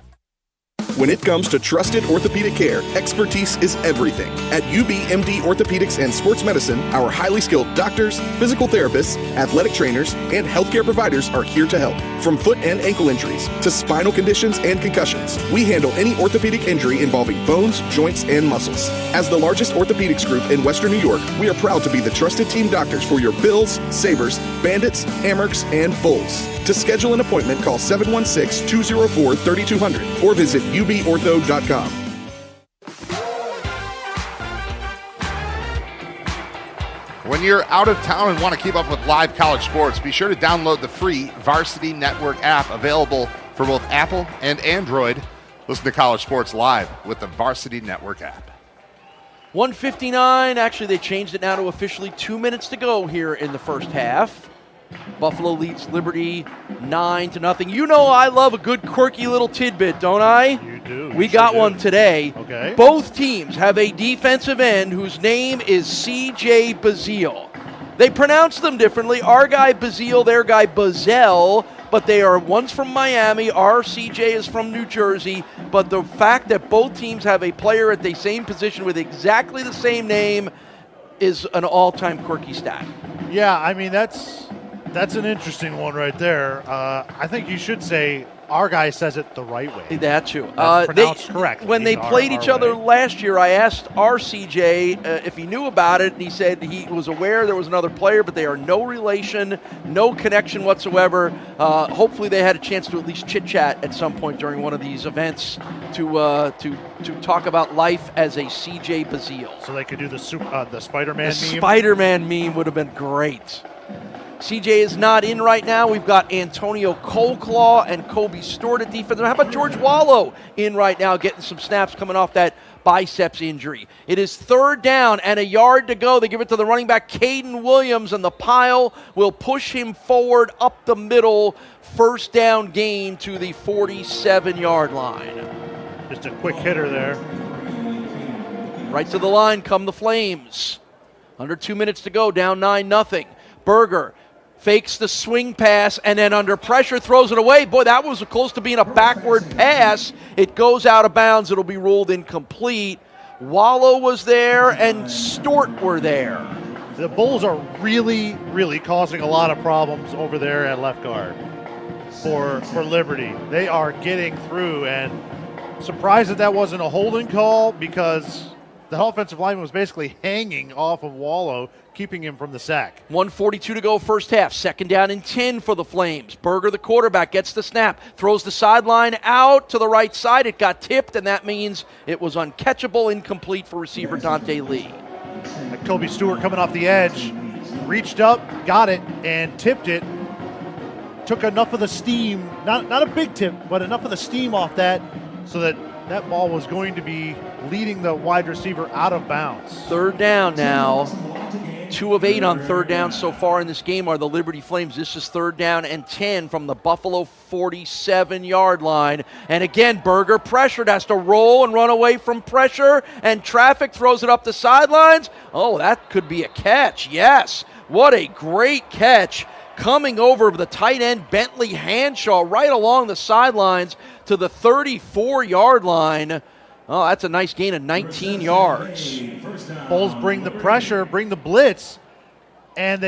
When it comes to trusted orthopedic care, expertise is everything. At UBMD Orthopedics and Sports Medicine, our highly skilled doctors, physical therapists, athletic trainers, and healthcare providers are here to help. From foot and ankle injuries to spinal conditions and concussions, we handle any orthopedic injury involving bones, joints, and muscles. As the largest orthopedics group in Western New York, we are proud to be the trusted team doctors for your Bills, Sabres, Bandits, Amerks, and Bulls. To schedule an appointment, call 716-204-3200 or visit ubortho.com. When you're out of town and want to keep up with live college sports, be sure to download the free Varsity Network app available for both Apple and Android. Listen to college sports live with the Varsity Network app. 1:59. Actually, they changed it now to officially 2 minutes to go here in the first half. Buffalo leads Liberty 9-0. You know I love a good quirky little tidbit, don't I? You do. We got one today. Okay. Both teams have a defensive end whose name is C.J. Bazile. They pronounce them differently. Our guy Bazile, their guy Bazell, but they are, one's from Miami, our C.J. is from New Jersey, but the fact that both teams have a player at the same position with exactly the same name is an all-time quirky stat. Yeah, I mean, that's an interesting one right there. I think you should say our guy says it the right way. That's true. Pronounced correctly. When they played each other last year, I asked our CJ if he knew about it, and he said he was aware there was another player, but they are no relation, no connection whatsoever. Hopefully they had a chance to at least chit-chat at some point during one of these events to talk about life as a CJ Bazile. So they could do the Spider-Man meme? The Spider-Man meme would have been great. CJ is not in right now. We've got Antonio Coleclaw and Kobe Stewart at defense. How about George Wallow in right now, getting some snaps coming off that biceps injury. It is third down and a yard to go. They give it to the running back, Caden Williams, and the pile will push him forward up the middle. First down gain to the 47-yard line. Just a quick hitter there. Right to the line come the Flames. Under 2 minutes to go, down 9-0. Berger fakes the swing pass and then under pressure throws it away. Boy, that was close to being a backward pass. It goes out of bounds. It'll be ruled incomplete. Wallow was there and Stewart were there. The Bulls are really, really causing a lot of problems over there at left guard for Liberty. They are getting through, and surprised that wasn't a holding call because the offensive lineman was basically hanging off of Wallow, keeping him from the sack. 1:42 to go first half. Second down and 10 for the Flames. Berger, the quarterback, gets the snap, throws the sideline out to the right side. It got tipped, and that means it was uncatchable, incomplete for receiver Dante Lee. Kobe Stewart coming off the edge, reached up, got it, and tipped it. Took enough of the steam, not a big tip, but enough of the steam off that so that ball was going to be leading the wide receiver out of bounds. Third down now. 2 of 8 on third down so far in this game are the Liberty Flames. This is third down and 10 from the Buffalo 47-yard line. And again, Berger pressured, has to roll and run away from pressure, and traffic throws it up the sidelines. Oh, that could be a catch. Yes, what a great catch. Coming over the tight end, Bentley Hanshaw, right along the sidelines to the 34-yard line. Oh, that's a nice gain of 19 yards. Bulls bring the pressure, bring the blitz, and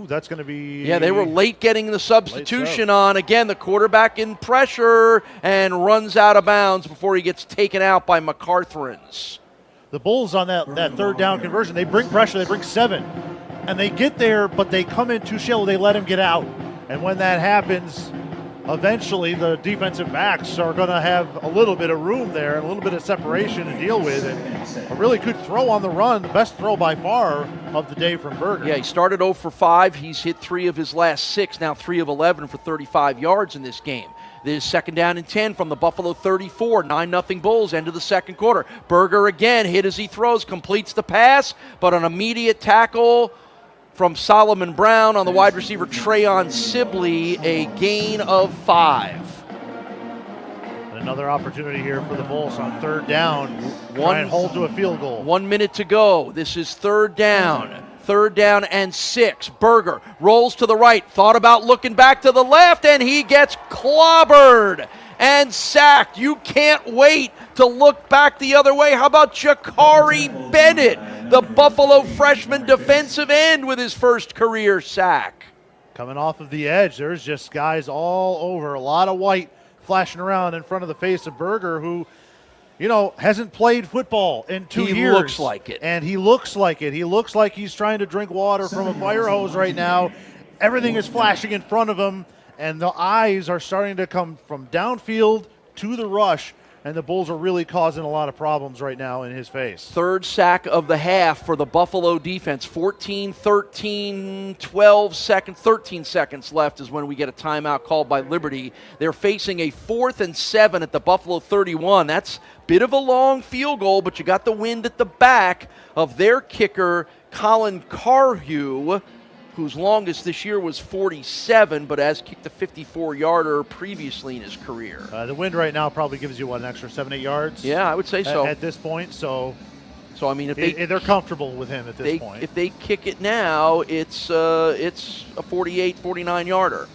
that's going to be... Yeah, they were late getting the substitution on. Again, the quarterback in pressure and runs out of bounds before he gets taken out by McCarthrans. The Bulls on that third down conversion, they bring pressure, they bring 7. And they get there, but they come in too shallow, they let him get out. And when that happens, eventually the defensive backs are going to have a little bit of room there and a little bit of separation to deal with. And a really good throw on the run, the best throw by far of the day from Berger. Yeah, he started 0 for 5. He's hit 3 of his last 6, now 3 of 11 for 35 yards in this game. This is 2nd down and 10 from the Buffalo 34. 9-0 Bulls, end of the second quarter. Berger again, hit as he throws, completes the pass, but an immediate tackle from Solomon Brown on the wide receiver Trayon Sibley, a gain of 5. Another opportunity here for the Bulls on 3rd down. Try and hold to a field goal. 1 minute to go. This is 3rd down. 3rd down and 6. Berger rolls to the right, thought about looking back to the left, and he gets clobbered and sacked. You can't wait to look back the other way. How about Jakari Bennett, the Buffalo freshman defensive end, with his first career sack? Coming off of the edge, there's just guys all over. A lot of white flashing around in front of the face of Berger, who, hasn't played football in 2 years. He looks like it. And he looks like it. He looks like he's trying to drink water from a fire hose right now. Everything is flashing in front of him, and the eyes are starting to come from downfield to the rush, and the Bulls are really causing a lot of problems right now in his face. 3rd sack of the half for the Buffalo defense. 14-13, 12 seconds, 13 seconds left is when we get a timeout called by Liberty. They're facing a 4th and 7 at the Buffalo 31. That's a bit of a long field goal, but you got the wind at the back of their kicker, Colin Carhew, whose longest this year was 47, but has kicked a 54-yarder previously in his career. The wind right now probably gives you, an extra 7-8 yards? Yeah, I would say so. At this point, so I mean, if they're comfortable with him at this point. If they kick it now, it's a 48, 49-yarder.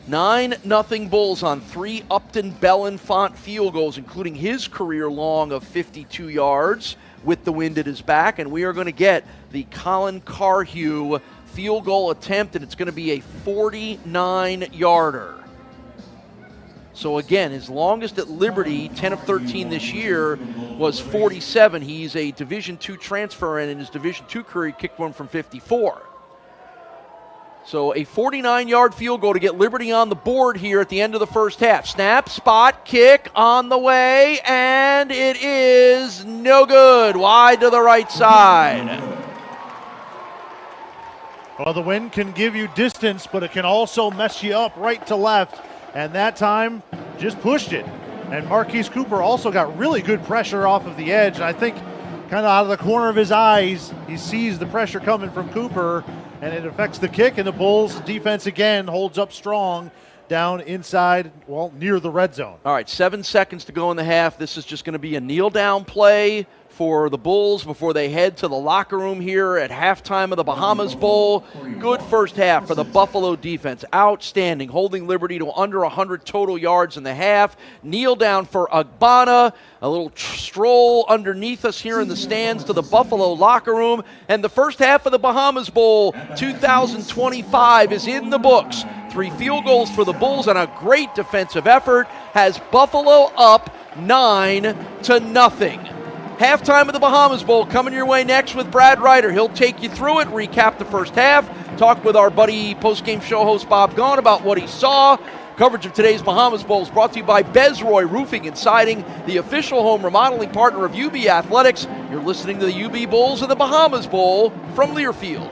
9-0 Bulls on 3 Upton Belenfant field goals, including his career long of 52 yards with the wind at his back. And we are going to get the Colin Carhew field goal attempt, and it's going to be a 49-yarder. So again, his longest at Liberty, 10 of 13 this year, was 47. He's a Division II transfer, and in his Division II career, he kicked one from 54. So a 49-yard field goal to get Liberty on the board here at the end of the first half. Snap, spot, kick on the way, and it is no good. Wide to the right side. Well, the wind can give you distance, but it can also mess you up right to left. And that time, just pushed it. And Marquise Cooper also got really good pressure off of the edge. And I think kind of out of the corner of his eyes, he sees the pressure coming from Cooper, and it affects the kick, and the Bulls defense again holds up strong down inside, near the red zone. All right, 7 seconds to go in the half. This is just going to be a kneel-down play for the Bulls before they head to the locker room here at halftime of the Bahamas Bowl. Good first half for the Buffalo defense. Outstanding, holding Liberty to under 100 total yards in the half. Kneel down for Agbana. A little stroll underneath us here in the stands to the Buffalo locker room. And the first half of the Bahamas Bowl 2025 is in the books. 3 field goals for the Bulls and a great defensive effort has Buffalo up 9-0. Halftime of the Bahamas Bowl coming your way next with Brad Ryder. He'll take you through it, recap the first half, talk with our buddy post-game show host Bob Gahn about what he saw. Coverage of today's Bahamas Bowl is brought to you by Bezroy Roofing and Siding, the official home remodeling partner of UB Athletics. You're listening to the UB Bulls and the Bahamas Bowl from Learfield.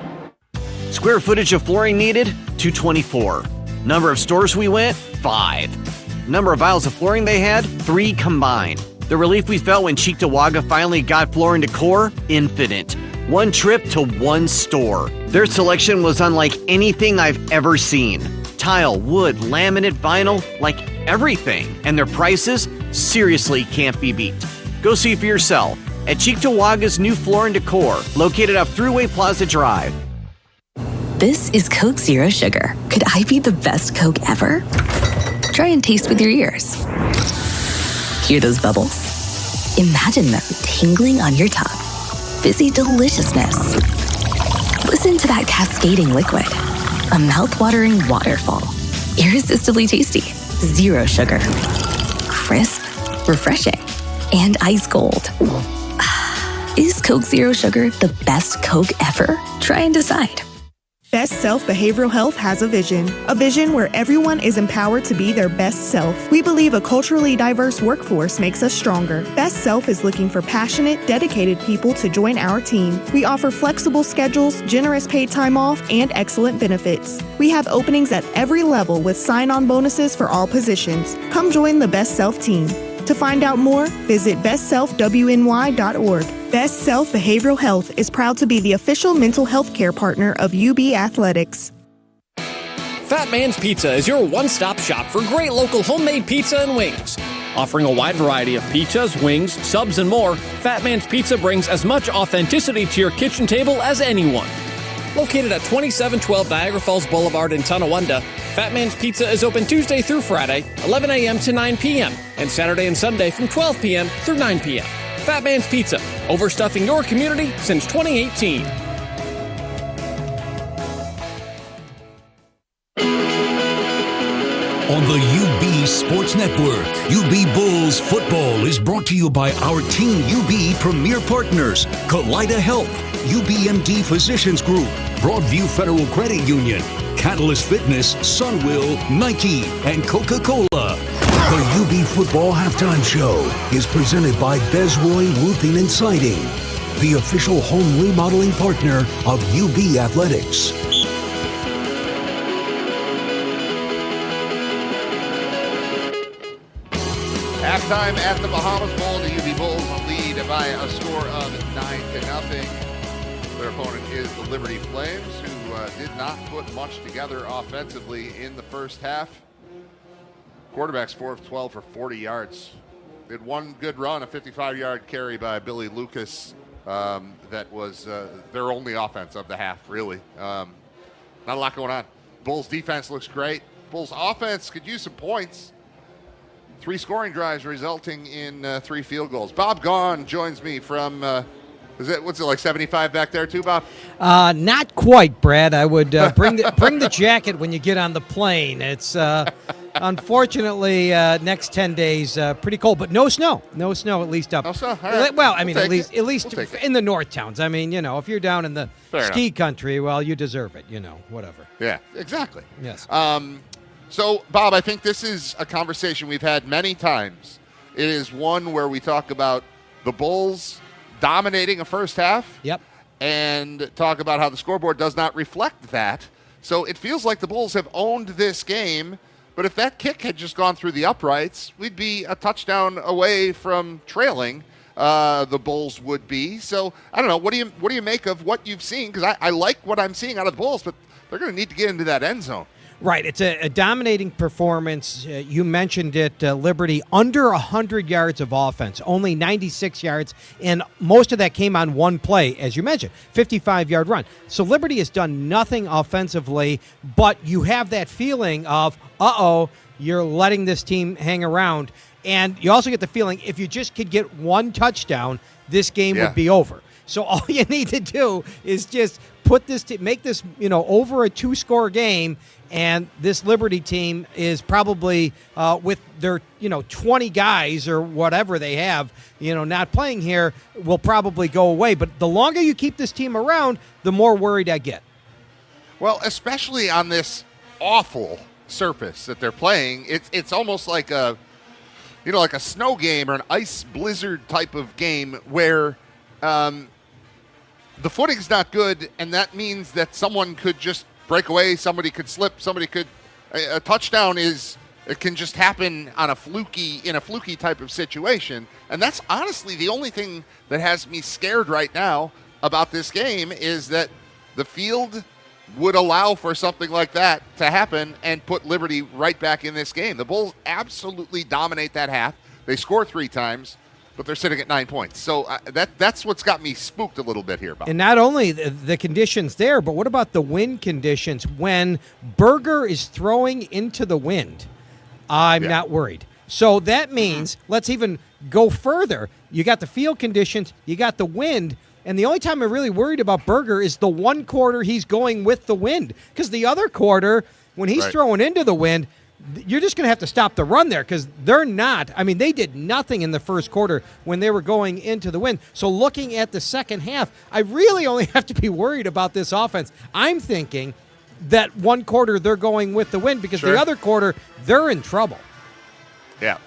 Square footage of flooring needed, 224. Number of stores we went, 5. Number of aisles of flooring they had, 3 combined. The relief we felt when Cheektowaga finally got flooring decor, infinite. 1 trip to 1 store. Their selection was unlike anything I've ever seen. Tile, wood, laminate, vinyl, like everything. And their prices seriously can't be beat. Go see for yourself at Cheektowaga's new Floor & Decor, located off Thruway Plaza Drive. This is Coke Zero Sugar. Could I be the best Coke ever? Try and taste with your ears. Hear those bubbles? Imagine them tingling on your tongue. Fizzy deliciousness. Listen to that cascading liquid. A mouth-watering waterfall. Irresistibly tasty. Zero sugar. Crisp, refreshing, and ice cold. Is Coke Zero Sugar the best Coke ever? Try and decide. Best Self Behavioral Health has a vision where everyone is empowered to be their best self. We believe a culturally diverse workforce makes us stronger. Best Self is looking for passionate, dedicated people to join our team. We offer flexible schedules, generous paid time off, and excellent benefits. We have openings at every level with sign-on bonuses for all positions. Come join the Best Self team. To find out more, visit bestselfwny.org. Best Self Behavioral Health is proud to be the official mental health care partner of UB Athletics. Fat Man's Pizza is your one-stop shop for great local homemade pizza and wings. Offering a wide variety of pizzas, wings, subs, and more, Fat Man's Pizza brings as much authenticity to your kitchen table as anyone. Located at 2712 Niagara Falls Boulevard in Tonawanda, Fat Man's Pizza is open Tuesday through Friday, 11 a.m. to 9 p.m., and Saturday and Sunday from 12 p.m. through 9 p.m. Fat Man's Pizza, overstuffing your community since 2018. On the UB Sports Network, UB Bulls football is brought to you by our Team UB premier partners, Kaleida Health, UBMD Physicians Group, Broadview Federal Credit Union, Catalyst Fitness, Sunwill, Nike, and Coca-Cola. The UB Football Halftime Show is presented by Bezroy Roofing and Siding, the official home remodeling partner of UB Athletics. Halftime at the Bahamas Bowl. The UB Bulls lead by a score of 9-0. Their opponent is the Liberty Flames, who did not put much together offensively in the first half. Quarterbacks 4 of 12 for 40 yards. Did one good run, a 55-yard carry by Billy Lucas. That was their only offense of the half, really. Not a lot going on. Bulls defense looks great. Bulls offense could use some points. 3 scoring drives resulting in 3 field goals. Bob Gaughan joins me from, what's it like 75 back there too, Bob? Not quite, Brad. I would bring the jacket when you get on the plane. It's unfortunately next 10 days pretty cold, but no snow. No snow at least up. No snow. All right. Well, I mean at least we'll in the north towns. I mean, if you're down in the ski country, well, you deserve it. Whatever. Yeah, exactly. Yes. So, Bob, I think this is a conversation we've had many times. It is one where we talk about the Bulls dominating a first half. Yep. And talk about how the scoreboard does not reflect that. So it feels like the Bulls have owned this game, but if that kick had just gone through the uprights, we'd be a touchdown away from trailing. The Bulls would be. So, I don't know. What do you make of what you've seen? Because I like what I'm seeing out of the Bulls, but they're going to need to get into that end zone. Right. It's a dominating performance. You mentioned it, Liberty, under 100 yards of offense, only 96 yards, and most of that came on one play, as you mentioned, 55-yard run. So Liberty has done nothing offensively, but you have that feeling of, you're letting this team hang around. And you also get the feeling if you just could get one touchdown, this game would be over. So all you need to do is just make this, over a 2-score game. And this Liberty team is probably with their, 20 guys or whatever they have, not playing here, will probably go away. But the longer you keep this team around, the more worried I get. Well, especially on this awful surface that they're playing, it's almost like a snow game or an ice blizzard type of game where the footing's not good, and that means that someone could just break away, somebody could slip, a touchdown it can just happen in a fluky type of situation. And that's honestly the only thing that has me scared right now about this game is that the field would allow for something like that to happen and put Liberty right back in this game. The Bulls absolutely dominate that half. They score 3 times, but they're sitting at 9 points. So that's what's got me spooked a little bit here, Bob. And not only the conditions there, but what about the wind conditions? When Berger is throwing into the wind, I'm not worried. So that means, let's even go further. You got the field conditions, you got the wind, and the only time I'm really worried about Berger is the one quarter he's going with the wind. Because the other quarter, when he's throwing into the wind, you're just going to have to stop the run there because they're not. I mean, they did nothing in the first quarter when they were going into the wind. So looking at the second half, I really only have to be worried about this offense. I'm thinking that one quarter they're going with the win because the other quarter they're in trouble. Yeah.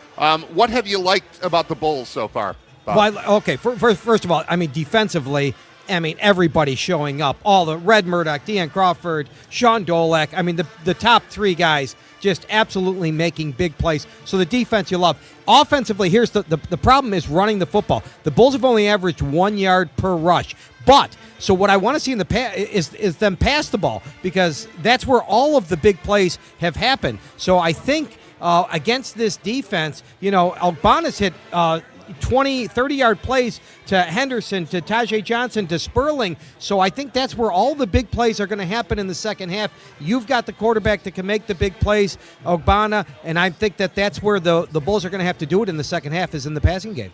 What have you liked about the Bulls so far, Bob? Well, okay, first of all, I mean, defensively, I mean, everybody showing up. All the Red Murdoch, Deion Crawford, Sean Dolak. I mean, the top three guys just absolutely making big plays. So the defense you love. Offensively, here's the problem is running the football. The Bulls have only averaged 1 yard per rush. But, so what I want to see in the is them pass the ball because that's where all of the big plays have happened. So I think against this defense, Albana's hit 20, 30-yard plays to Henderson, to Tajay Johnson, to Sperling. So I think that's where all the big plays are going to happen in the second half. You've got the quarterback that can make the big plays, Ogbonna, and I think that's where the Bulls are going to have to do it in the second half is in the passing game.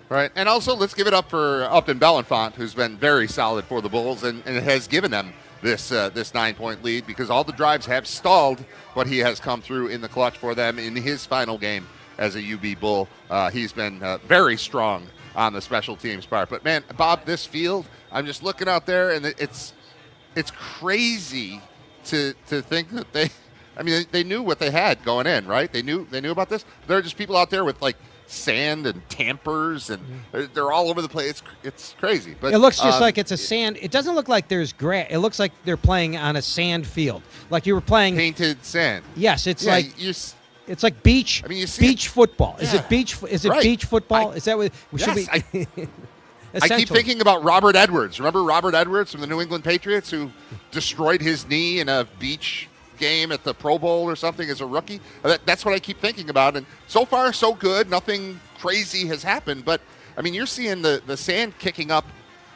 Right, and also let's give it up for Upton Bellenfant, who's been very solid for the Bulls and has given them this 9-point lead because all the drives have stalled, but he has come through in the clutch for them in his final game as a UB Bull. He's been very strong on the special teams part. But, man, Bob, this field, I'm just looking out there, and it's crazy to think that they knew what they had going in, right? They knew about this. There are just people out there with, like, sand and tampers, and they're all over the place. It's crazy. But it looks just like it's a sand. It doesn't look like there's grass. It looks like they're playing on a sand field, like you were playing painted sand. Yes, it's like it's like beach. I mean, beach football. Is it beach? Is it beach football? Is that what should be? I keep thinking about Robert Edwards. Remember Robert Edwards from the New England Patriots who destroyed his knee in a beach game at the Pro Bowl or something as a rookie? That's what I keep thinking about. And so far, so good. Nothing crazy has happened. But, I mean, you're seeing the sand kicking up.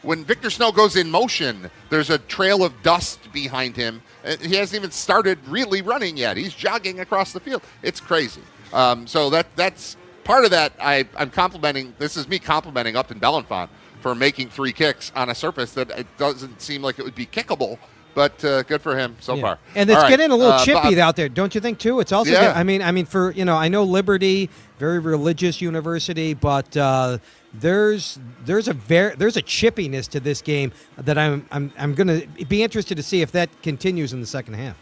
When Victor Snow goes in motion, there's a trail of dust behind him. He hasn't even started really running yet. He's jogging across the field. It's crazy. So that's part of that. I'm complimenting. This is me complimenting Upton Bellenfant for making 3 kicks on a surface that it doesn't seem like it would be kickable. But good for him so far. And it's getting a little chippy out there, don't you think, too? It's also, I mean, for I know Liberty, very religious university, but there's a chippiness to this game that I'm going to be interested to see if that continues in the second half.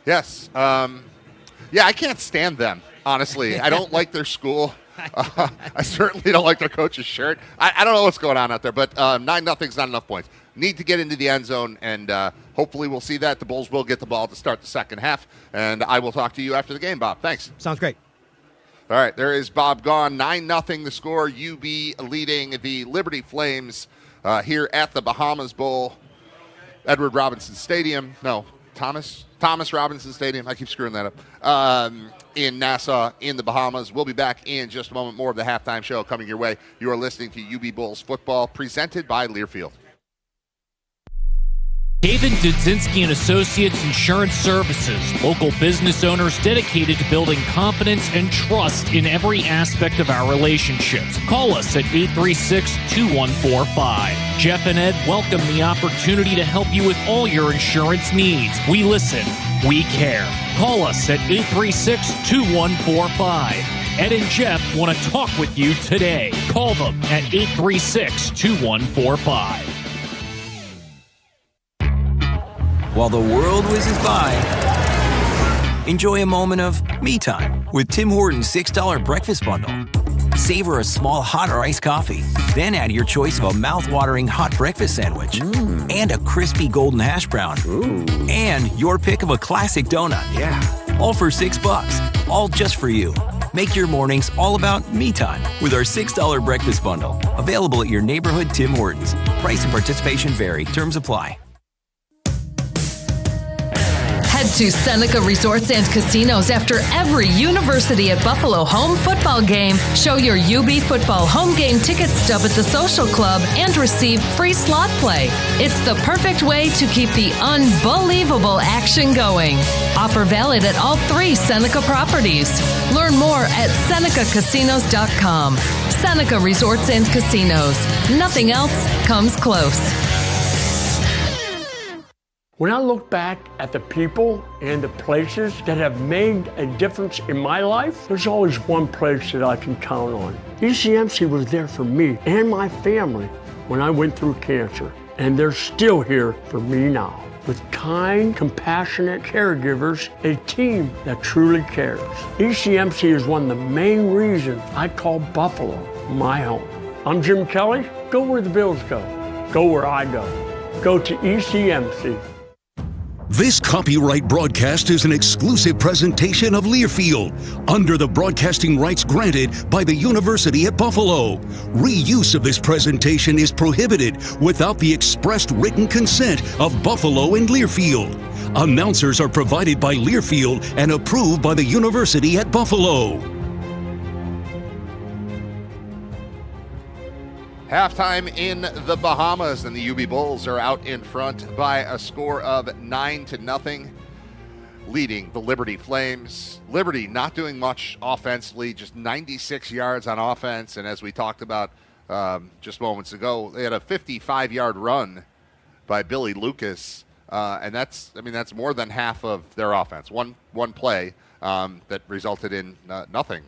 Yes. I can't stand them, honestly. I don't like their school. I certainly don't like their coach's shirt. I don't know what's going on out there, but 9-0's not enough points. Need to get into the end zone, and hopefully we'll see that. The Bulls will get the ball to start the second half, and I will talk to you after the game, Bob. Thanks. Sounds great. All right, there is Bob Gaughan. 9-0 the score. UB leading the Liberty Flames here at the Bahamas Bowl. Edward Robinson Stadium. No, Thomas Robinson Stadium. I keep screwing that up. In Nassau, in the Bahamas. We'll be back in just a moment. More of the halftime show coming your way. You are listening to UB Bulls football, presented by Learfield. Haven Dudzinski & Associates Insurance Services, local business owners dedicated to building confidence and trust in every aspect of our relationships. Call us at 836-2145. Jeff and Ed welcome the opportunity to help you with all your insurance needs. We listen. We care. Call us at 836-2145. Ed and Jeff want to talk with you today. Call them at 836-2145. While the world whizzes by, enjoy a moment of me time with Tim Hortons $6 breakfast bundle. Savor a small hot or iced coffee, then add your choice of a mouth-watering hot breakfast sandwich and a crispy golden hash brown. And your pick of a classic donut. Yeah. All for $6, all just for you. Make your mornings all about me time with our $6 breakfast bundle. Available at your neighborhood Tim Hortons. Price and participation vary. Terms apply. Head to Seneca Resorts and Casinos after every University at Buffalo home football game. Show your UB football home game ticket stub at the Social Club and receive free slot play. It's the perfect way to keep the unbelievable action going. Offer valid at all 3 Seneca properties. Learn more at SenecaCasinos.com. Seneca Resorts and Casinos. Nothing else comes close. When I look back at the people and the places that have made a difference in my life, there's always one place that I can count on. ECMC was there for me and my family when I went through cancer. and they're still here for me now. With kind, compassionate caregivers, a team that truly cares. ECMC is one of the main reasons I call Buffalo my home. I'm Jim Kelly. Go where the Bills go. Go where I go. Go to ECMC. This copyright broadcast is an exclusive presentation of Learfield under the broadcasting rights granted by the University at Buffalo. Reuse of this presentation is prohibited without the expressed written consent of Buffalo and Learfield. Announcers are provided by Learfield and approved by the University at Buffalo. Halftime in the Bahamas, and the UB Bulls are out in front by a score of 9-0, leading the Liberty Flames. Liberty not doing much offensively, just 96 yards on offense, and as we talked about just moments ago, they had a 55-yard run by Billy Lucas, and that's more than half of their offense. One play that resulted in nothing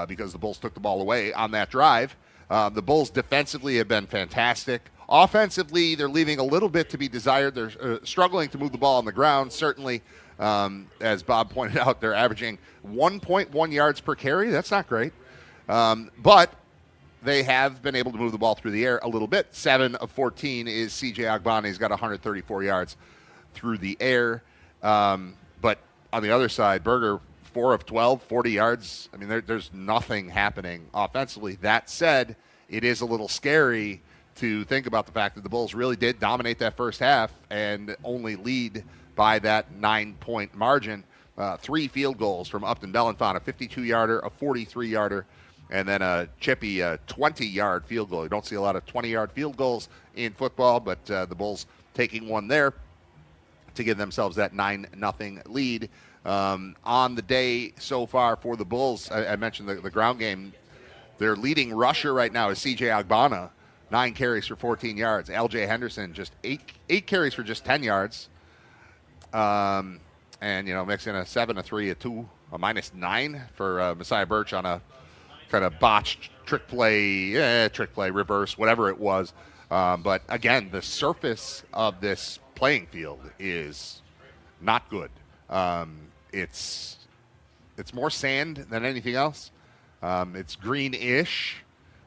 because the Bulls took the ball away on that drive. The Bulls defensively have been fantastic. Offensively, they're leaving a little bit to be desired. They're struggling to move the ball on the ground. Certainly, as Bob pointed out, they're averaging 1.1 yards per carry. That's not great. But they have been able to move the ball through the air a little bit. 7 of 14 is C.J. Agbani. He's got 134 yards through the air. But on the other side, Berger, 4 of 12, 40 yards. I mean, there's nothing happening offensively. That said, it is a little scary to think about the fact that the Bulls really did dominate that first half and only lead by that 9-point margin. 3 field goals from Upton Bellenfant, a 52-yarder, a 43-yarder, and then a chippy 20-yard field goal. You don't see a lot of 20-yard field goals in football, but the Bulls taking one there to give themselves that 9-0 lead. On the day so far for the Bulls, I mentioned the ground game. Their leading rusher right now is C.J. Agbana, 9 carries for 14 yards. L.J. Henderson, just 8 carries for just 10 yards. And, mix in a 7, a 3, a 2, a -9 for Messiah Birch on a kind of botched trick play, reverse, whatever it was. But, again, the surface of this playing field is not good. It's more sand than anything else. It's green-ish,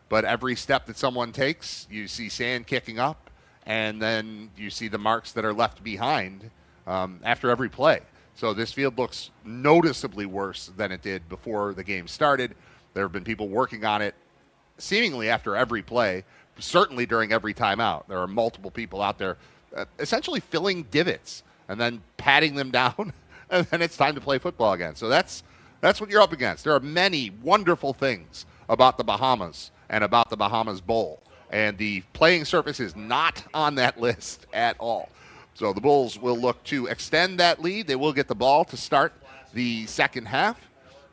but every step that someone takes, you see sand kicking up, and then you see the marks that are left behind after every play. So this field looks noticeably worse than it did before the game started. There have been people working on it seemingly after every play, certainly during every timeout. There are multiple people out there essentially filling divots and then patting them down. And then it's time to play football again. So that's what you're up against. There are many wonderful things about the Bahamas and about the Bahamas Bowl. And the playing surface is not on that list at all. So the Bulls will look to extend that lead. They will get the ball to start the second half.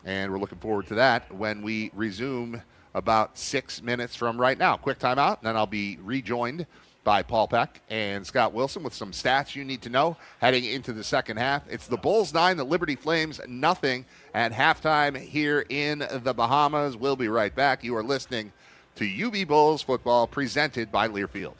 And we're looking forward to that when we resume about 6 minutes from right now. Quick timeout, and then I'll be rejoined by Paul Peck and Scott Wilson with some stats you need to know heading into the second half. It's the Bulls 9, the Liberty Flames nothing at halftime here in the Bahamas. We'll be right back. You are listening to UB Bulls football presented by Learfield.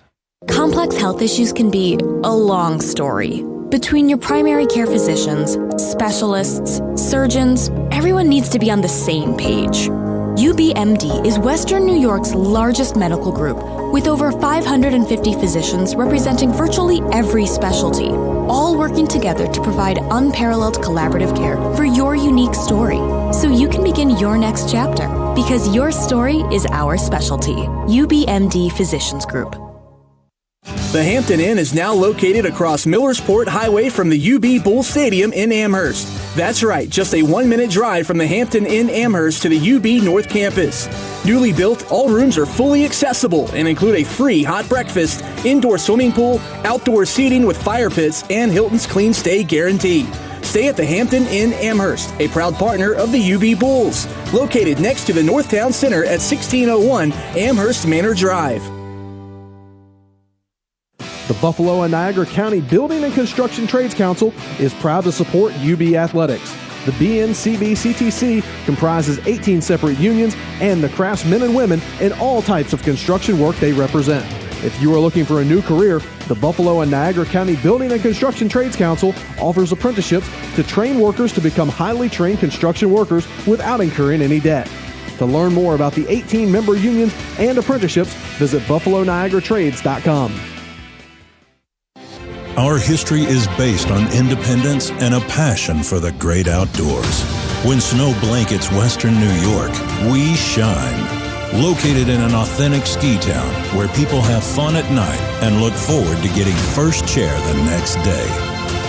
Complex health issues can be a long story. Between your primary care physicians, specialists, surgeons, everyone needs to be on the same page. UBMD is Western New York's largest medical group with over 550 physicians representing virtually every specialty, all working together to provide unparalleled collaborative care for your unique story so you can begin your next chapter because your story is our specialty. UBMD Physicians Group. The Hampton Inn is now located across Millersport Highway from the UB Bull Stadium in Amherst. That's right, just a 1-minute drive from the Hampton Inn Amherst to the UB North Campus. Newly built, all rooms are fully accessible and include a free hot breakfast, indoor swimming pool, outdoor seating with fire pits, and Hilton's Clean Stay Guarantee. Stay at the Hampton Inn Amherst, a proud partner of the UB Bulls, located next to the Northtown Center at 1601 Amherst Manor Drive. The Buffalo and Niagara County Building and Construction Trades Council is proud to support UB Athletics. The BNCBCTC comprises 18 separate unions and the craftsmen and women in all types of construction work they represent. If you are looking for a new career, the Buffalo and Niagara County Building and Construction Trades Council offers apprenticeships to train workers to become highly trained construction workers without incurring any debt. To learn more about the 18 member unions and apprenticeships, visit BuffaloNiagaraTrades.com. Our history is based on independence and a passion for the great outdoors. When snow blankets western New York, we shine. Located in an authentic ski town where people have fun at night and look forward to getting first chair the next day.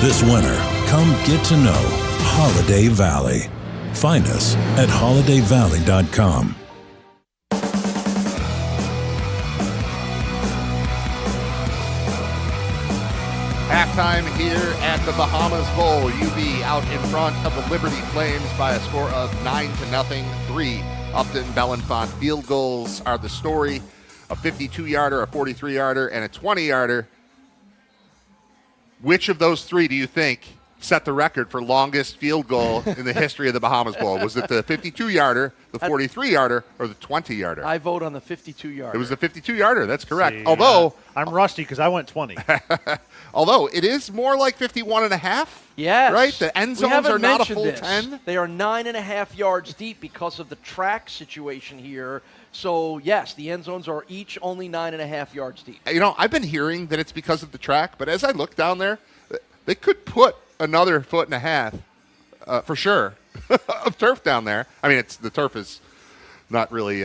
This winter, come get to know Holiday Valley. Find us at holidayvalley.com. Halftime here at the Bahamas Bowl. UB out in front of the Liberty Flames by a score of 9-0. 3 Upton Bellenfant field goals are the story. A 52-yarder, a 43-yarder, and a 20-yarder. Which of those three do you think set the record for longest field goal in the history of the Bahamas Bowl? Was it the 52-yarder, the 43-yarder, or the 20-yarder? I vote on the 52-yarder. It was the 52-yarder. That's correct. See, Although I'm rusty because I went 20. Although it is more like 51.5. Yes. Right? The end zones are not a full 10. They are 9.5 yards deep because of the track situation here. So, yes, the end zones are each only 9.5 yards deep. You know, I've been hearing that it's because of the track, but as I look down there, they could put another 1.5 foot for sure of turf down there. I mean, the turf is not really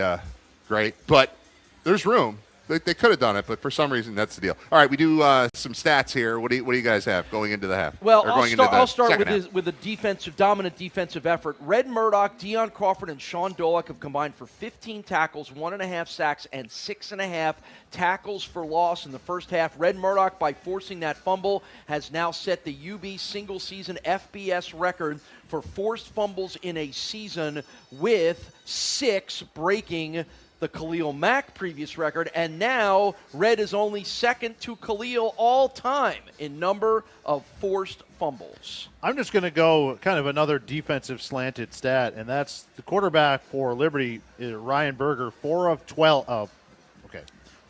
great, but there's room. They could have done it, but for some reason, that's the deal. All right, we do some stats here. What do you guys have going into the half? Well, I'll start with a dominant defensive effort. Red Murdoch, Deion Crawford, and Sean Dolick have combined for 15 tackles, 1.5 sacks, and 6.5 tackles for loss in the first half. Red Murdoch, by forcing that fumble, has now set the UB single-season FBS record for forced fumbles in a season, with 6 breaking the Khalil Mack previous record, and now Red is only second to Khalil all time in number of forced fumbles. I'm just going to go kind of another defensive slanted stat, and that's the quarterback for Liberty, Ryan Berger, 4 of 12,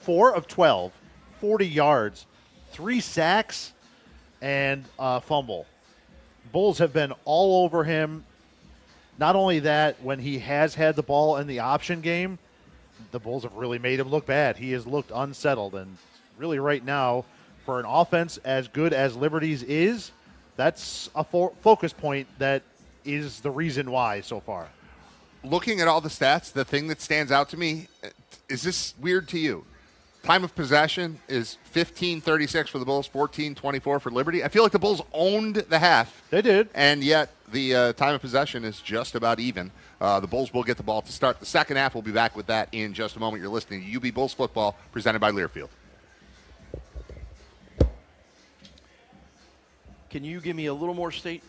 40 yards, 3 sacks, and a fumble. Bulls have been all over him. Not only that, when he has had the ball in the option game, the Bulls have really made him look bad. He has looked unsettled, and really right now, for an offense as good as Liberty's is, that's a focus point that is the reason why so far. Looking at all the stats, the thing that stands out to me, is this weird to you? Time of possession is 15-36 for the Bulls, 14-24 for Liberty. I feel like the Bulls owned the half. They did. And yet the time of possession is just about even. The Bulls will get the ball to start the second half. We'll be back with that in just a moment. You're listening to UB Bulls football, presented by Learfield. Can you give me a little more state?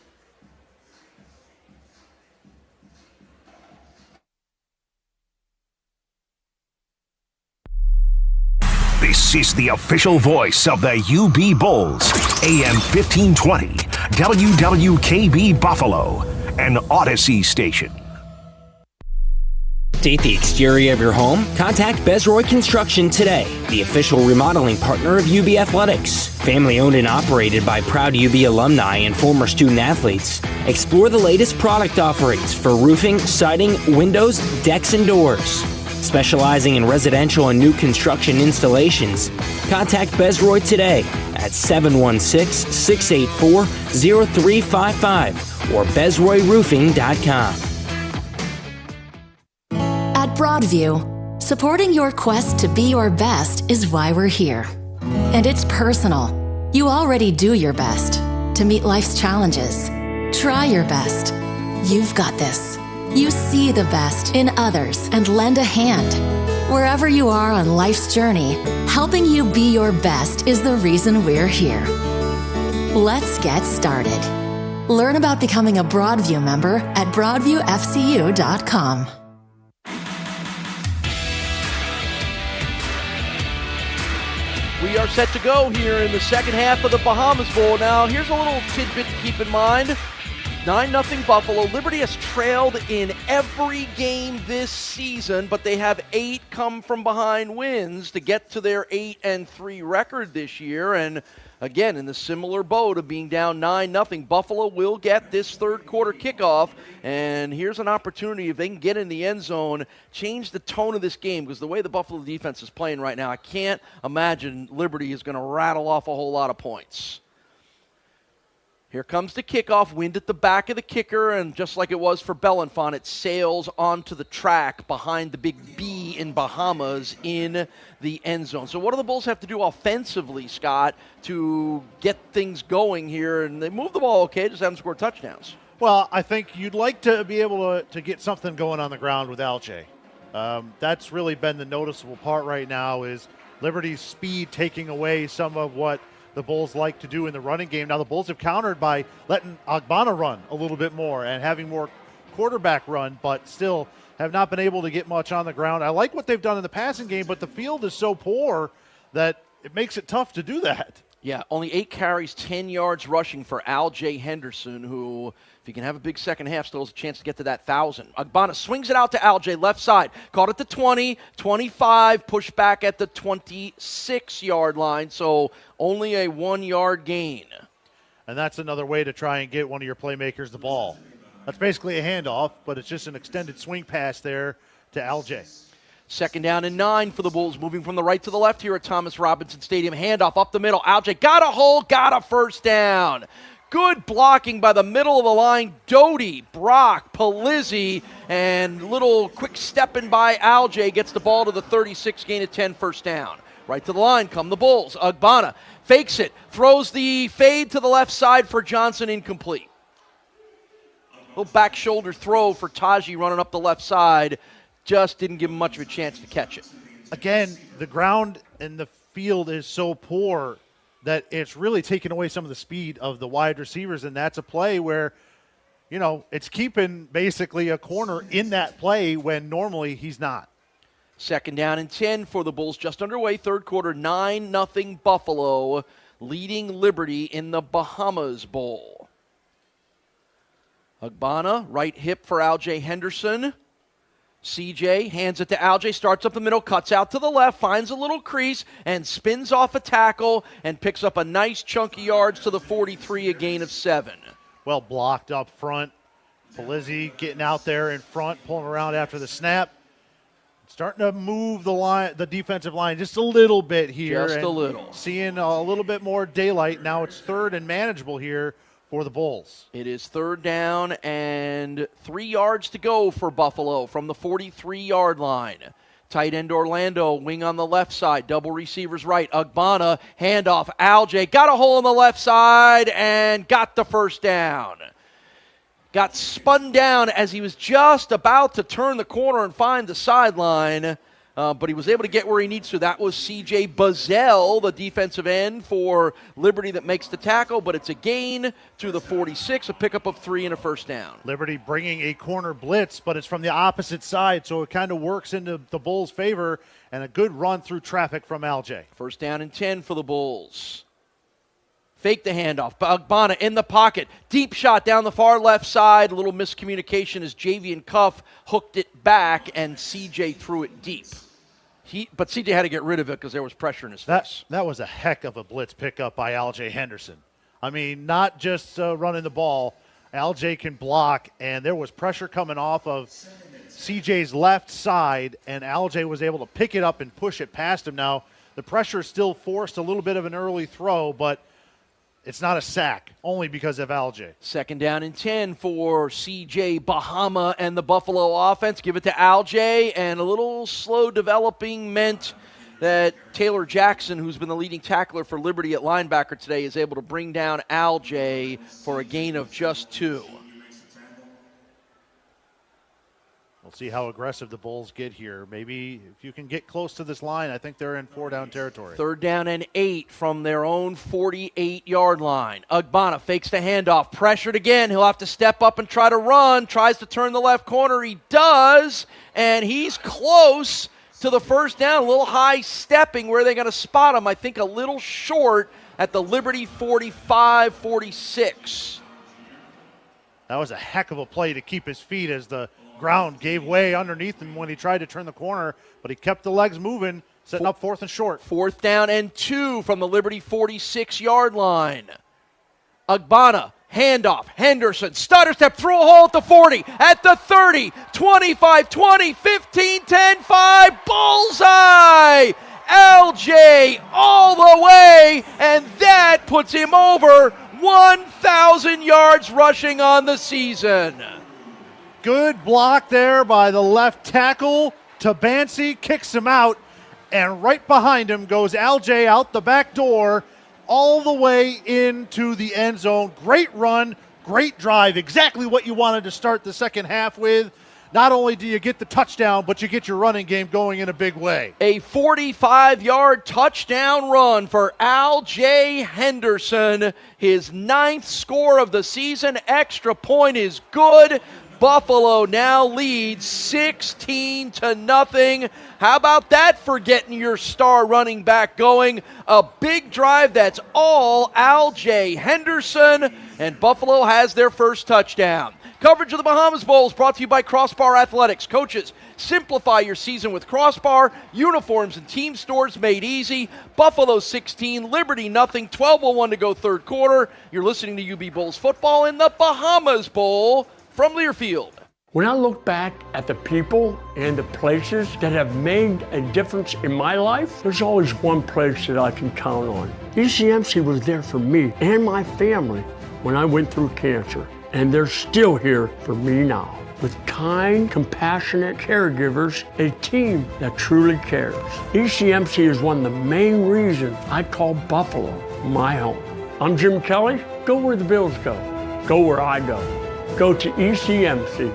This is the official voice of the UB Bulls, AM 1520, WWKB Buffalo, an Odyssey station. Update the exterior of your home? Contact Bezroy Construction today, the official remodeling partner of UB Athletics. Family owned and operated by proud UB alumni and former student athletes. Explore the latest product offerings for roofing, siding, windows, decks, and doors. Specializing in residential and new construction installations, contact Bezroy today at 716-684-0355 or BezroyRoofing.com. At Broadview, supporting your quest to be your best is why we're here. And it's personal. You already do your best to meet life's challenges. Try your best. You've got this. You see the best in others and lend a hand. Wherever you are on life's journey, helping you be your best is the reason we're here. Let's get started. Learn about becoming a Broadview member at BroadviewFCU.com. We are set to go here in the second half of the Bahamas Bowl. Now, here's a little tidbit to keep in mind. 9-0 Buffalo. Liberty has trailed in every game this season, but they have 8 come-from-behind wins to get to their 8-3 record this year. And again, in the similar boat of being down 9-0, Buffalo will get this third quarter kickoff. And here's an opportunity, if they can get in the end zone, change the tone of this game, because the way the Buffalo defense is playing right now, I can't imagine Liberty is going to rattle off a whole lot of points. Here comes the kickoff, wind at the back of the kicker, and just like it was for Belenfant, it sails onto the track behind the big B in Bahamas in the end zone. So what do the Bulls have to do offensively, Scott, to get things going here? And they move the ball okay, just haven't scored touchdowns. Well, I think you'd like to be able to get something going on the ground with LJ. That's really been the noticeable part right now, is Liberty's speed taking away some of what the Bulls like to do in the running game. Now the Bulls have countered by letting Agbana run a little bit more and having more quarterback run, but still have not been able to get much on the ground. I like what they've done in the passing game, but the field is so poor that it makes it tough to do that. Yeah, only 8 carries, 10 yards rushing for Al-Jay Henderson, who, if he can have a big second half, still has a chance to get to that 1,000. Agbana swings it out to Al-Jay, left side. Caught at the 20, 25, pushed back at the 26-yard line, so only a 1-yard gain. And that's another way to try and get one of your playmakers the ball. That's basically a handoff, but it's just an extended swing pass there to Al-Jay. 2nd down and 9 for the Bulls, moving from the right to the left here at Thomas Robinson Stadium. Handoff up the middle. Al-Jay got a hole, got a first down. Good blocking by the middle of the line. Doty, Brock, Palizzi, and little quick stepping by Al-Jay gets the ball to the 36, gain of 10, first down. Right to the line come the Bulls. Agbana fakes it, throws the fade to the left side for Johnson, incomplete. Little back shoulder throw for Taji running up the left side. Just didn't give him much of a chance to catch it. Again, the ground and the field is so poor that it's really taken away some of the speed of the wide receivers, and that's a play where, you know, it's keeping basically a corner in that play when normally he's not. 2nd down and 10 for the Bulls, just underway, third quarter, 9-0 Buffalo, leading Liberty in the Bahamas Bowl. Agbana, right hip for Al-Jay Henderson. CJ hands it to Al-Jay, starts up the middle, cuts out to the left, finds a little crease, and spins off a tackle and picks up a nice chunky yards to the 43, a gain of 7. Well blocked up front. Palizzi getting out there in front, pulling around after the snap. Starting to move the defensive line just a little bit here. Just a little. Seeing a little bit more daylight. Now it's 3rd and manageable here for the Bulls. It is 3rd down and 3 yards to go for Buffalo from the 43-yard line. Tight end Orlando, wing on the left side, double receivers right. Agbana, handoff, Al-Jay, got a hole on the left side and got the first down. Got spun down as he was just about to turn the corner and find the sideline, but he was able to get where he needs to. That was C.J. Buzzell, the defensive end for Liberty, that makes the tackle, but it's a gain to the 46, a pickup of 3 and a first down. Liberty bringing a corner blitz, but it's from the opposite side, so it kind of works into the Bulls' favor, and a good run through traffic from Al-Jay. 1st down and 10 for the Bulls. Fake the handoff. Agbana in the pocket. Deep shot down the far left side. A little miscommunication as Javian Cuff hooked it back, and C.J. threw it deep. But C.J. had to get rid of it because there was pressure in his face. That was a heck of a blitz pickup by Al-Jay Henderson. I mean, not just running the ball. Al-Jay can block, and there was pressure coming off of C.J.'s left side, and Al-Jay was able to pick it up and push it past him. Now, the pressure still forced a little bit of an early throw, but it's not a sack, only because of Al-Jay. 2nd down and 10 for C.J. Bahama and the Buffalo offense. Give it to Al-Jay, and a little slow developing meant that Taylor Jackson, who's been the leading tackler for Liberty at linebacker today, is able to bring down Al-Jay for a gain of just 2. We'll see how aggressive the Bulls get here. Maybe if you can get close to this line, I think they're in 4-down territory. 3rd down and 8 from their own 48-yard line. Agbana fakes the handoff, pressured again. He'll have to step up and try to run. Tries to turn the left corner. He does, and he's close to the first down. A little high stepping. Where are they going to spot him? I think a little short at the Liberty 45-46. That was a heck of a play to keep his feet as the ground gave way underneath him when he tried to turn the corner, but he kept the legs moving, setting up 4th and short. 4th down and 2 from the Liberty 46-yard line. Agbana, handoff, Henderson, stutter step, through a hole at the 40, at the 30, 25, 20, 15, 10, 5, bullseye! LJ all the way, and that puts him over 1,000 yards rushing on the season. Good block there by the left tackle. Tabansi kicks him out, and right behind him goes LJ out the back door all the way into the end zone. Great run, great drive, exactly what you wanted to start the second half with. Not only do you get the touchdown, but you get your running game going in a big way. A 45-yard touchdown run for Al-J. Henderson. His 9th score of the season. Extra point is good. Buffalo now leads 16-0. How about that for getting your star running back going? A big drive that's all Al-J. Henderson, and Buffalo has their first touchdown. Coverage of the Bahamas Bowl is brought to you by Crossbar Athletics. Coaches, simplify your season with Crossbar. Uniforms and team stores made easy. Buffalo 16, Liberty nothing. 12:01 to go third quarter. You're listening to UB Bulls football in the Bahamas Bowl from Learfield. When I look back at the people and the places that have made a difference in my life, there's always one place that I can count on. ECMC was there for me and my family when I went through cancer. And they're still here for me now. With kind, compassionate caregivers, a team that truly cares. ECMC is one of the main reasons I call Buffalo my home. I'm Jim Kelly. Go where the Bills go. Go where I go. Go to ECMC.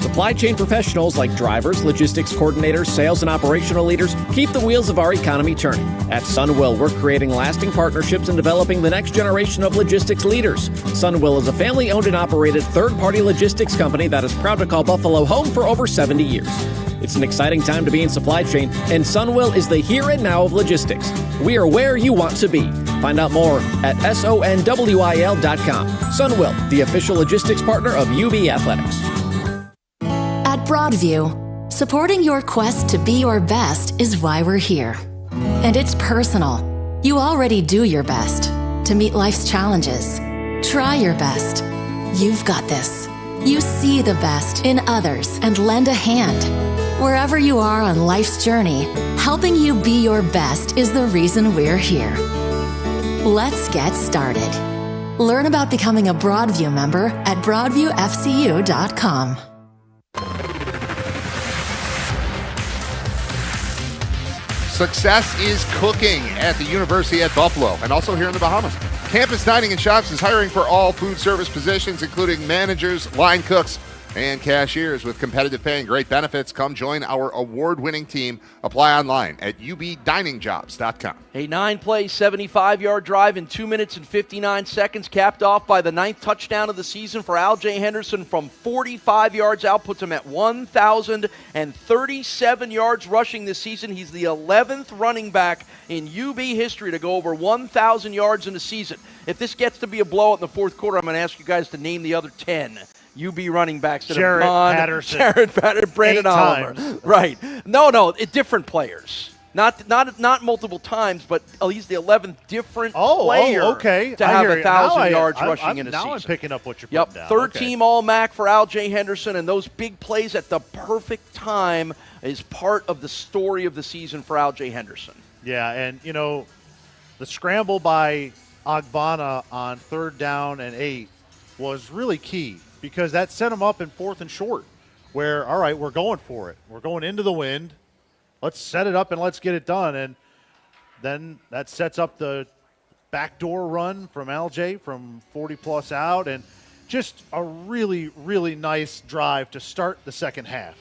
Supply chain professionals like drivers, logistics coordinators, sales, and operational leaders keep the wheels of our economy turning. At Sunwill, we're creating lasting partnerships and developing the next generation of logistics leaders. Sunwill is a family-owned and operated third-party logistics company that is proud to call Buffalo home for over 70 years. It's an exciting time to be in supply chain, and Sunwill is the here and now of logistics. We are where you want to be. Find out more at sonwil.com. Sunwill, the official logistics partner of UB Athletics. At Broadview, supporting your quest to be your best is why we're here. And it's personal. You already do your best to meet life's challenges. Try your best. You've got this. You see the best in others and lend a hand. Wherever you are on life's journey, helping you be your best is the reason we're here. Let's get started. Learn about becoming a Broadview member at broadviewfcu.com. Success is cooking at the University at Buffalo and also here in the Bahamas. Campus Dining and Shops is hiring for all food service positions, including managers, line cooks, and cashiers with competitive pay and great benefits. Come join our award-winning team. Apply online at ubdiningjobs.com. A 9-play, 75-yard drive in 2 minutes and 59 seconds, capped off by the 9th touchdown of the season for Al-J. Henderson from 45 yards out, puts him at 1,037 yards rushing this season. He's the 11th running back in UB history to go over 1,000 yards in a season. If this gets to be a blowout in the fourth quarter, I'm going to ask you guys to name the other 10 UB running backs that have gone. Jared Patterson, Brandon Oliver. Right. No, different players. Not multiple times, but he's the 11th different player to have 1,000 yards rushing in a season. Now I'm picking up what you're putting down. Third team All-MAC for Al-J. Henderson, and those big plays at the perfect time is part of the story of the season for Al-J. Henderson. Yeah, and, the scramble by Agbana on 3rd down and 8 was really key, because that set him up in 4th and short where, all right, we're going for it. We're going into the wind. Let's set it up and let's get it done. And then that sets up the backdoor run from LJ from 40-plus out, and just a really, really nice drive to start the second half.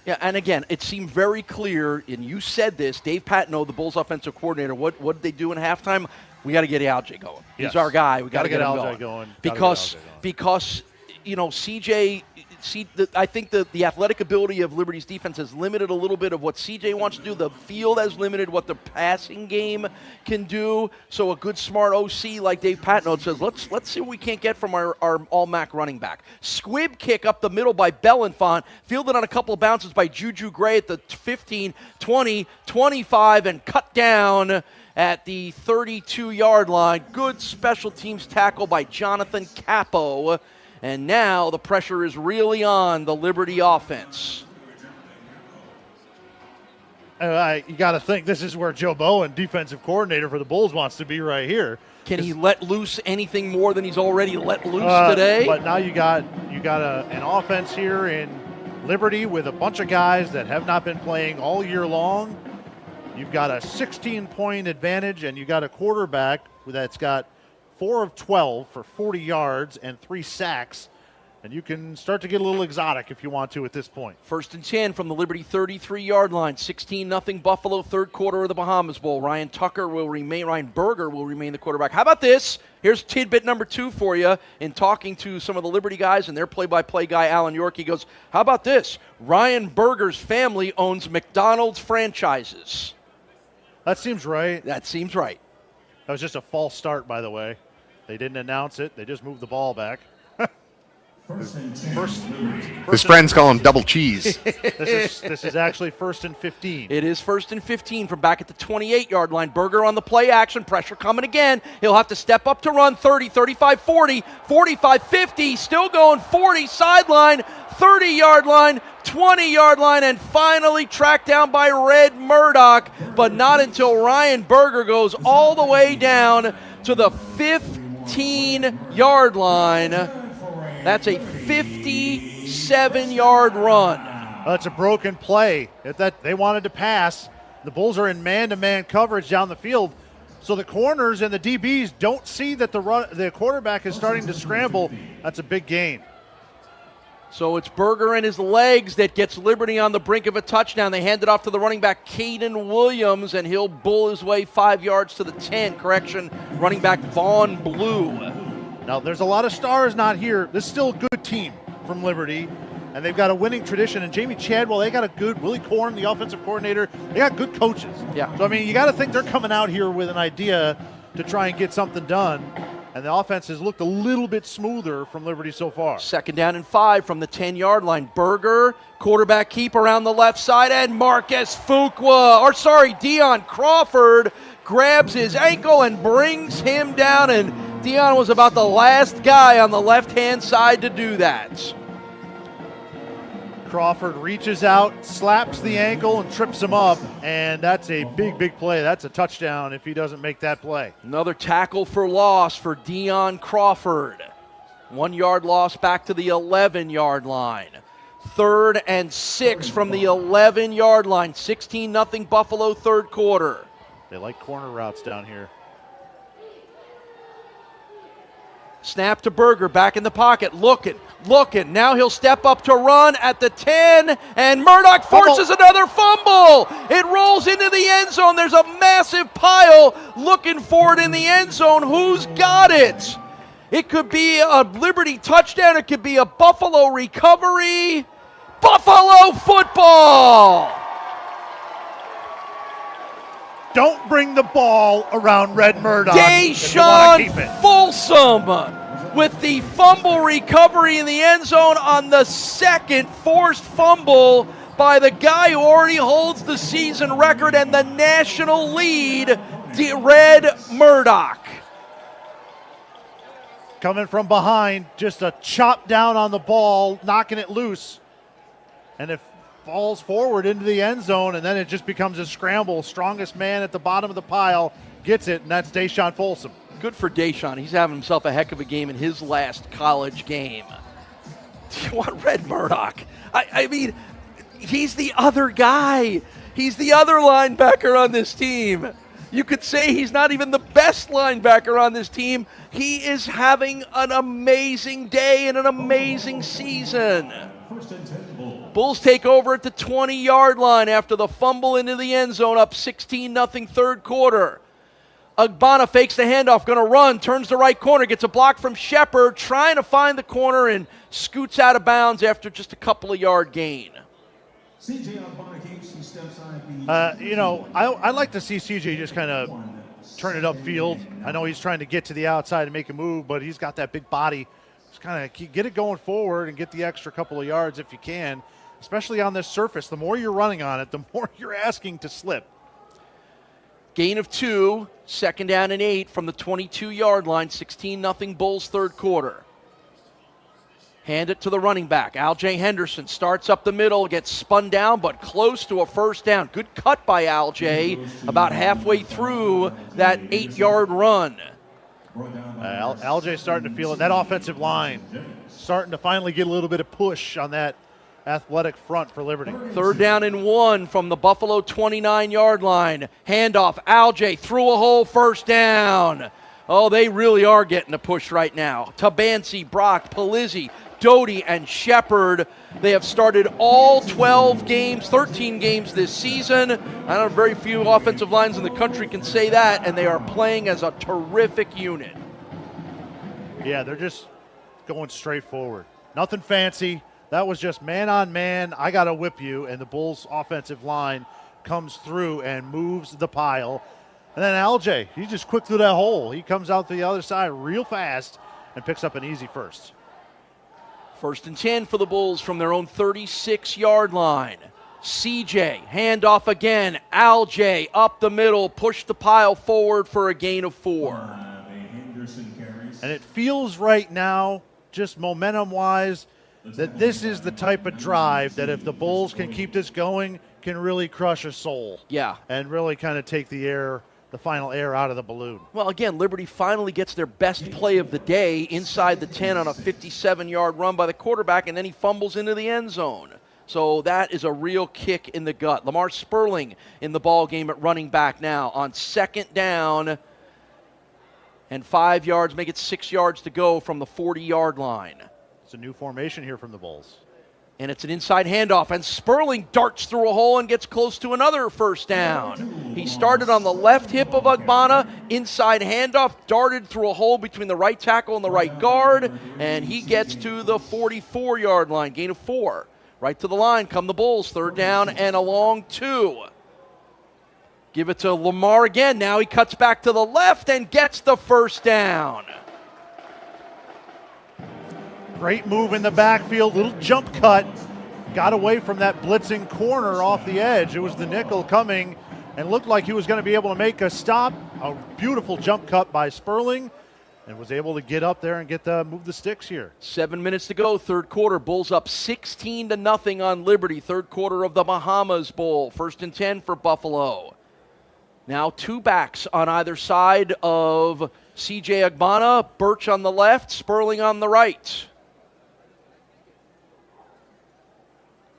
Yeah, and again, it seemed very clear, and you said this, Dave Patino, the Bulls offensive coordinator, what did they do in halftime? We got to get Al-J going. He's our guy. We got to get him Al-J going. Because CJ I think the athletic ability of Liberty's defense has limited a little bit of what CJ wants to do. The field has limited what the passing game can do. So a good, smart OC like Dave Patnode says, let's see what we can't get from our all-MAC running back. Squib kick up the middle by Belenfant, fielded on a couple of bounces by Juju Gray at the 15, 20, 25, and cut down at the 32-yard line. Good special teams tackle by Jonathan Capo. And now the pressure is really on the Liberty offense. You got to think this is where Joe Bowen, defensive coordinator for the Bulls, wants to be right here. Can he let loose anything more than he's already let loose today? But now you got an offense here in Liberty with a bunch of guys that have not been playing all year long. You've got a 16-point advantage, and you got a quarterback that's got 4 of 12 for 40 yards and 3 sacks. And you can start to get a little exotic if you want to at this point. 1st and 10 from the Liberty 33-yard line. 16-0 Buffalo, third quarter of the Bahamas Bowl. Ryan Berger will remain the quarterback. How about this? Here's tidbit number 2 for you. In talking to some of the Liberty guys and their play-by-play guy, Alan York, he goes, how about this? Ryan Berger's family owns McDonald's franchises. That seems right. That seems right. That was just a false start, by the way. They didn't announce it. They just moved the ball back. His friends call him double cheese. This is actually 1st and 15. It is 1st and 15 from back at the 28-yard line. Berger on the play action. Pressure coming again. He'll have to step up to run 30, 35, 40, 45, 50. Still going 40, sideline, 30-yard line, 20-yard line, and finally tracked down by Red Murdoch. But not until Ryan Berger goes all the way down to the 15-yard line. That's a 57-yard run. That's a broken play. They wanted to pass. The Bulls are in man-to-man coverage down the field. So the corners and the DBs don't see that the quarterback is starting to scramble. That's a big gain. So it's Berger and his legs that gets Liberty on the brink of a touchdown. They hand it off to the running back, Caden Williams, and he'll bull his way 5 yards to the 10. Correction, running back Vaughn Blue. Now, there's a lot of stars not here. This is still a good team from Liberty, and they've got a winning tradition. And Jamie Chadwell, they got a good, Willie Korn, the offensive coordinator, they got good coaches. Yeah. So, I mean, you got to think they're coming out here with an idea to try and get something done. And the offense has looked a little bit smoother from Liberty so far. 2nd down and 5 from the 10-yard line. Berger, quarterback keep around the left side, and Dion Crawford grabs his ankle and brings him down, and Dion was about the last guy on the left-hand side to do that. Crawford reaches out, slaps the ankle, and trips him up, and that's a big, big play. That's a touchdown if he doesn't make that play. Another tackle for loss for Dion Crawford. 1 yard loss back to the 11-yard line. 3rd and 6 from the 11-yard line. 16-0 Buffalo, third quarter. They like corner routes down here. Snap to Berger, back in the pocket, looking. Now he'll step up to run at the 10, and Murdoch forces another fumble. It rolls into the end zone. There's a massive pile looking for it in the end zone. Who's got it? It could be a Liberty touchdown. It could be a Buffalo recovery. Buffalo football! Don't bring the ball around Red Murdoch. Deshaun Folsom with the fumble recovery in the end zone on the second forced fumble by the guy who already holds the season record and the national lead, Red Murdoch. Coming from behind, just a chop down on the ball, knocking it loose. And it falls forward into the end zone, and then it just becomes a scramble. Strongest man at the bottom of the pile gets it, and that's Deshaun Folsom. Good for Deshaun. He's having himself a heck of a game in his last college game. Do you want Red Murdoch? I mean, he's the other guy. He's the other linebacker on this team. You could say he's not even the best linebacker on this team. He is having an amazing day and an amazing season. Bulls take over at the 20-yard line after the fumble into the end zone, up 16-0 third quarter. Agbana fakes the handoff, going to run, turns the right corner, gets a block from Shepard, trying to find the corner and scoots out of bounds after just a couple of yard gain. I'd like to see CJ just kind of turn it upfield. I know he's trying to get to the outside and make a move, but he's got that big body. Just kind of get it going forward and get the extra couple of yards if you can, especially on this surface. The more you're running on it, the more you're asking to slip. Gain of 2, 2nd down and 8 from the 22-yard line, 16-0 Bulls third quarter. Hand it to the running back. Aljae Henderson starts up the middle, gets spun down, but close to a first down. Good cut by Aljae about halfway through that 8-yard run. Aljae starting to feel it. That offensive line starting to finally get a little bit of push on that athletic front for Liberty. 3rd down and 1 from the Buffalo 29-yard line. Handoff, Aljae through a hole, first down. Oh, they really are getting a push right now. Tabansi, Brock, Palizzi, Doty, and Shepard. They have started all 12 games, 13 games this season. I know very few offensive lines in the country can say that, and they are playing as a terrific unit. Yeah, they're just going straight forward. Nothing fancy. That was just man on man. I got to whip you, and the Bulls' offensive line comes through and moves the pile. And then Aljae, he just quick through that hole. He comes out the other side real fast and picks up an easy first. 1st and 10 for the Bulls from their own 36-yard line. CJ, handoff again. Aljae up the middle, push the pile forward for a gain of 4. And it feels right now, just momentum-wise, that this is the type of drive that if the Bulls can keep this going, can really crush a soul. Yeah. And really kind of take the final air out of the balloon. Well, again, Liberty finally gets their best play of the day inside the 10 on a 57-yard run by the quarterback, and then he fumbles into the end zone. So that is a real kick in the gut. Lamar Sperling in the ball game at running back now on 2nd down and 5 yards, make it 6 yards to go from the 40-yard line. It's a new formation here from the Bulls. And it's an inside handoff, and Sperling darts through a hole and gets close to another first down. He started on the left hip of Agbana, inside handoff, darted through a hole between the right tackle and the right guard, and he gets to the 44-yard line, gain of 4. Right to the line come the Bulls, 3rd down and a long 2. Give it to Lamar again. Now he cuts back to the left and gets the first down. Great move in the backfield, little jump cut. Got away from that blitzing corner off the edge. It was the nickel coming and looked like he was going to be able to make a stop. A beautiful jump cut by Sperling and was able to get up there and move the sticks here. 7 minutes to go, third quarter. Bulls up 16-0 on Liberty. Third quarter of the Bahamas Bowl. 1st and 10 for Buffalo. Now 2 backs on either side of CJ Agbana. Birch on the left, Sperling on the right.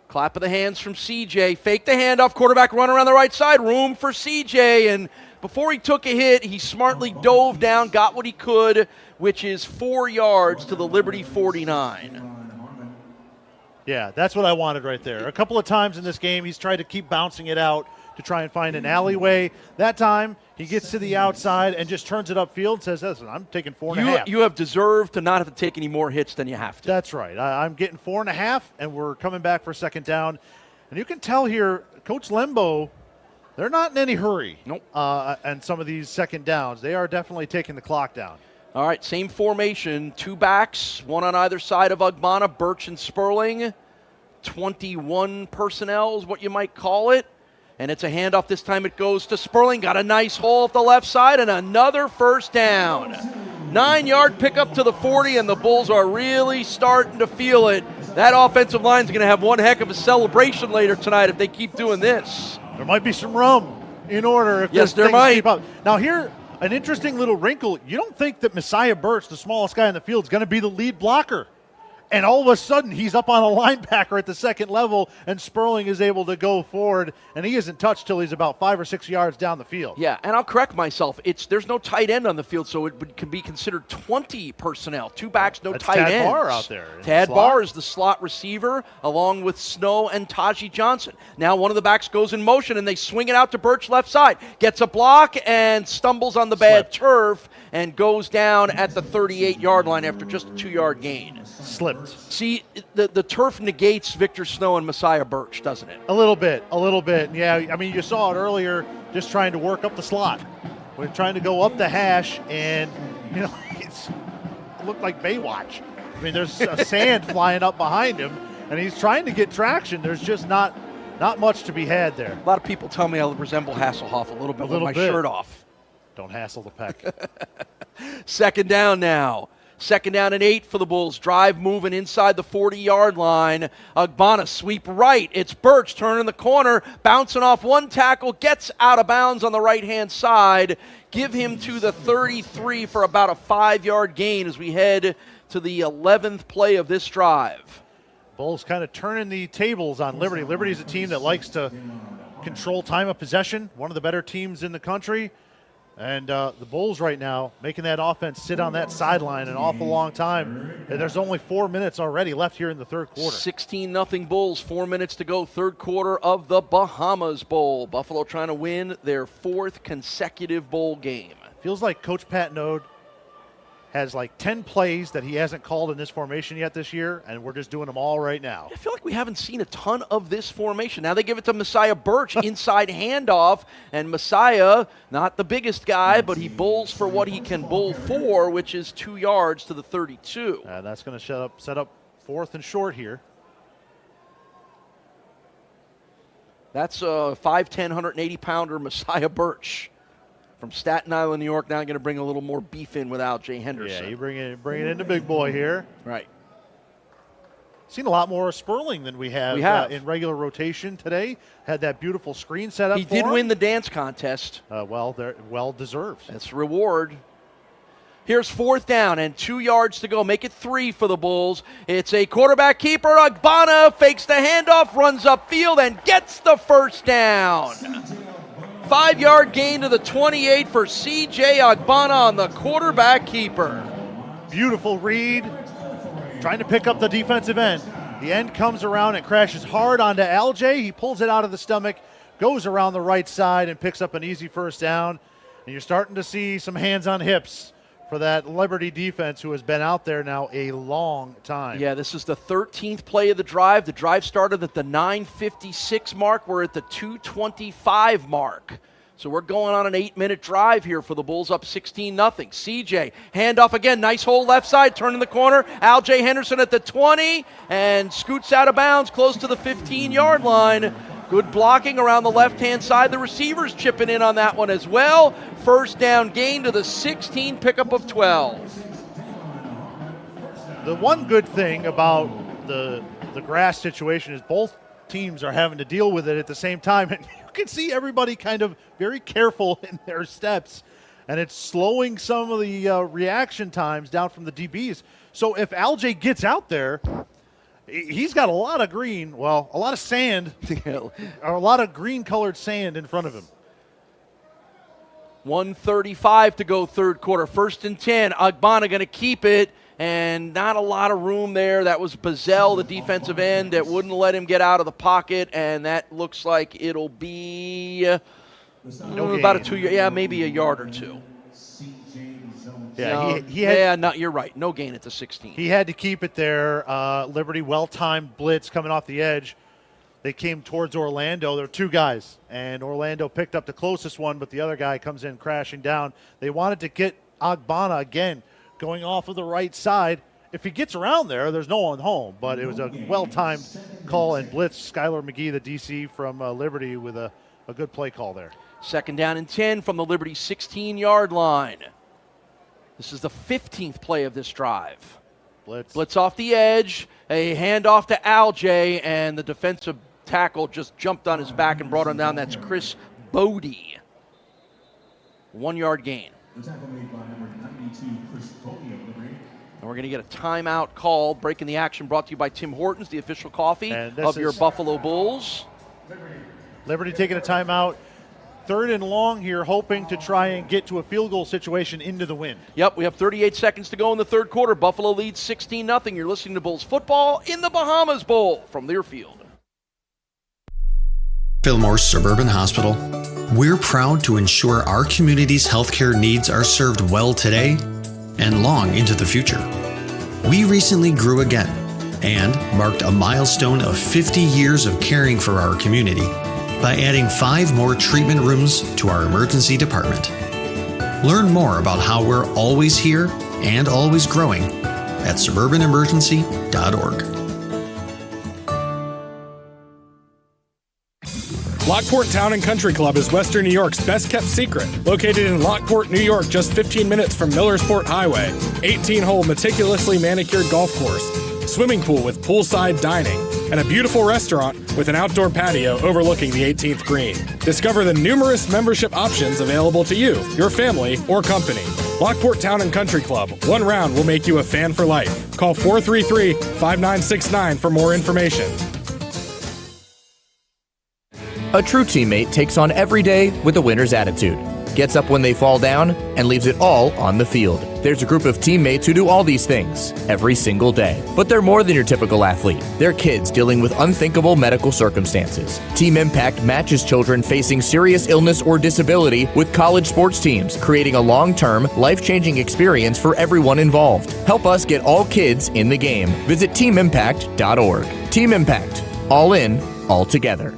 Clap of the hands from CJ. Fake the handoff. Quarterback run around the right side. Room for CJ. And before he took a hit, he smartly dove down, got what he could, which is 4 yards to the Liberty 49. Yeah, that's what I wanted right there. A couple of times in this game, he's tried to keep bouncing it out to try and find an alleyway. That time, he gets to the outside and just turns it upfield and says, listen, I'm taking 4.5. You have deserved to not have to take any more hits than you have to. That's right. I'm getting 4.5, and we're coming back for 2nd down. And you can tell here, Coach Lembo, they're not in any hurry. Nope. And some of these 2nd downs, they are definitely taking the clock down. All right, same formation. 2 backs, one on either side of Agbana, Birch and Sperling. 21 personnel is what you might call it. And it's a handoff. This time it goes to Sperling. Got a nice hole off the left side and another first down. 9-yard pickup to the 40, and the Bulls are really starting to feel it. That offensive line is going to have one heck of a celebration later tonight if they keep doing this. There might be some rum in order if yes, there might. Keep up. Now here, an interesting little wrinkle. You don't think that Messiah Birch, the smallest guy in the field, is going to be the lead blocker. And all of a sudden, he's up on a linebacker at the second level, and Sperling is able to go forward, and he isn't touched till he's about 5 or 6 yards down the field. Yeah, and I'll correct myself. There's no tight end on the field, so it can be considered 20 personnel. 2 backs, no tight ends. Tad Barr out there. Tad Barr is the slot receiver, along with Snow and Tajee Johnson. Now one of the backs goes in motion, and they swing it out to Birch left side. Gets a block and stumbles on the bad turf and goes down at the 38-yard line after just a 2-yard gain. Slipped. See, the turf negates Victor Snow and Messiah Birch, doesn't it? A little bit. Yeah, I mean, you saw it earlier just trying to work up the slot. We're trying to go up the hash, and, it looked like Baywatch. I mean, there's sand flying up behind him, and he's trying to get traction. There's just not much to be had there. A lot of people tell me I resemble Hasselhoff a little bit with my shirt off. Don't hassle the peck. Second down now. 2nd down and 8 for the Bulls. Drive moving inside the 40-yard line. Agbana sweep right. It's Birch turning the corner, bouncing off one tackle, gets out of bounds on the right-hand side. Give him to the 33 for about a 5-yard gain as we head to the 11th play of this drive. Bulls kind of turning the tables on Liberty. Liberty's a team that likes to control time of possession, one of the better teams in the country. And the Bulls right now making that offense sit on that sideline an awful long time. And there's only 4 minutes already left here in the third quarter. 16-0 Bulls, 4 minutes to go, third quarter of the Bahamas Bowl. Buffalo trying to win their 4th consecutive bowl game. Feels like Coach Pat Node has like 10 plays that he hasn't called in this formation yet this year, and we're just doing them all right now. I feel like we haven't seen a ton of this formation. Now they give it to Messiah Birch, inside handoff, and Messiah, not the biggest guy, but he bowls for what he can bowl for, which is 2 yards to the 32. That's going to set up 4th and short here. That's a 5'10", 180-pounder Messiah Birch. From Staten Island, New York, now going to bring a little more beef in without Jay Henderson. Yeah, you bring it in the big boy here. Right. Seen a lot more of Sperling than we have. In regular rotation today. Had that beautiful screen set up. He did win the dance contest. Well deserved. That's reward. Here's 4th down and 2 yards to go. Make it 3 for the Bulls. It's a quarterback keeper. Agbana fakes the handoff, runs upfield, and gets the first down. 5-yard gain to the 28 for C.J. Agbana on the quarterback keeper. Beautiful read. Trying to pick up the defensive end. The end comes around and crashes hard onto LJ. He pulls it out of the stomach, goes around the right side, and picks up an easy first down. And you're starting to see some hands on hips for that Liberty defense who has been out there now a long time. Yeah, this is the 13th play of the drive. The drive started at the 9:56 mark. We're at the 2:25 mark. So we're going on an 8-minute drive here for the Bulls, up 16-0. CJ, handoff again, nice hole left side, turning the corner. Al-J Henderson at the 20 and scoots out of bounds close to the 15-yard line. Good blocking around the left-hand side. The receivers chipping in on that one as well. First down gain to the 16, pickup of 12. The one good thing about the grass situation is both teams are having to deal with it at the same time. And you can see everybody kind of very careful in their steps. And it's slowing some of the reaction times down from the DBs. So if LJ gets out there, he's got a lot of sand, or a lot of green-colored sand in front of him. 1:35 to go third quarter. 1st and 10. Agbana going to keep it, and not a lot of room there. That was Bazell, the defensive end, that wouldn't let him get out of the pocket, and that looks like it'll be about a 2 yard, maybe a yard or two. Yeah, you're right. No gain at the 16. He had to keep it there. Liberty, well-timed blitz coming off the edge. They came towards Orlando. There were 2 guys, and Orlando picked up the closest one, but the other guy comes in crashing down. They wanted to get Agbana again going off of the right side. If he gets around there, there's no one home, but it was a well-timed call and blitz. Skylar McGee, the DC from Liberty, with a good play call there. 2nd down and 10 from the Liberty 16-yard line. This is the 15th play of this drive. Blitz off the edge, a handoff to Al-J, and the defensive tackle just jumped on his back and brought him down. That's Chris Bodie. 1 yard gain. And we're going to get a timeout called. Breaking the action brought to you by Tim Hortons, the official coffee of your Buffalo Bulls. Liberty taking a timeout. 3rd and long here, hoping to try and get to a field goal situation into the wind. Yep, we have 38 seconds to go in the 3rd quarter. Buffalo leads 16-0. You're listening to Bulls football in the Bahamas Bowl from Learfield. Fillmore's Suburban Hospital. We're proud to ensure our community's healthcare needs are served well today and long into the future. We recently grew again and marked a milestone of 50 years of caring for our community by adding 5 more treatment rooms to our emergency department. Learn more about how we're always here and always growing at suburbanemergency.org. Lockport Town and Country Club is Western New York's best-kept secret. Located in Lockport, New York, just 15 minutes from Millersport Highway. 18-hole meticulously manicured golf course, swimming pool with poolside dining, and a beautiful restaurant with an outdoor patio overlooking the 18th green. Discover the numerous membership options available to you, your family, or company. Lockport Town and Country Club. One round will make you a fan for life. Call 433-5969 for more information. A true teammate takes on every day with a winner's attitude, gets up when they fall down, and leaves it all on the field. There's a group of teammates who do all these things every single day. But they're more than your typical athlete. They're kids dealing with unthinkable medical circumstances. Team Impact matches children facing serious illness or disability with college sports teams, creating a long-term, life-changing experience for everyone involved. Help us get all kids in the game. Visit teamimpact.org. Team Impact. All in, all together.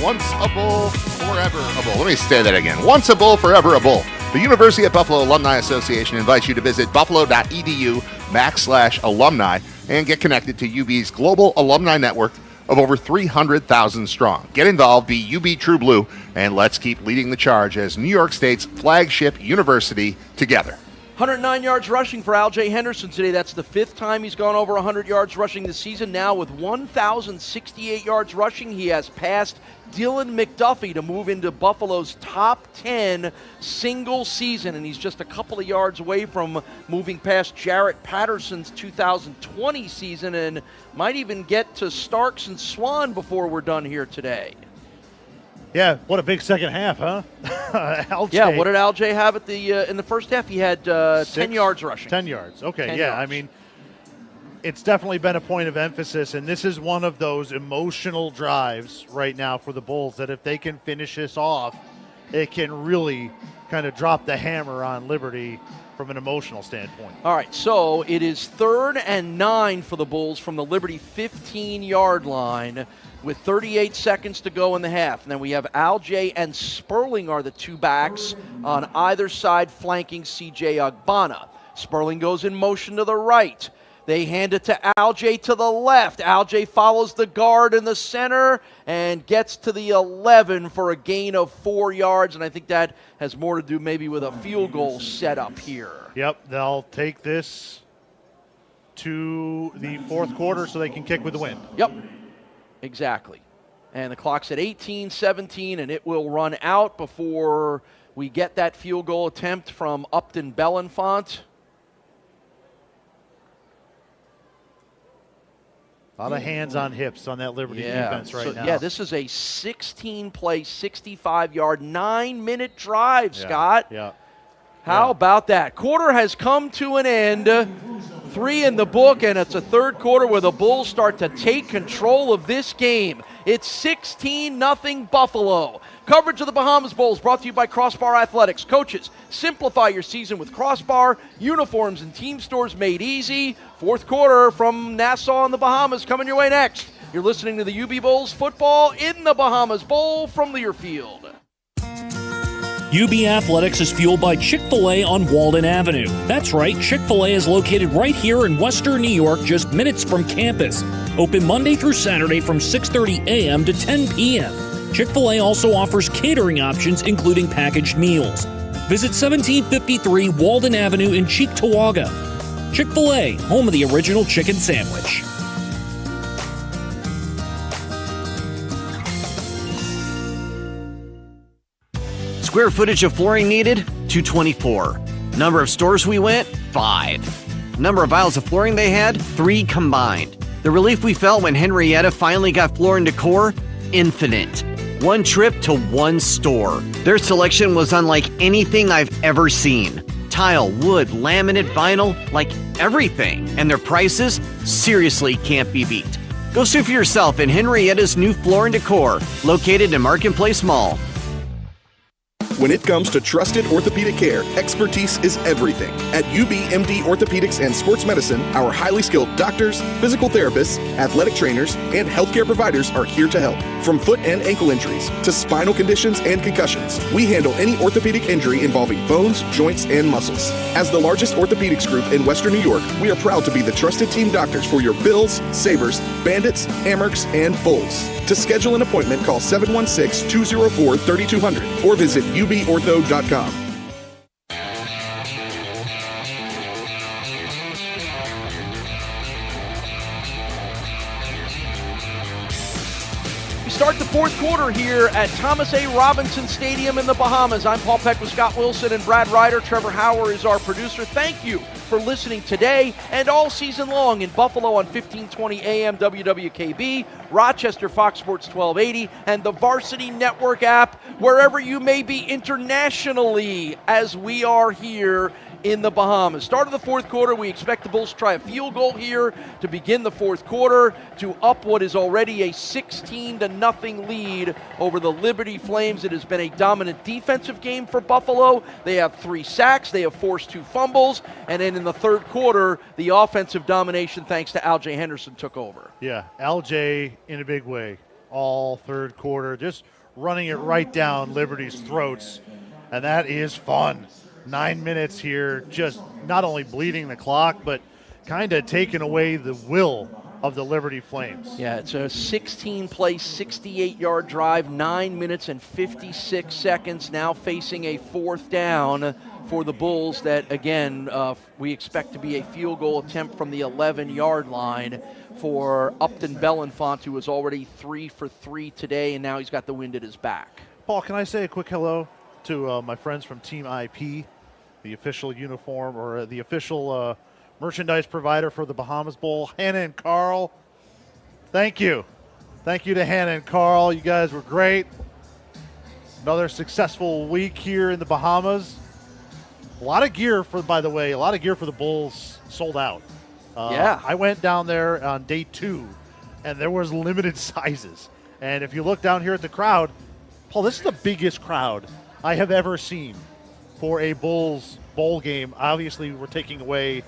Once a bull, forever a bull. Let me say that again. Once a bull, forever a bull. The University of Buffalo Alumni Association invites you to visit buffalo.edu/alumni and get connected to UB's global alumni network of over 300,000 strong. Get involved, be UB True Blue, and let's keep leading the charge as New York State's flagship university together. 109 yards rushing for Al-Jay Henderson today. That's the 5th time he's gone over 100 yards rushing this season. Now with 1,068 yards rushing, he has passed Dylan McDuffie to move into Buffalo's top 10 single season, and he's just a couple of yards away from moving past Jarrett Patterson's 2020 season and might even get to Starks and Swan before we're done here today. Yeah, what a big second half, huh? LJ. Yeah, what did Al-Jay have at the in the first half? He had 10 yards rushing. 10 yards, okay, 10 yeah, yards. I mean, it's definitely been a point of emphasis, and this is one of those emotional drives right now for the Bulls that if they can finish this off, it can really kind of drop the hammer on Liberty from an emotional standpoint. All right, so it is 3rd and 9 for the Bulls from the Liberty 15-yard line with 38 seconds to go in the half. And then we have Al-Jay and Sperling are the two backs on either side flanking C.J. Agbana. Sperling goes in motion to the right. They hand it to Al-Jay to the left. Al-Jay follows the guard in the center and gets to the 11 for a gain of 4 yards. And I think that has more to do maybe with a field goal set up here. Yep, they'll take this to the 4th quarter so they can kick with the win. Yep, exactly. And the clock's at 18-17, and it will run out before we get that field goal attempt from Upton Belenfant. A lot of hands on hips on that Liberty defense right now. Yeah, this is a 16-play, 65-yard, 9-minute drive, Scott. Yeah. How about that? Quarter has come to an end. 3 in the book, and it's a 3rd quarter where the Bulls start to take control of this game. It's 16-0 Buffalo. Coverage of the Bahamas Bowls brought to you by Crossbar Athletics. Coaches, simplify your season with Crossbar. Uniforms and team stores made easy. 4th quarter from Nassau and the Bahamas coming your way next. You're listening to the UB Bulls football in the Bahamas Bowl from Learfield. UB Athletics is fueled by Chick-fil-A on Walden Avenue. That's right, Chick-fil-A is located right here in Western New York, just minutes from campus. Open Monday through Saturday from 6:30 a.m. to 10 p.m. Chick-fil-A also offers catering options, including packaged meals. Visit 1753 Walden Avenue in Cheektowaga. Chick-fil-A, home of the original chicken sandwich. Square footage of flooring needed, 224. Number of stores we went, 5. Number of aisles of flooring they had, 3 combined. The relief we felt when Henrietta finally got floor and decor, infinite. 1 trip to 1 store. Their selection was unlike anything I've ever seen. Tile, wood, laminate, vinyl, like everything. And their prices seriously can't be beat. Go see for yourself in Henrietta's new Floor and Decor, located in Marketplace Mall. When it comes to trusted orthopedic care, expertise is everything. At UBMD Orthopedics and Sports Medicine, our highly skilled doctors, physical therapists, athletic trainers, and healthcare providers are here to help. From foot and ankle injuries to spinal conditions and concussions, we handle any orthopedic injury involving bones, joints, and muscles. As the largest orthopedics group in Western New York, we are proud to be the trusted team doctors for your Bills, Sabres, Bandits, Amerks, and Bulls. To schedule an appointment, call 716-204-3200 or visit ubortho.com. We start the fourth quarter here at Thomas A. Robinson Stadium in the Bahamas. I'm Paul Peck with Scott Wilson and Brad Ryder. Trevor Hauer is our producer. Thank you for listening today and all season long in Buffalo on 1520 AM WWKB, Rochester Fox Sports 1280, and the Varsity Network app, wherever you may be internationally, as we are here in the Bahamas. Start of the fourth quarter, we expect the Bulls to try a field goal here to begin the fourth quarter to up what is already a 16-0 lead over the Liberty Flames. It has been a dominant defensive game for Buffalo. They have 3 sacks, they have forced 2 fumbles, and then in the third quarter, the offensive domination, thanks to Al-J Henderson, took over. Yeah, Al-J in a big way all third quarter, just running it right down Liberty's throats, and that is fun. 9 minutes here, just not only bleeding the clock, but kind of taking away the will of the Liberty Flames. Yeah, it's a 16-play, 68-yard drive, 9 minutes and 56 seconds, now facing a fourth down for the Bulls that, again, we expect to be a field goal attempt from the 11-yard line for Upton Belenfant, who was already 3 for 3 today, and now he's got the wind at his back. Paul, can I say a quick hello to my friends from Team IP, the official uniform or the official merchandise provider for the Bahamas Bowl, Hannah and Carl. Thank you. Thank you to Hannah and Carl. You guys were great. Another successful week here in the Bahamas. A lot of gear for the Bulls sold out. Yeah. I went down there on day 2, and there was limited sizes. And if you look down here at the crowd, Paul, this is the biggest crowd I have ever seen for a Bulls bowl game. Obviously, we're taking away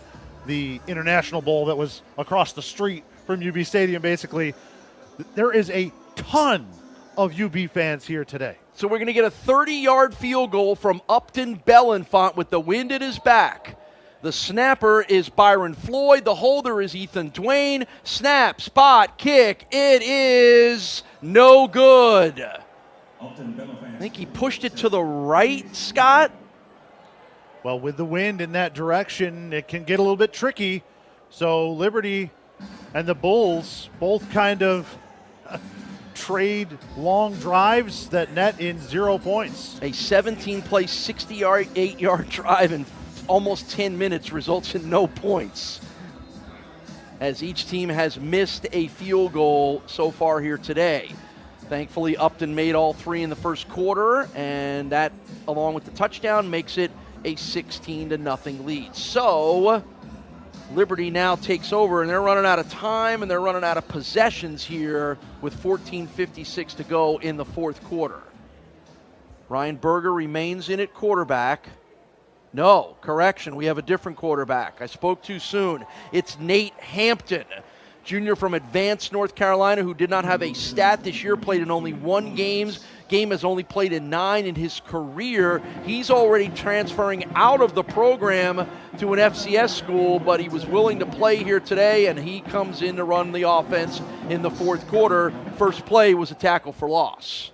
the International Bowl that was across the street from UB Stadium, basically. There is a ton of UB fans here today. So we're going to get a 30-yard field goal from Upton Belenfant with the wind at his back. The snapper is Byron Floyd. The holder is Ethan Dwayne. Snap, spot, kick. It is no good. I think he pushed it to the right, Scott. Well, with the wind in that direction, it can get a little bit tricky. So Liberty and the Bulls both kind of trade long drives that net in 0 points. A 17-play, 68-yard drive in almost 10 minutes results in no points, as each team has missed a field goal so far here today. Thankfully, Upton made all 3 in the first quarter, and that, along with the touchdown, makes it a 16-0 lead. So Liberty now takes over, and they're running out of time, and they're running out of possessions here with 14:56 to go in the fourth quarter. Ryan Berger remains in at quarterback. No, correction, we have a different quarterback. I spoke too soon. It's Nate Hampton, junior from Advance, North Carolina, who did not have a stat this year, played in only 1 game, has only played in 9 in his career. He's already transferring out of the program to an FCS school, but he was willing to play here today, and he comes in to run the offense in the fourth quarter. First play was a tackle for loss.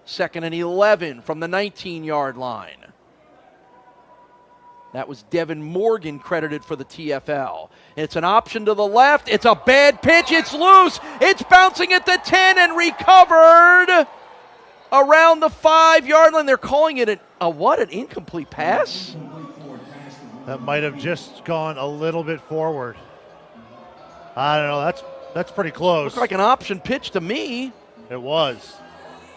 2nd and 11 from the 19-yard line. That was Devin Morgan credited for the TFL. It's an option to the left. It's a bad pitch. It's loose. It's bouncing at the 10 and recovered around the 5-yard line. They're calling it an incomplete pass? That might have just gone a little bit forward. I don't know. That's pretty close. Looks like an option pitch to me. It was.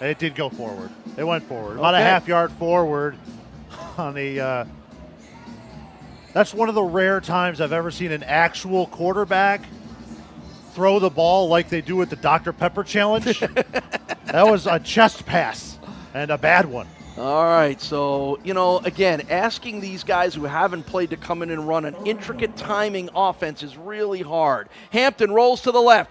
It did go forward. It went forward. About a half-yard forward on the that's one of the rare times I've ever seen an actual quarterback throw the ball like they do at the Dr. Pepper Challenge. That was a chest pass and a bad one. All right, so, again, asking these guys who haven't played to come in and run an intricate timing offense is really hard. Hampton rolls to the left,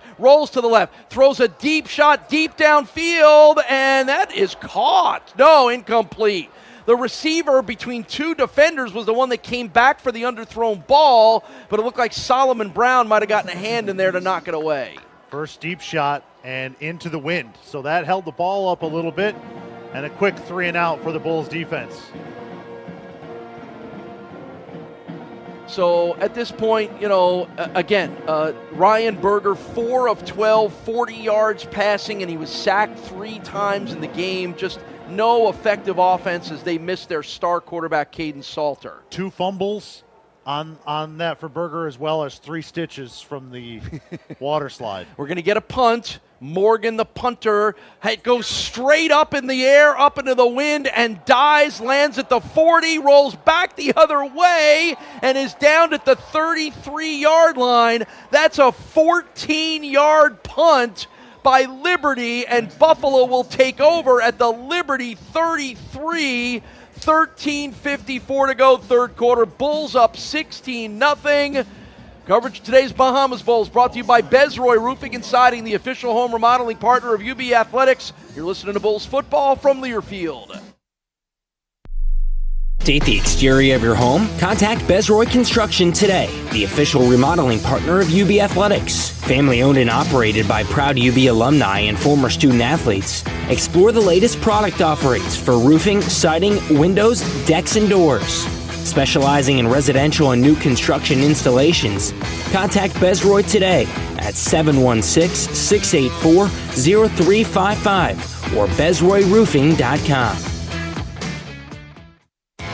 throws a deep shot deep downfield, and that is caught. No, incomplete. The receiver between two defenders was the one that came back for the underthrown ball, but it looked like Solomon Brown might have gotten a hand in there to knock it away. First deep shot and into the wind. So that held the ball up a little bit, and a quick 3-and-out for the Bulls defense. So at this point, again, Ryan Berger, 4 of 12, 40 yards passing, and he was sacked 3 times in the game. Just no effective offense as they missed their star quarterback, Caden Salter. 2 fumbles on that for Berger, as well as 3 stitches from the water slide. We're going to get a punt. Morgan, the punter, it goes straight up in the air, up into the wind, and dives, lands at the 40, rolls back the other way, and is down at the 33-yard line. That's a 14-yard punt by Liberty, and Buffalo will take over at the Liberty 33, 13:54 to go, third quarter. Bulls up 16-0. Coverage of today's Bahamas Bowl is brought to you by Bezroy Roofing and Siding, the official home remodeling partner of UB Athletics. You're listening to Bulls football from Learfield. Update the exterior of your home? Contact Bezroy Construction today, the official remodeling partner of UB Athletics. Family owned and operated by proud UB alumni and former student athletes. Explore the latest product offerings for roofing, siding, windows, decks, and doors. Specializing in residential and new construction installations, contact Bezroy today at 716-684-0355 or BezroyRoofing.com.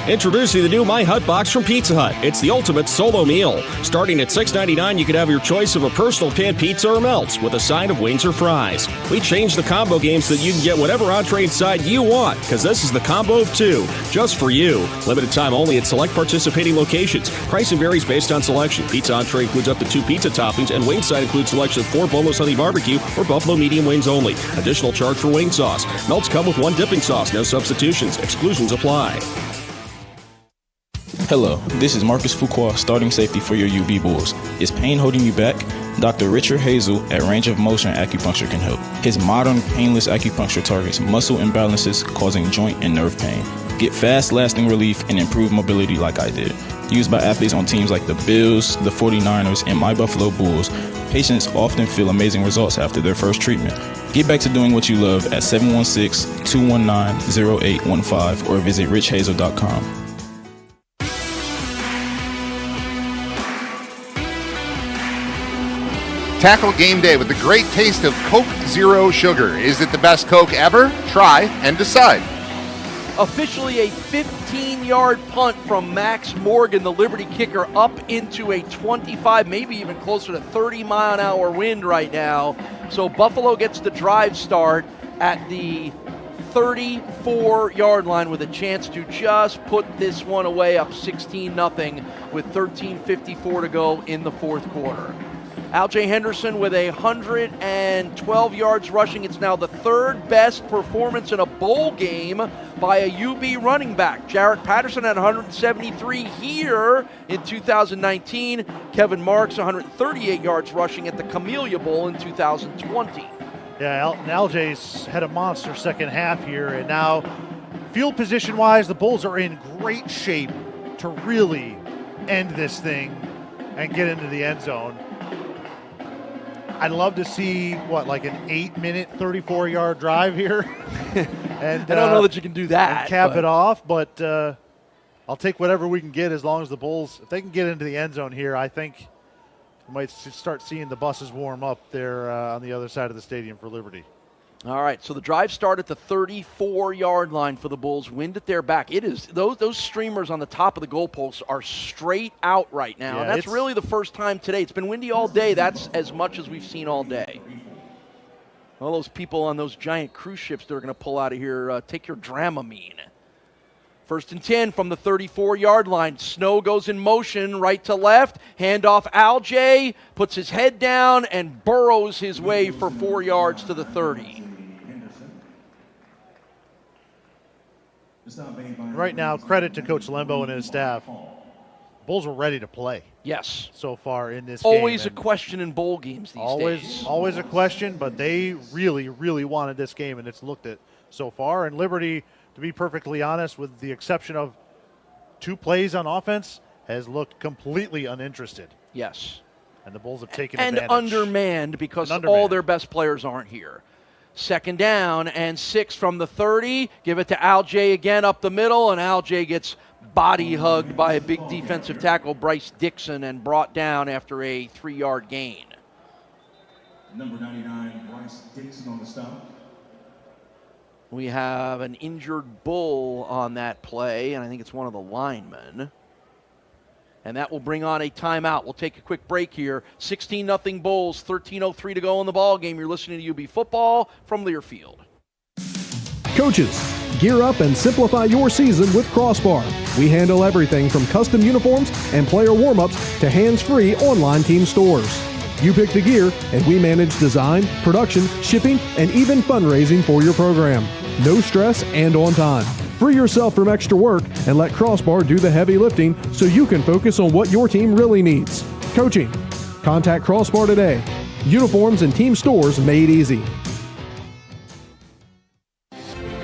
Introducing the new My Hut box from Pizza Hut. It's the ultimate solo meal. Starting at $6.99, you can have your choice of a personal pan pizza or melts with a side of wings or fries. We changed the combo game so that you can get whatever entree and side you want, because this is the combo of 2, just for you. Limited time only at select participating locations. Pricing varies based on selection. Pizza entree includes up to 2 pizza toppings, and wing side includes selection of 4 boneless honey barbecue or buffalo medium wings only. Additional charge for wing sauce. Melts come with 1 dipping sauce. No substitutions. Exclusions apply. Hello, this is Marcus Fuqua, starting safety for your UB Bulls. Is pain holding you back? Dr. Richard Hazel at Range of Motion Acupuncture can help. His modern, painless acupuncture targets muscle imbalances causing joint and nerve pain. Get fast, lasting relief and improved mobility like I did. Used by athletes on teams like the Bills, the 49ers, and my Buffalo Bulls, patients often feel amazing results after their first treatment. Get back to doing what you love at 716-219-0815 or visit richhazel.com. Tackle game day with the great taste of Coke Zero Sugar. Is it the best Coke ever? Try and decide. Officially a 15-yard punt from Max Morgan, the Liberty kicker, up into a 25, maybe even closer to 30-mile-an-hour wind right now. So Buffalo gets the drive start at the 34-yard line with a chance to just put this one away, up 16-0 with 13:54 to go in the fourth quarter. Al-Jay Henderson with 112 yards rushing. It's now the 3rd best performance in a bowl game by a UB running back. Jarrett Patterson had 173 here in 2019. Kevin Marks 138 yards rushing at the Camellia Bowl in 2020. Yeah, Al-Jay's had a monster second half here, and now field position-wise, the Bulls are in great shape to really end this thing and get into the end zone. I'd love to see, like an 8-minute, 34-yard drive here. And I don't know that you can do that. And cap it off, but I'll take whatever we can get as long as the Bulls, if they can get into the end zone here, I think we might start seeing the buses warm up there on the other side of the stadium for Liberty. All right, so the drive start at the 34-yard line for the Bulls. Wind at their back. It is those streamers on the top of the goalposts are straight out right now. Yeah, And that's really the first time today. It's been windy all day. That's as much as we've seen all day. All those people on those giant cruise ships that are going to pull out of here, take your Dramamine. 1st and 10 from the 34-yard line. Snow goes in motion right to left. Handoff Algae, puts his head down and burrows his way for 4 yards to the 30. Right now, credit to Coach Lembo and his staff. Bulls are ready to play. Yes. So far in this Always game. a question in bowl games these days. Always a question, but they really, really wanted this game, and it's looked at so far. And Liberty, to be perfectly honest, with the exception of 2 plays on offense, has looked completely uninterested. Yes. And the Bulls have taken and advantage. undermanned because all their best players aren't here. 2nd down and 6 from the 30. Give it to Algae again up the middle, and Algae gets body hugged by a big defensive tackle, Bryce Dixon, and brought down after a 3-yard gain. Number 99, Bryce Dixon on the stop. We have an injured Bull on that play, and I think it's one of the linemen. And that will bring on a timeout. We'll take a quick break here. 16-0 Bulls, 13:03 to go in the ball game. You're listening to UB Football from Learfield. Coaches, gear up and simplify your season with Crossbar. We handle everything from custom uniforms and player warm-ups to hands-free online team stores. You pick the gear, and we manage design, production, shipping, and even fundraising for your program. No stress and on time. Free yourself from extra work and let Crossbar do the heavy lifting so you can focus on what your team really needs. Coaching. Contact Crossbar today. Uniforms and team stores made easy.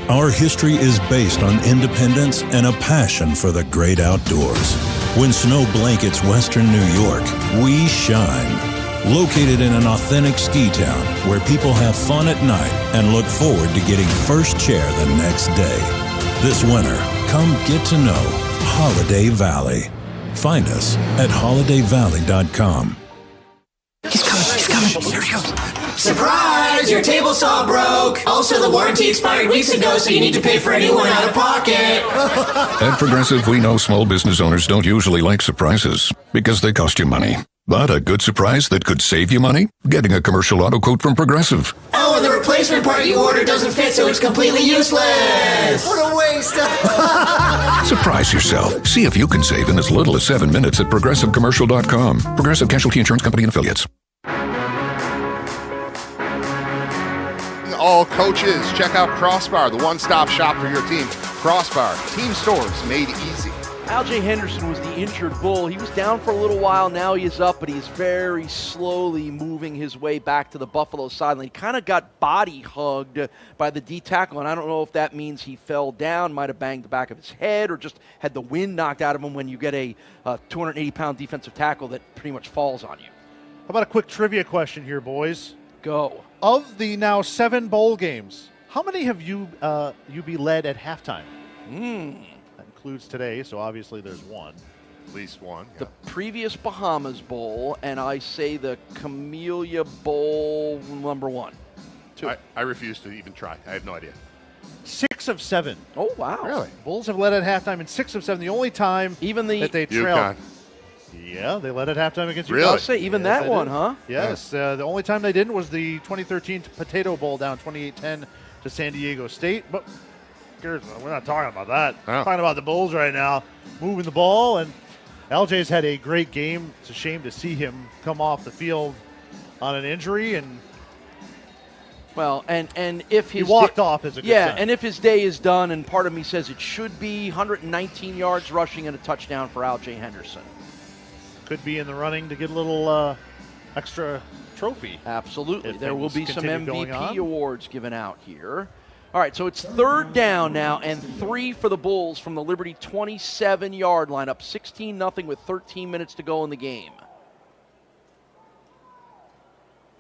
Our history is based on independence and a passion for the great outdoors. When snow blankets Western New York, we shine. Located in an authentic ski town where people have fun at night and look forward to getting first chair the next day. This winter, come get to know Holiday Valley. Find us at holidayvalley.com. He's coming. Here he goes. Surprise! Your table saw broke. Also, the warranty expired weeks ago, so you need to pay for a new one out of pocket. At Progressive, we know small business owners don't usually like surprises because they cost you money. But a good surprise that could save you money? Getting a commercial auto quote from Progressive. Oh, and the replacement part you ordered doesn't fit, so it's completely useless. What a waste. Surprise yourself. See if you can save in as little as 7 minutes at ProgressiveCommercial.com. Progressive Casualty Insurance Company and Affiliates. All coaches, check out Crossbar, the one-stop shop for your team. Crossbar, team stores made easy. Algae Henderson was the injured Bull. He was down for a little while. Now he is up, but he's very slowly moving his way back to the Buffalo sideline. He kind of got body hugged by the D tackle, and I don't know if that means he fell down, might have banged the back of his head, or just had the wind knocked out of him when you get a 280-pound defensive tackle that pretty much falls on you. How about a quick trivia question here, boys? Go. Of the now 7 bowl games, how many have you UB led at halftime? That includes today, so obviously there's one. At least one. Yeah. The previous Bahamas Bowl, and I say the Camellia Bowl number 1. 2. I refuse to even try. I have no idea. 6 of 7. Oh, wow. Really? Bulls have led at halftime in 6 of 7. The only time that they trailed. UConn. Yeah, they led at halftime against UConn. Really? I'll say even that one, huh? Yes. The only time they didn't was the 2013 Potato Bowl down 28-10 to San Diego State. But we're not talking about that. We're talking about the Bulls right now, moving the ball. And LJ's had a great game. It's a shame to see him come off the field on an injury. And well, and if his he walked off as a good sign. and if his day is done, and part of me says it should be 119 yards rushing and a touchdown for Algae Henderson. Could be in the running to get a little extra trophy. Absolutely. If There will be some continue going MVP on. awards given out here. All right, so it's 3rd down now and 3 for the Bulls from the Liberty 27-yard line, up 16-0 with 13 minutes to go in the game.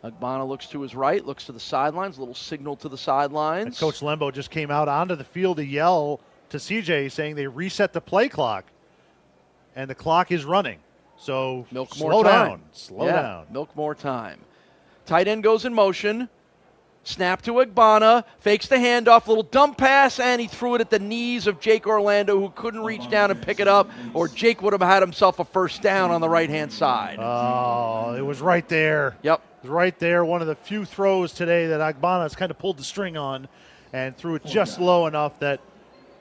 Agbana looks to his right, looks to the sidelines, a little signal to the sidelines. And Coach Lembo just came out onto the field to yell to CJ, saying they reset the play clock, and the clock is running. So Milk slow more time. down. Slow down. Milk more time. Tight end goes in motion. Snap to Agbana, fakes the handoff, little dump pass, and he threw it at the knees of Jake Orlando, who couldn't reach down and pick it up, or Jake would have had himself a first down on the right-hand side. Oh, it was right there. Yep. It was right there. One of the few throws today that Agbana's kind of pulled the string on and threw it just low enough that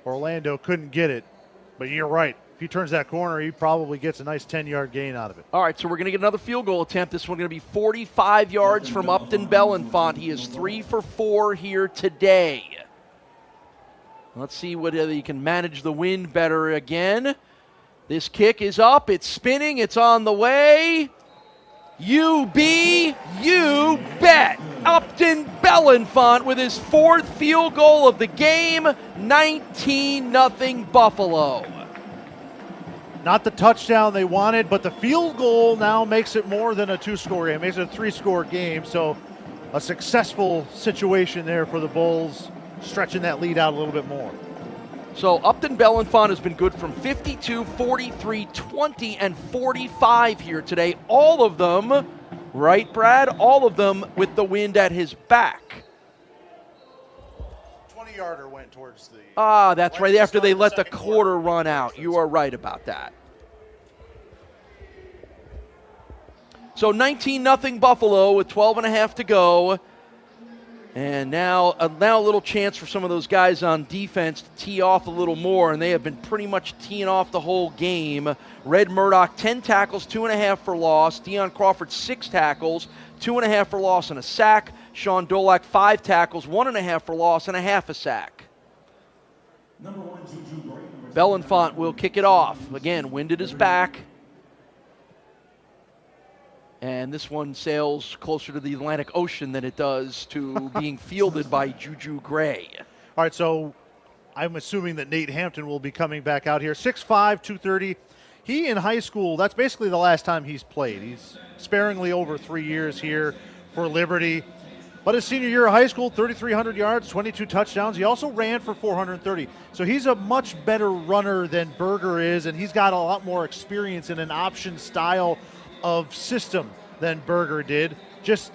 Orlando couldn't get it. But you're right. If he turns that corner, he probably gets a nice 10-yard gain out of it. All right, so we're going to get another field goal attempt. This one going to be 45 yards from Upton Bellenfant. He is 3 for 4 here today. Let's see whether he can manage the wind better again. This kick is up. It's spinning. It's on the way. You bet. Upton Bellenfant with his 4th field goal of the game. 19-0 Buffalo. Not the touchdown they wanted, but the field goal now makes it more than a 2-score game. It makes it a 3-score game, so a successful situation there for the Bulls, stretching that lead out a little bit more. So Upton Bellenfant has been good from 52, 43, 20, and 45 here today. All of them, right, Brad? All of them with the wind at his back. 20-yarder went towards the... That's right, after they let the quarter run out. You are right about that. So 19-0 Buffalo with 12.5 to go. And now a little chance for some of those guys on defense to tee off a little more, and they have been pretty much teeing off the whole game. Red Murdoch, 10 tackles, 2.5 for loss. Deion Crawford, 6 tackles, 2.5 for loss and a sack. Sean Dolak, 5 tackles, 1.5 for loss and a half a sack. Bellenfant will kick it off. Again, wind at his back. And this one sails closer to the Atlantic Ocean than it does to being fielded by Juju Gray. All right, so I'm assuming that Nate Hampton will be coming back out here. 6'5", 230. He in high school, that's basically the last time he's played. He's sparingly over 3 years here for Liberty. But his senior year of high school, 3,300 yards, 22 touchdowns. He also ran for 430. So he's a much better runner than Berger is, and he's got a lot more experience in an option style of system than Berger did. Just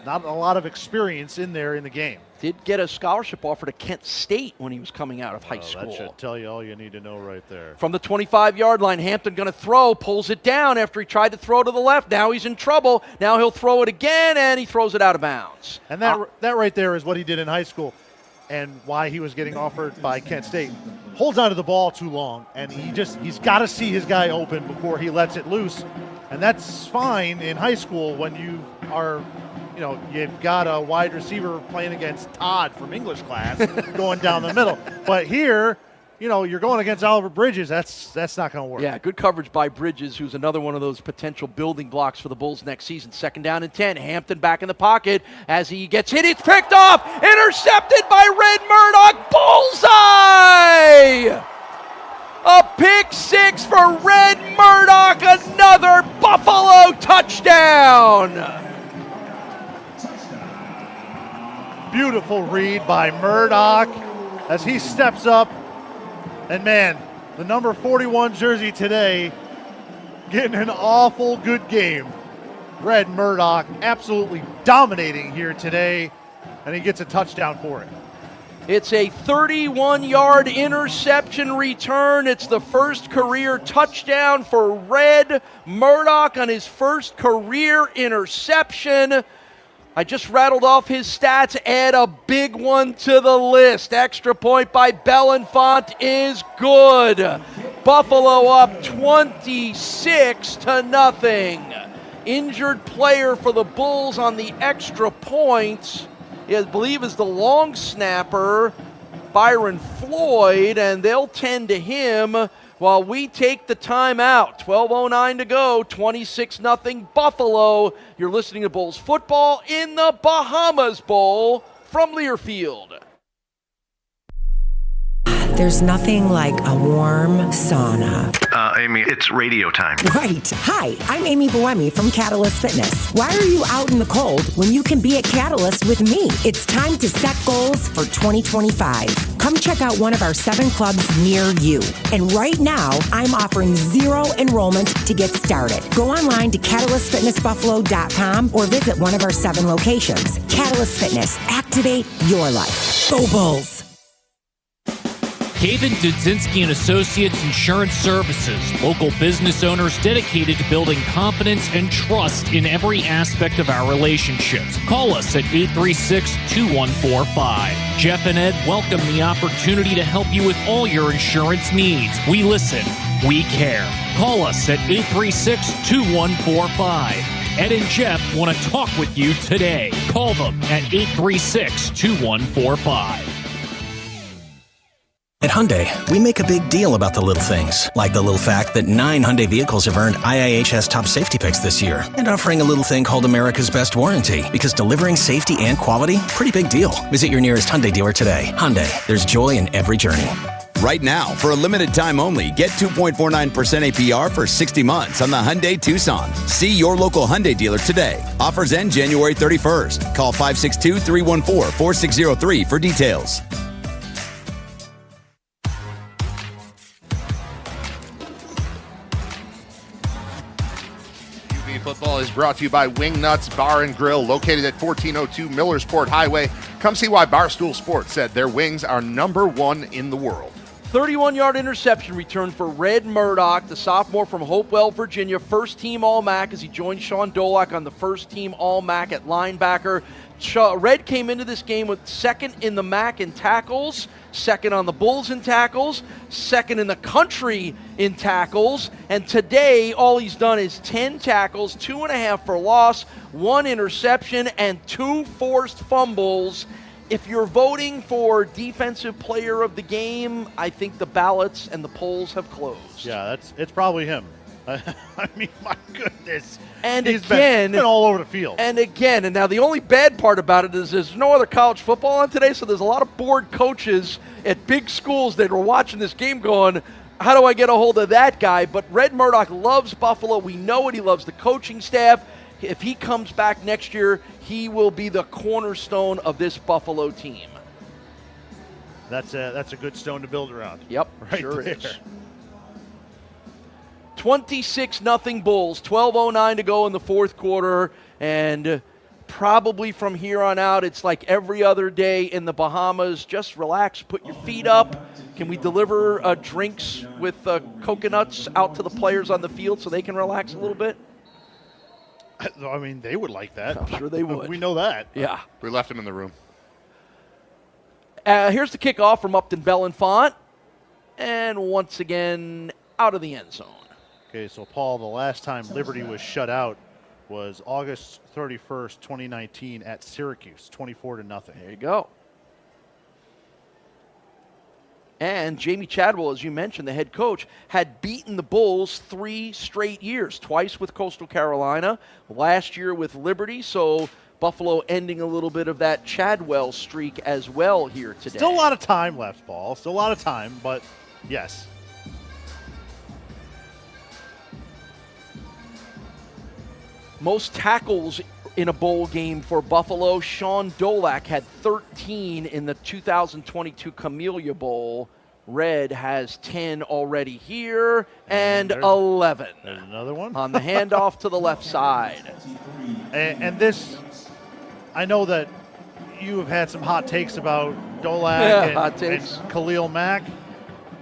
not a lot of experience in there in the game. Did get a scholarship offer to Kent State when he was coming out of high school. That should tell you all you need to know right there. From the 25-yard line, Hampton going to throw, pulls it down after he tried to throw to the left. Now he's in trouble. Now he'll throw it again, and he throws it out of bounds. And that right there is what he did in high school and why he was getting offered by Kent State. Holds onto the ball too long, and he's got to see his guy open before he lets it loose. And that's fine in high school when you are, you've got a wide receiver playing against Todd from English class going down the middle. But here, you're going against Oliver Bridges. That's not going to work. Yeah, good coverage by Bridges, who's another one of those potential building blocks for the Bulls next season. 2nd down and 10. Hampton back in the pocket. As he gets hit, it's picked off. Intercepted by Red Murdoch. Bullseye! A pick 6 for Red Murdoch. Another Buffalo touchdown. Beautiful read by Murdoch as he steps up. And man, the number 41 jersey today getting an awful good game. Red Murdoch absolutely dominating here today, and he gets a touchdown for it. It's a 31-yard interception return. It's the first career touchdown for Red Murdoch on his first career interception. I just rattled off his stats. Add a big one to the list. Extra point by Bellenfant is good. Buffalo up 26-0. Injured player for the Bulls on the extra point, I believe, is the long snapper, Byron Floyd, and they'll tend to him while we take the timeout. 12:09 to go, 26-0 Buffalo. You're listening to Bulls football in the Bahamas Bowl from Learfield. There's nothing like a warm sauna. Amy, it's radio time. Right. Hi, I'm Amy Boemi from Catalyst Fitness. Why are you out in the cold when you can be at Catalyst with me? It's time to set goals for 2025. Come check out one of our 7 clubs near you. And right now, I'm offering 0 enrollment to get started. Go online to catalystfitnessbuffalo.com or visit one of our 7 locations. Catalyst Fitness. Activate your life. Go Bulls! Haven Dudzinski and Associates Insurance Services, local business owners dedicated to building confidence and trust in every aspect of our relationships. Call us at 836-2145. Jeff and Ed welcome the opportunity to help you with all your insurance needs. We listen. We care. Call us at 836-2145. Ed and Jeff want to talk with you today. Call them at 836-2145. At Hyundai, we make a big deal about the little things, like the little fact that 9 Hyundai vehicles have earned IIHS top safety picks this year, and offering a little thing called America's Best Warranty, because delivering safety and quality, pretty big deal. Visit your nearest Hyundai dealer today. Hyundai, there's joy in every journey. Right now, for a limited time only, get 2.49% APR for 60 months on the Hyundai Tucson. See your local Hyundai dealer today. Offers end January 31st. Call 562-314-4603 for details. Football is brought to you by Wingnuts Bar and Grill, located at 1402 Millersport Highway. Come see why Barstool Sports said their wings are #1 in the world. 31-yard interception return for Red Murdoch, the sophomore from Hopewell, Virginia. First-team All-MAC as he joined Sean Dolak on the first-team All-MAC at linebacker. Red came into this game with second in the MAC in tackles, second on the Bulls in tackles, second in the country in tackles, and today all he's done is 10 tackles, 2.5 for loss, 1 interception, and 2 forced fumbles. If you're voting for Defensive Player of the Game, I think the ballots and the polls have closed. Yeah, it's probably him. I mean, my goodness. And he's again, been all over the field. And now the only bad part about it is there's no other college football on today, so there's a lot of bored coaches at big schools that were watching this game going, how do I get a hold of that guy? But Red Murdoch loves Buffalo. We know it. He loves the coaching staff. If he comes back next year, he will be the cornerstone of this Buffalo team. That's a good stone to build around. Yep, right sure there. is. 26-0 Bulls, 12:09 to go in the fourth quarter, and probably from here on out, it's like every other day in the Bahamas. Just relax, put your feet up. Can we deliver drinks with coconuts out to the players on the field so they can relax a little bit? I mean, they would like that. I'm sure they would. We know that. Yeah. We left him in the room. Here's the kickoff from Upton Bellenfant, and once again, out of the end zone. Okay, so Paul, the last time Liberty was shut out was August 31st, 2019 at Syracuse, 24-0. There you go. And Jamie Chadwell, as you mentioned, the head coach, had beaten the Bulls 3 straight years, twice with Coastal Carolina, last year with Liberty, so Buffalo ending a little bit of that Chadwell streak as well here today. Still a lot of time left, Paul. Still a lot of time, but yes. Most tackles in a bowl game for Buffalo. Sean Dolak had 13 in the 2022 Camellia Bowl. Red has 10 already here and 11. There's another one. On the handoff to the left side. And this, I know that you have had some hot takes about Dolak and Khalil Mack.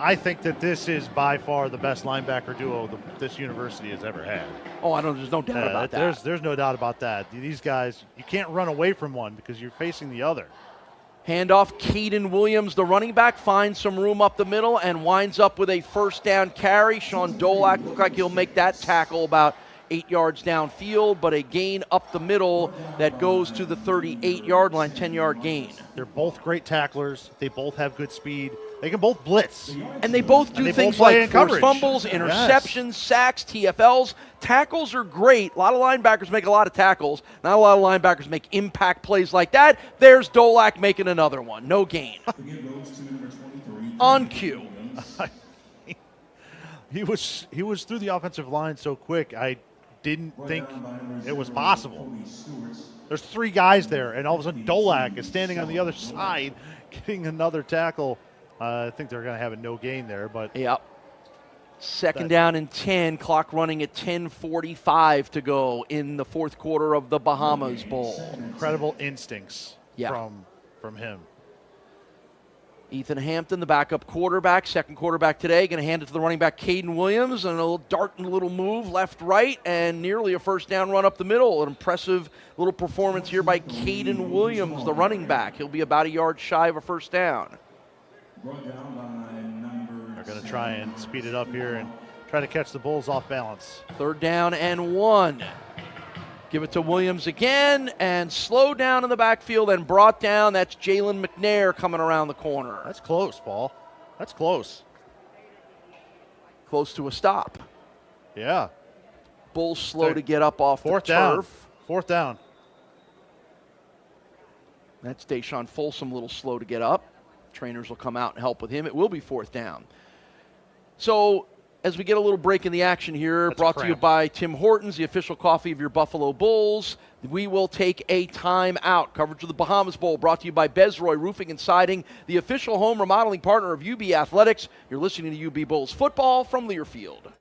I think that this is by far the best linebacker duo this university has ever had. Oh, there's no doubt about that. There's no doubt about that. These guys, you can't run away from one because you're facing the other. Handoff, Caden Williams, the running back, finds some room up the middle and winds up with a first down carry. Sean Dolak looks like he'll make that tackle about 8 yards downfield, but a gain up the middle that goes to the 38-yard line, 10-yard gain. They're both great tacklers. They both have good speed. They can both blitz. And they both do things like forced fumbles, interceptions, sacks, TFLs. Tackles are great. A lot of linebackers make a lot of tackles. Not a lot of linebackers make impact plays like that. There's Dolak making another one. No gain. On cue. He was through the offensive line so quick, I didn't think it was possible. There's 3 guys there, and all of a sudden Dolak is standing on the other side getting another tackle. I think they're going to have a no gain there. But yep. Second down and 10, clock running at 10:45 to go in the fourth quarter of the Bahamas Bowl. Incredible instincts from him. Ethan Hampton, the backup quarterback, second quarterback today, going to hand it to the running back Caden Williams, and a little dart and a little move left-right, and nearly a first down run up the middle. An impressive little performance here by Caden Williams, the running back. He'll be about a yard shy of a first down. They're going to try and speed it up here and try to catch the Bulls off balance. Third down and 1. Give it to Williams again, and slow down in the backfield and brought down. That's Jalen McNair coming around the corner. That's close, Paul. That's close. Close to a stop. Yeah. Bulls slow to get up off the turf. Fourth down. That's Deshaun Folsom, a little slow to get up. Trainers will come out and help with him. It will be fourth down. So as we get a little break in the action here, brought to you by Tim Hortons, the official coffee of your Buffalo Bulls, we will take a timeout. Coverage of the Bahamas Bowl brought to you by Bezroy Roofing and Siding, the official home remodeling partner of UB Athletics. You're listening to UB Bulls football from Learfield.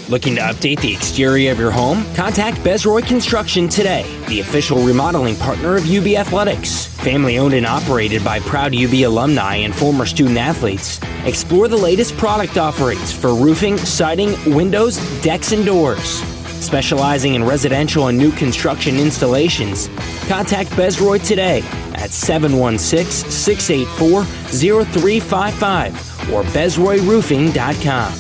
Looking to update the exterior of your home? Contact Bezroy Construction today, the official remodeling partner of UB Athletics. Family owned and operated by proud UB alumni and former student athletes. Explore the latest product offerings for roofing, siding, windows, decks, and doors. Specializing in residential and new construction installations, contact Bezroy today at 716-684-0355 or bezroyroofing.com.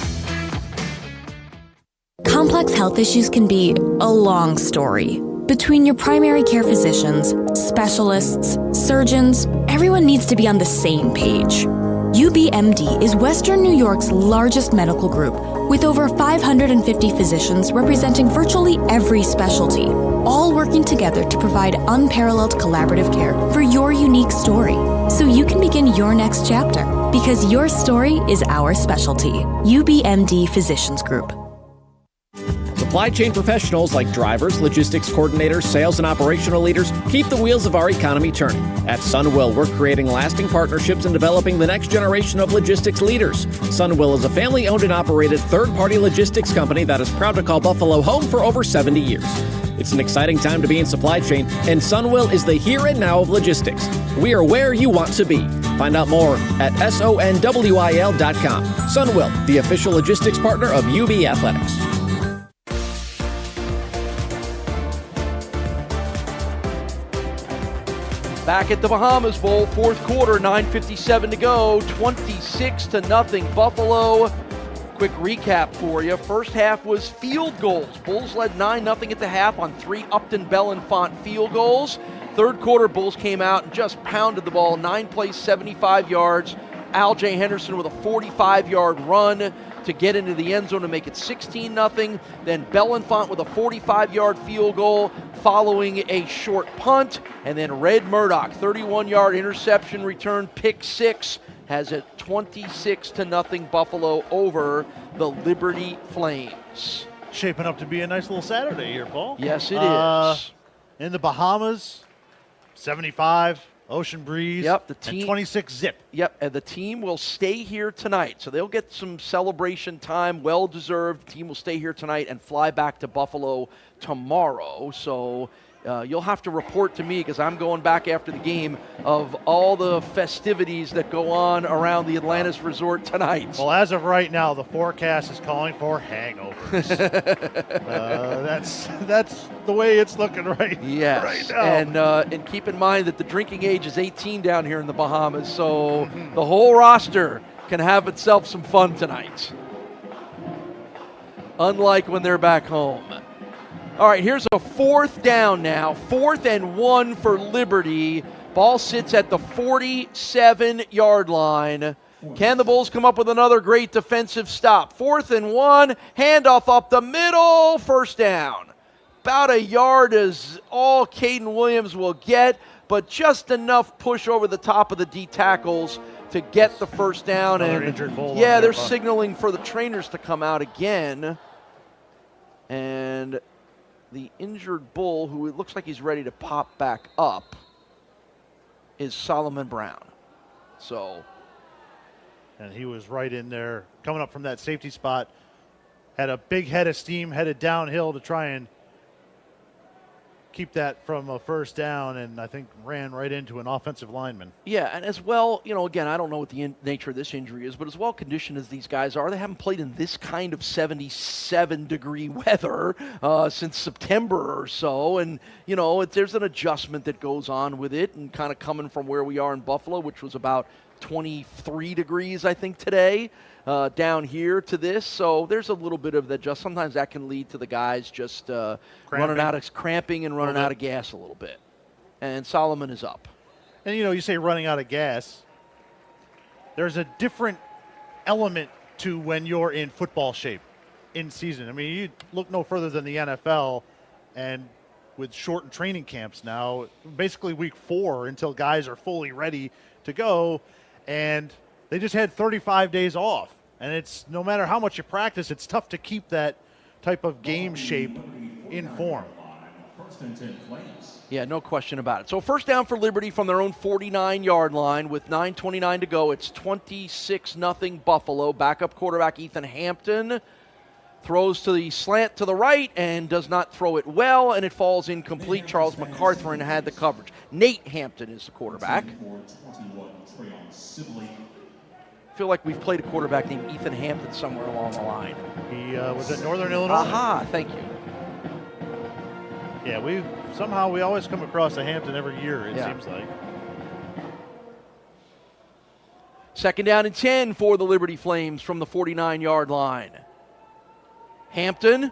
Complex health issues can be a long story. Between your primary care physicians, specialists, surgeons, everyone needs to be on the same page. UBMD is Western New York's largest medical group, with over 550 physicians representing virtually every specialty, all working together to provide unparalleled collaborative care for your unique story, so you can begin your next chapter, because your story is our specialty. UBMD Physicians Group. Supply chain professionals like drivers, logistics coordinators, sales, and operational leaders keep the wheels of our economy turning. At Sunwill, we're creating lasting partnerships and developing the next generation of logistics leaders. Sunwill is a family-owned and operated third-party logistics company that is proud to call Buffalo home for over 70 years. It's an exciting time to be in supply chain, and Sunwill is the here and now of logistics. We are where you want to be. Find out more at sonwil.com. Sunwill, the official logistics partner of UB Athletics. Back at the Bahamas Bowl, fourth quarter, 9:57 to go, 26-0 Buffalo. Quick recap for you. First half was field goals. Bulls led 9-0 at the half on 3 Upton Bellenfant field goals. Third quarter, Bulls came out and just pounded the ball. 9 plays, 75 yards. Al J. Henderson with a 45-yard run to get into the end zone to make it 16-0. Then Bellenfant with a 45-yard field goal following a short punt. And then Red Murdoch, 31-yard interception return, pick 6, has it 26-0 Buffalo over the Liberty Flames. Shaping up to be a nice little Saturday here, Paul. Yes, it is. In the Bahamas, 75. Ocean breeze, yep, the team, and 26 zip. Yep, and the team will stay here tonight. So they'll get some celebration time, well-deserved. The team will stay here tonight and fly back to Buffalo tomorrow. So you'll have to report to me, because I'm going back after the game, of all the festivities that go on around the Atlantis Resort tonight. Well, as of right now, the forecast is calling for hangovers. That's the way it's looking right now. And keep in mind that the drinking age is 18 down here in the Bahamas, so the whole roster can have itself some fun tonight. Unlike when they're back home. All right, here's a fourth down now. 4th and 1 for Liberty. Ball sits at the 47-yard line. Can the Bulls come up with another great defensive stop? 4th and 1, handoff up the middle, first down. About a yard is all Caden Williams will get, but just enough push over the top of the D tackles to get the first down. Another And injured bull. yeah, they're signaling for the trainers to come out again. And the injured bull, who it looks like he's ready to pop back up, is Solomon Brown. And he was right in there, coming up from that safety spot. Had a big head of steam, headed downhill to try and keep that from a first down, and I think ran right into an offensive lineman. Yeah, and as well, again, I don't know what the nature of this injury is, but as well conditioned as these guys are, they haven't played in this kind of 77-degree weather since September or so. And, there's an adjustment that goes on with it, and kind of coming from where we are in Buffalo, which was about 23 degrees, I think, today, down here to this. So there's a little bit of that. Sometimes that can lead to the guys just running out of cramping and running out of gas a little bit. And Solomon is up. And, you say running out of gas. There's a different element to when you're in football shape in season. I mean, you look no further than the NFL, and with shortened training camps now, basically week 4 until guys are fully ready to go. And they just had 35 days off. And it's no matter how much you practice, it's tough to keep that type of game shape in form. Yeah, no question about it. So first down for Liberty from their own 49-yard line with 9:29 to go. It's 26-0 Buffalo. Backup quarterback Ethan Hampton throws to the slant to the right and does not throw it well, and it falls incomplete. Charles McCarthy had the coverage. Nate Hampton is the quarterback. I feel like we've played a quarterback named Ethan Hampton somewhere along the line. He was at Northern Illinois. Aha, thank you. Yeah, we always come across a Hampton every year, it seems like. Second down and 10 for the Liberty Flames from the 49-yard line. Hampton,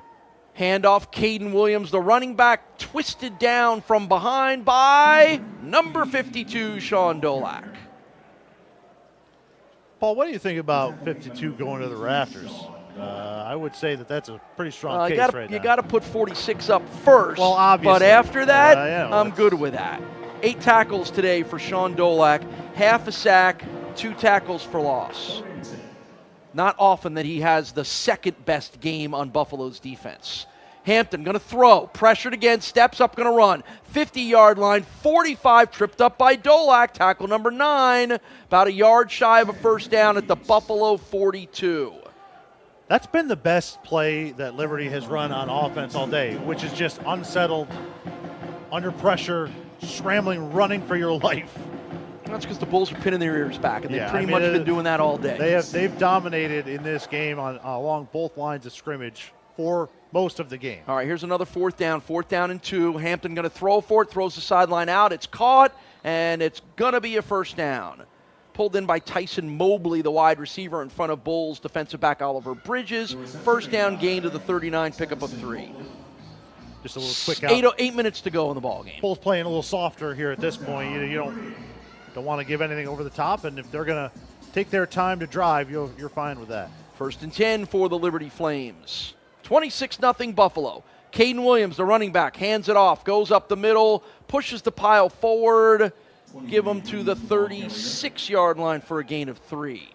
handoff, Caden Williams, the running back, twisted down from behind by number 52, Sean Dolak. Paul, what do you think about 52 going to the rafters? I would say that's a pretty strong case right now. You got to put 46 up first. Well, obviously. But after that, yeah, I'm good with that. 8 tackles today for Sean Dolak, half a sack, 2 tackles for loss. Not often that he has the second best game on Buffalo's defense. Hampton going to throw, pressured again, steps up, going to run. 50-yard line, 45, tripped up by Dolak, tackle number 9, about a yard shy of a first down at the Buffalo 42. That's been the best play that Liberty has run on offense all day, which is just unsettled, under pressure, scrambling, running for your life. That's because the Bulls are pinning their ears back, and they've pretty much been doing that all day. They've dominated in this game along both lines of scrimmage for most of the game. All right, here's another fourth down and 2. Hampton going to throw for it, throws the sideline out. It's caught, and it's going to be a first down. Pulled in by Tyson Mobley, the wide receiver, in front of Bulls defensive back Oliver Bridges. First down gain to the 39, pickup of 3. Just a little quick out. 8 minutes to go in the ball game. Bulls playing a little softer here at this point. You don't want to give anything over the top, and if they're going to take their time to drive, you're fine with that. First and 10 for the Liberty Flames. 26-0 Buffalo. Caden Williams, the running back, hands it off, goes up the middle, pushes the pile forward, give them to the 36-yard line for a gain of 3.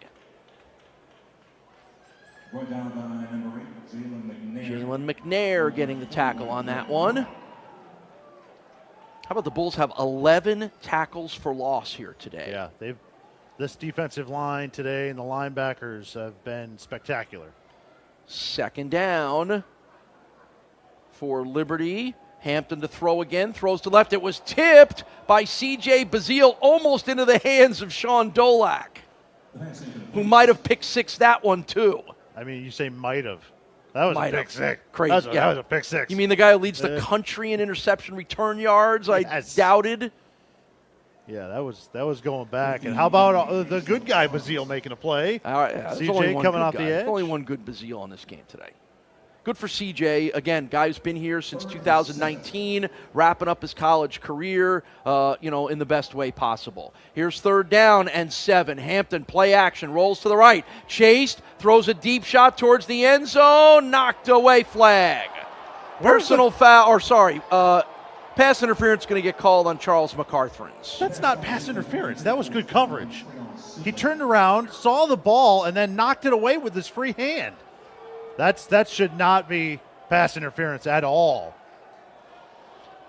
Jalen McNair getting the tackle on that one. How about the Bulls have 11 tackles for loss here today? Yeah, this defensive line today and the linebackers have been spectacular. Second down for Liberty. Hampton to throw again, throws to left. It was tipped by C.J. Bazile almost into the hands of Sean Dolak, who might have picked 6 that one too. I mean, you say might have. That was a pick 6. Crazy. That was a pick 6. You mean the guy who leads the country in interception return yards? Yes. I doubted. Yeah, that was going back. And how about the good guy Bazile making a play? All right, CJ coming off the edge. There's only one good Bazile on this game today. Good for CJ. Again, guy who's been here since 2019, wrapping up his college career, in the best way possible. Here's third down and 7. Hampton, play action, rolls to the right. Chased, throws a deep shot towards the end zone, knocked away, flag. Personal foul, Pass interference going to get called on Charles McCarthrans. That's not pass interference. That was good coverage. He turned around, saw the ball, and then knocked it away with his free hand. That should not be pass interference at all.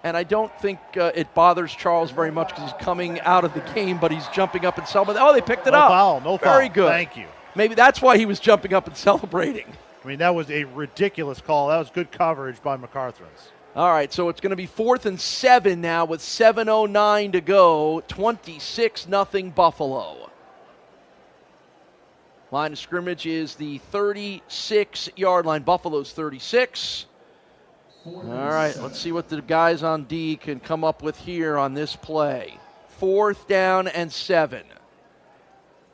And I don't think it bothers Charles very much because he's coming out of the game, but he's jumping up and celebrating. Oh, they picked it up. No foul. Very good. Thank you. Maybe that's why he was jumping up and celebrating. I mean, that was a ridiculous call. That was good coverage by McCarthrans. All right, so it's going to be 4th and 7 now with 7:09 to go. 26-0 Buffalo. Line of scrimmage is the 36-yard line. Buffalo's 36. All right, let's see what the guys on D can come up with here on this play. 4th down and 7.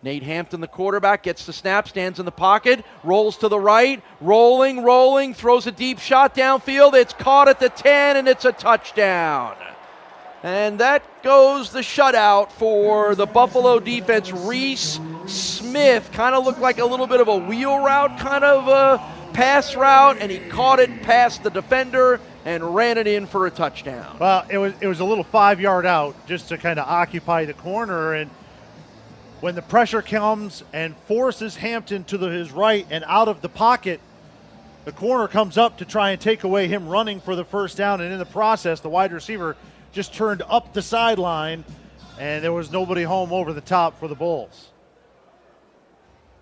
Nate Hampton, the quarterback, gets the snap, stands in the pocket, rolls to the right, rolling, throws a deep shot downfield. It's caught at the 10, and it's a touchdown. And that goes the shutout for the Buffalo defense. Reese Smith kind of looked like a little bit of a wheel route, kind of a pass route, and he caught it past the defender and ran it in for a touchdown. Well, it was a little 5-yard out just to kind of occupy the corner, and when the pressure comes and forces Hampton to his right and out of the pocket, the corner comes up to try and take away him running for the first down, and in the process, the wide receiver just turned up the sideline, and there was nobody home over the top for the Bulls.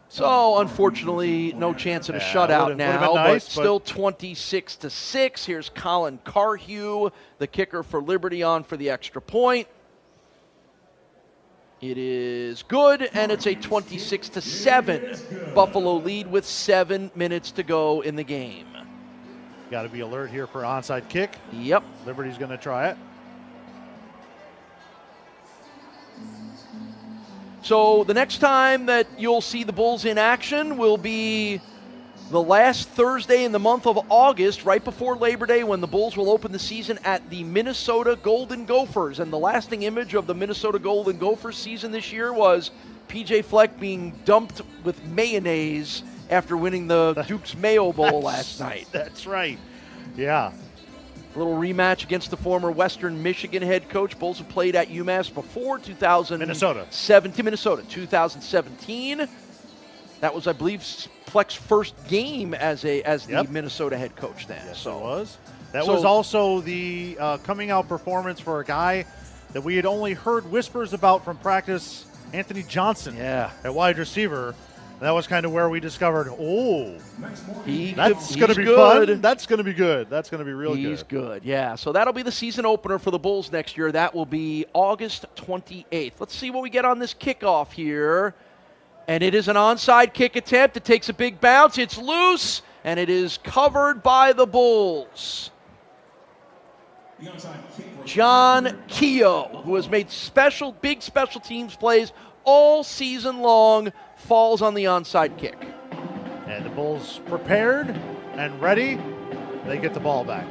So, unfortunately, no chance at a shutout now, nice, but still 26-6. Here's Colin Carhew, the kicker for Liberty, on for the extra point. It is good, and it's a 26-7 Buffalo lead with 7 minutes to go in the game. Got to be alert here for onside kick. Yep. Liberty's going to try it. So the next time that you'll see the Bulls in action will be the last Thursday in the month of August, right before Labor Day, when the Bulls will open the season at the Minnesota Golden Gophers. And the lasting image of the Minnesota Golden Gophers season this year was P.J. Fleck being dumped with mayonnaise after winning the Duke's Mayo Bowl last night. That's right. Yeah. A little rematch against the former Western Michigan head coach. Bulls have played at UMass before 2017. That was, I believe, Fleck's first game as the Minnesota head coach then. Yes, so it was. That was also the coming out performance for a guy that we had only heard whispers about from practice, Anthony Johnson, at wide receiver. That was kind of where we discovered, that's going to be fun. That's going to be good. That's going to be real good. He's good, yeah. So that'll be the season opener for the Bulls next year. That will be August 28th. Let's see what we get on this kickoff here. And it is an onside kick attempt. It takes a big bounce. It's loose, and it is covered by the Bulls. John Keogh, who has made big special teams plays all season long, falls on the onside kick. And the Bulls prepared and ready. They get the ball back.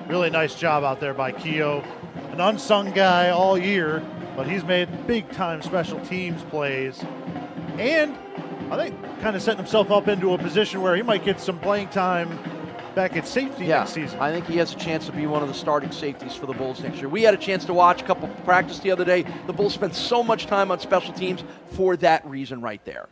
Really nice job out there by Keogh. An unsung guy all year, but he's made big-time special teams plays. And I think kind of setting himself up into a position where he might get some playing time back at safety next season. I think he has a chance to be one of the starting safeties for the Bulls next year. We had a chance to watch a couple practice the other day. The Bulls spent so much time on special teams for that reason right there.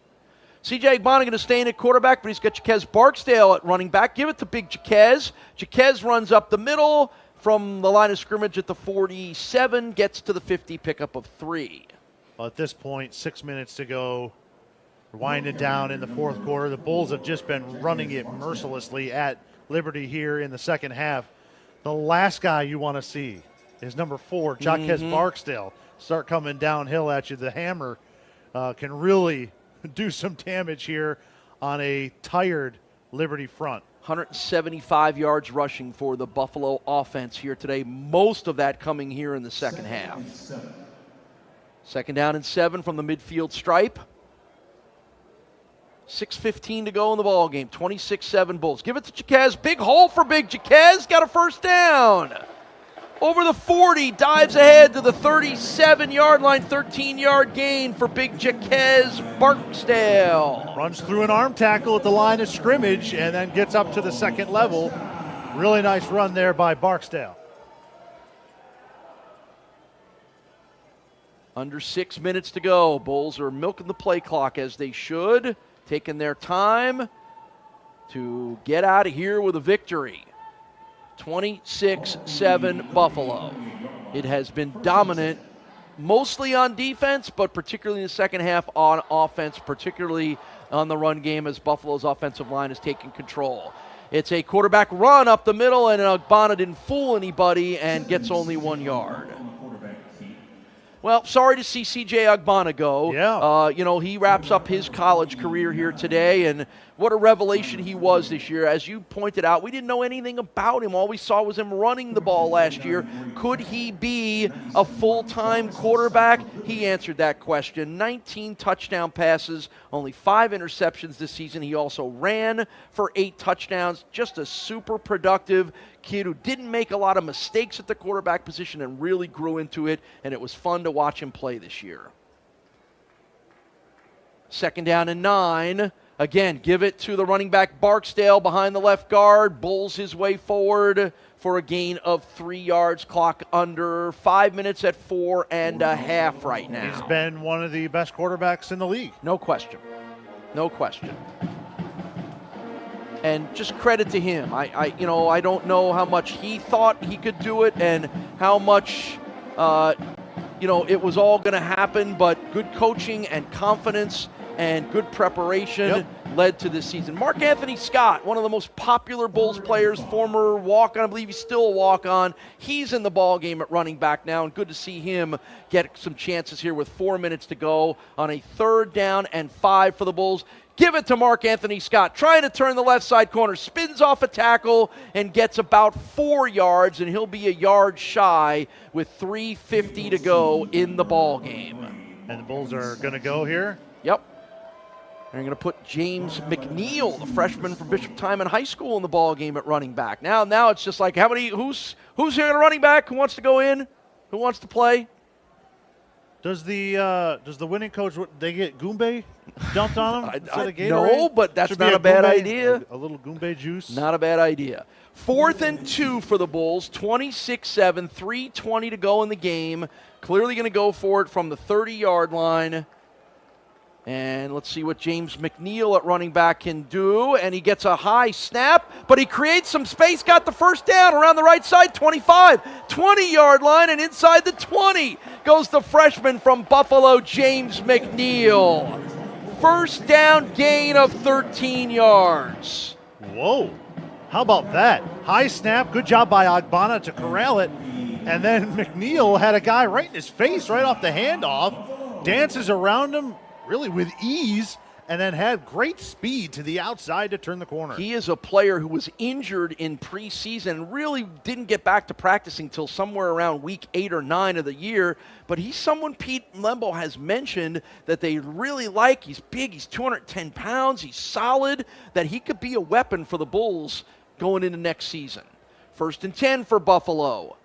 C.J. Agbana going to stay in at quarterback, but he's got Jaquez Barksdale at running back. Give it to big Jaquez. Jaquez runs up the middle from the line of scrimmage at the 47, gets to the 50, pickup of 3. Well, at this point, 6 minutes to go. We're winding down in the fourth quarter. The Bulls have just been running it mercilessly at Liberty here in the second half. The last guy you want to see is number 4, Jaquez Barksdale. Start coming downhill at you. The hammer can really do some damage here on a tired Liberty front. 175 yards rushing for the Buffalo offense here today. Most of that coming here in the second half. 2nd down and 7 from the midfield stripe. 6:15 to go in the ball game. 26-7 Bulls. Give it to Jaquez. Big hole for big Jaquez. Got a first down. Over the 40, dives ahead to the 37-yard line. 13-yard gain for big Jaquez Barksdale. Runs through an arm tackle at the line of scrimmage and then gets up to the second level. Really nice run there by Barksdale. Under 6 minutes to go. Bulls are milking the play clock as they should, taking their time to get out of here with a victory. 26-7 Buffalo. It has been dominant, mostly on defense, but particularly in the second half on offense, particularly on the run game as Buffalo's offensive line is taking control. It's a quarterback run up the middle, and Agbana didn't fool anybody and gets only 1 yard. Well, sorry to see C.J. Agbana go. Yeah. He wraps up his college career here today, and what a revelation he was this year. As you pointed out, we didn't know anything about him. All we saw was him running the ball last year. Could he be a full-time quarterback? He answered that question. 19 touchdown passes, only 5 interceptions this season. He also ran for 8 touchdowns. Just a super productive kid who didn't make a lot of mistakes at the quarterback position and really grew into it, and it was fun to watch him play this year. 2nd down and 9. Again, give it to the running back Barksdale behind the left guard, bulls his way forward for a gain of 3 yards. Clock under 5 minutes at 4.5 right now. He's been one of the best quarterbacks in the league. No question. No question. And just credit to him. I don't know how much he thought he could do it and how much, it was all going to happen, but good coaching and confidence and good preparation led to this season. Mark Anthony Scott, one of the most popular Bulls players, former walk-on, I believe he's still a walk-on. He's in the ball game at running back now, and good to see him get some chances here with 4 minutes to go on a 3rd down and 5 for the Bulls. Give it to Mark Anthony Scott, trying to turn the left side corner, spins off a tackle and gets about 4 yards, and he'll be a yard shy with 3:50 to go in the ball game. And the Bulls are going to go here? Yep. They're going to put James McNeil, the freshman from Bishop Timon High School, in the ball game at running back. Now it's just like, who's here at running back? Who wants to go in? Who wants to play? Does the winning coach, they get Goombay dumped on him? No, but that's not a bad idea. A little Goombay juice? Not a bad idea. 4th and 2 for the Bulls, 26-7, 3:20 to go in the game. Clearly going to go for it from the 30-yard line. And let's see what James McNeil at running back can do. And he gets a high snap, but he creates some space, got the 1st down around the right side, 25, 20-yard line, and inside the 20 goes the freshman from Buffalo, James McNeil. 1st down gain of 13 yards. Whoa. How about that? High snap, good job by Agbana to corral it. And then McNeil had a guy right in his face, right off the handoff, dances around him, really with ease, and then had great speed to the outside to turn the corner. He is a player who was injured in preseason, really didn't get back to practicing until somewhere around week 8 or 9 of the year, but he's someone Pete Lembo has mentioned that they really like. He's big, he's 210 pounds, he's solid, that he could be a weapon for the Bulls going into next season. 1st and 10 for Buffalo.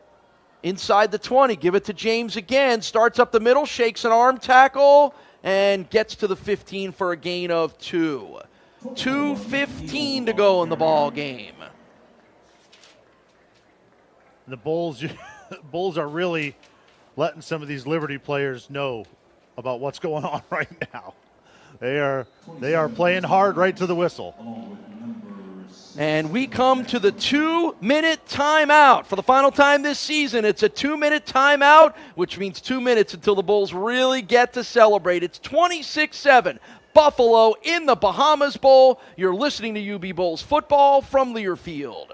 Inside the 20, give it to James again, starts up the middle, shakes an arm tackle, and gets to the 15 for a gain of 2. 2:15 to go in the ball game. The Bulls are really letting some of these Liberty players know about what's going on right now. They are playing hard right to the whistle. And we come to the 2-minute timeout. For the final time this season, it's a 2-minute timeout, which means 2 minutes until the Bulls really get to celebrate. It's 26-7, Buffalo in the Bahamas Bowl. You're listening to UB Bulls football from Learfield.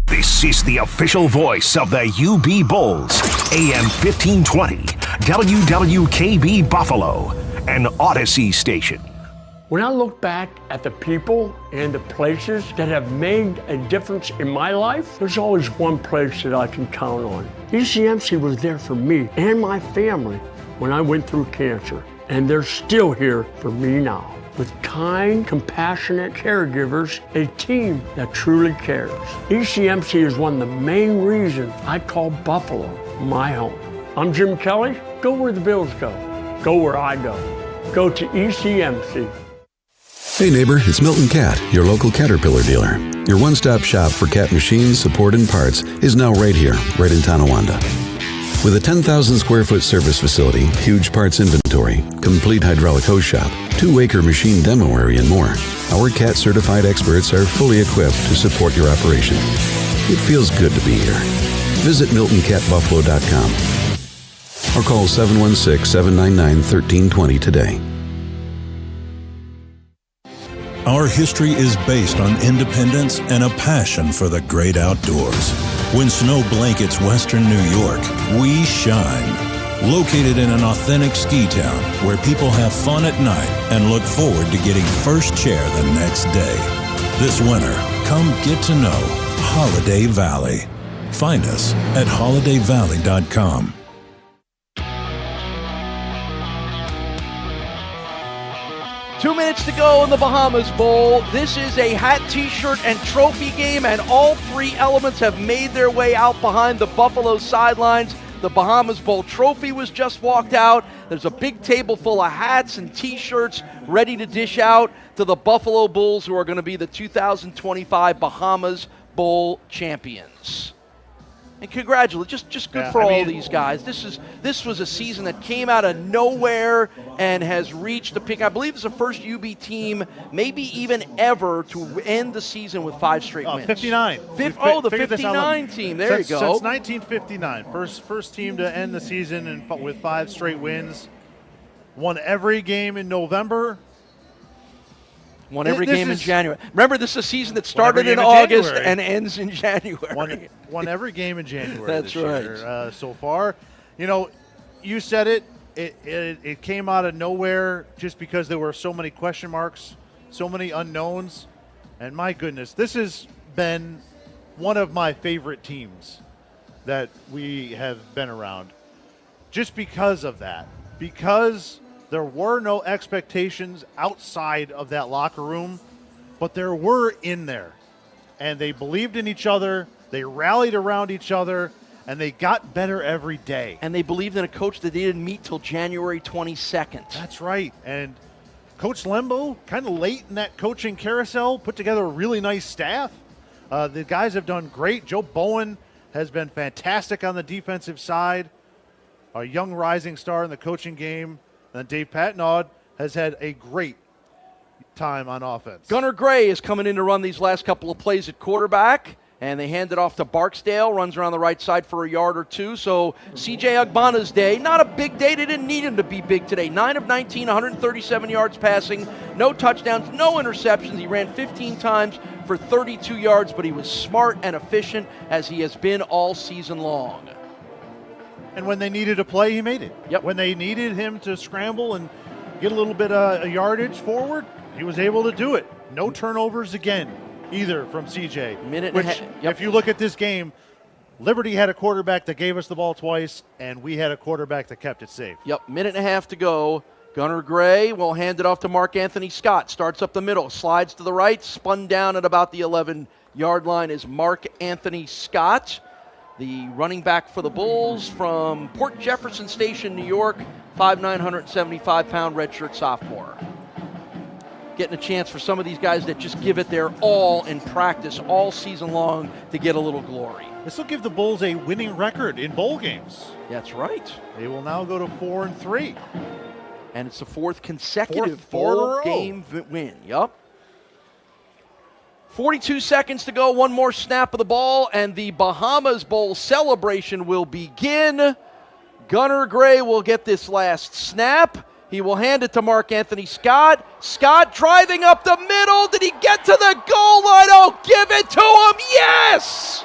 This is the official voice of the UB Bulls, AM 1520, WWKB Buffalo, an Odyssey station. When I look back at the people and the places that have made a difference in my life, there's always one place that I can count on. ECMC was there for me and my family when I went through cancer, and they're still here for me now. With kind, compassionate caregivers, a team that truly cares. ECMC is one of the main reasons I call Buffalo my home. I'm Jim Kelly. Go where the Bills go. Go where I go. Go to ECMC. Hey neighbor, it's Milton Cat, your local Caterpillar dealer. Your one-stop shop for cat machines, support, and parts is now right here, right in Tonawanda. With a 10,000 square foot service facility, huge parts inventory, complete hydraulic hose shop, 2-acre machine demo area, and more, our CAT certified experts are fully equipped to support your operation. It feels good to be here. Visit MiltonCatBuffalo.com or call 716-799-1320 today. Our history is based on independence and a passion for the great outdoors. When snow blankets Western New York, we shine. Located in an authentic ski town where people have fun at night and look forward to getting first chair the next day. This winter, come get to know Holiday Valley. Find us at holidayvalley.com. Two minutes to go in the Bahamas Bowl. This is a hat, t-shirt, and trophy game, and all three elements have made their way out behind the Buffalo sidelines. The Bahamas Bowl trophy was just walked out. There's a big table full of hats and t-shirts ready to dish out to the Buffalo Bulls, who are going to be the 2025 Bahamas Bowl champions. And congratulations, just good for all these guys. This was a season that came out of nowhere and has reached the peak. I believe it's the first UB team, maybe even ever, to end the season with 5 straight wins. 59. The 59 team. There you go. Since 1959, first team to end the season with 5 straight wins. Won every game in November. Won every game in January. Remember, this is a season that started in August and ends in January. Won every game in January. That's right. Year, so far. You know, you said it. It came out of nowhere just because there were so many question marks, so many unknowns. And my goodness, this has been one of my favorite teams that we have been around. Just because of that. Because there were no expectations outside of that locker room, but there were in there. And they believed in each other, they rallied around each other, and they got better every day. And they believed in a coach that they didn't meet till January 22nd. That's right. And Coach Lembo, kind of late in that coaching carousel, put together a really nice staff. The guys have done great. Joe Bowen has been fantastic on the defensive side, a young rising star in the coaching game. And Dave Patnaud has had a great time on offense. Gunnar Gray is coming in to run these last couple of plays at quarterback, and they hand it off to Barksdale, runs around the right side for a yard or two. So C.J. Agbana's day, not a big day. They didn't need him to be big today. 9 of 19, 137 yards passing, no touchdowns, no interceptions. He ran 15 times for 32 yards, but he was smart and efficient, as he has been all season long. And when they needed a play, he made it. Yep. When they needed him to scramble and get a little bit of yardage forward, he was able to do it. No turnovers again, either from CJ. If you look at this game, Liberty had a quarterback that gave us the ball twice, and we had a quarterback that kept it safe. Yep, minute and a half to go. Gunnar Gray will hand it off to Mark Anthony Scott. Starts up the middle, slides to the right, spun down at about the 11-yard line is Mark Anthony Scott, the running back for the Bulls from Port Jefferson Station, New York, 5'9", 175-pound redshirt sophomore. Getting a chance for some of these guys that just give it their all in practice all season long to get a little glory. This will give the Bulls a winning record in bowl games. That's right. They will now go to 4-3. And it's the 4th consecutive bowl game win. Yup. 42 seconds to go, one more snap of the ball, and the Bahamas Bowl celebration will begin. Gunnar Gray will get this last snap. He will hand it to Mark Anthony Scott. Scott driving up the middle. Did he get to the goal line? Oh, give it to him. Yes!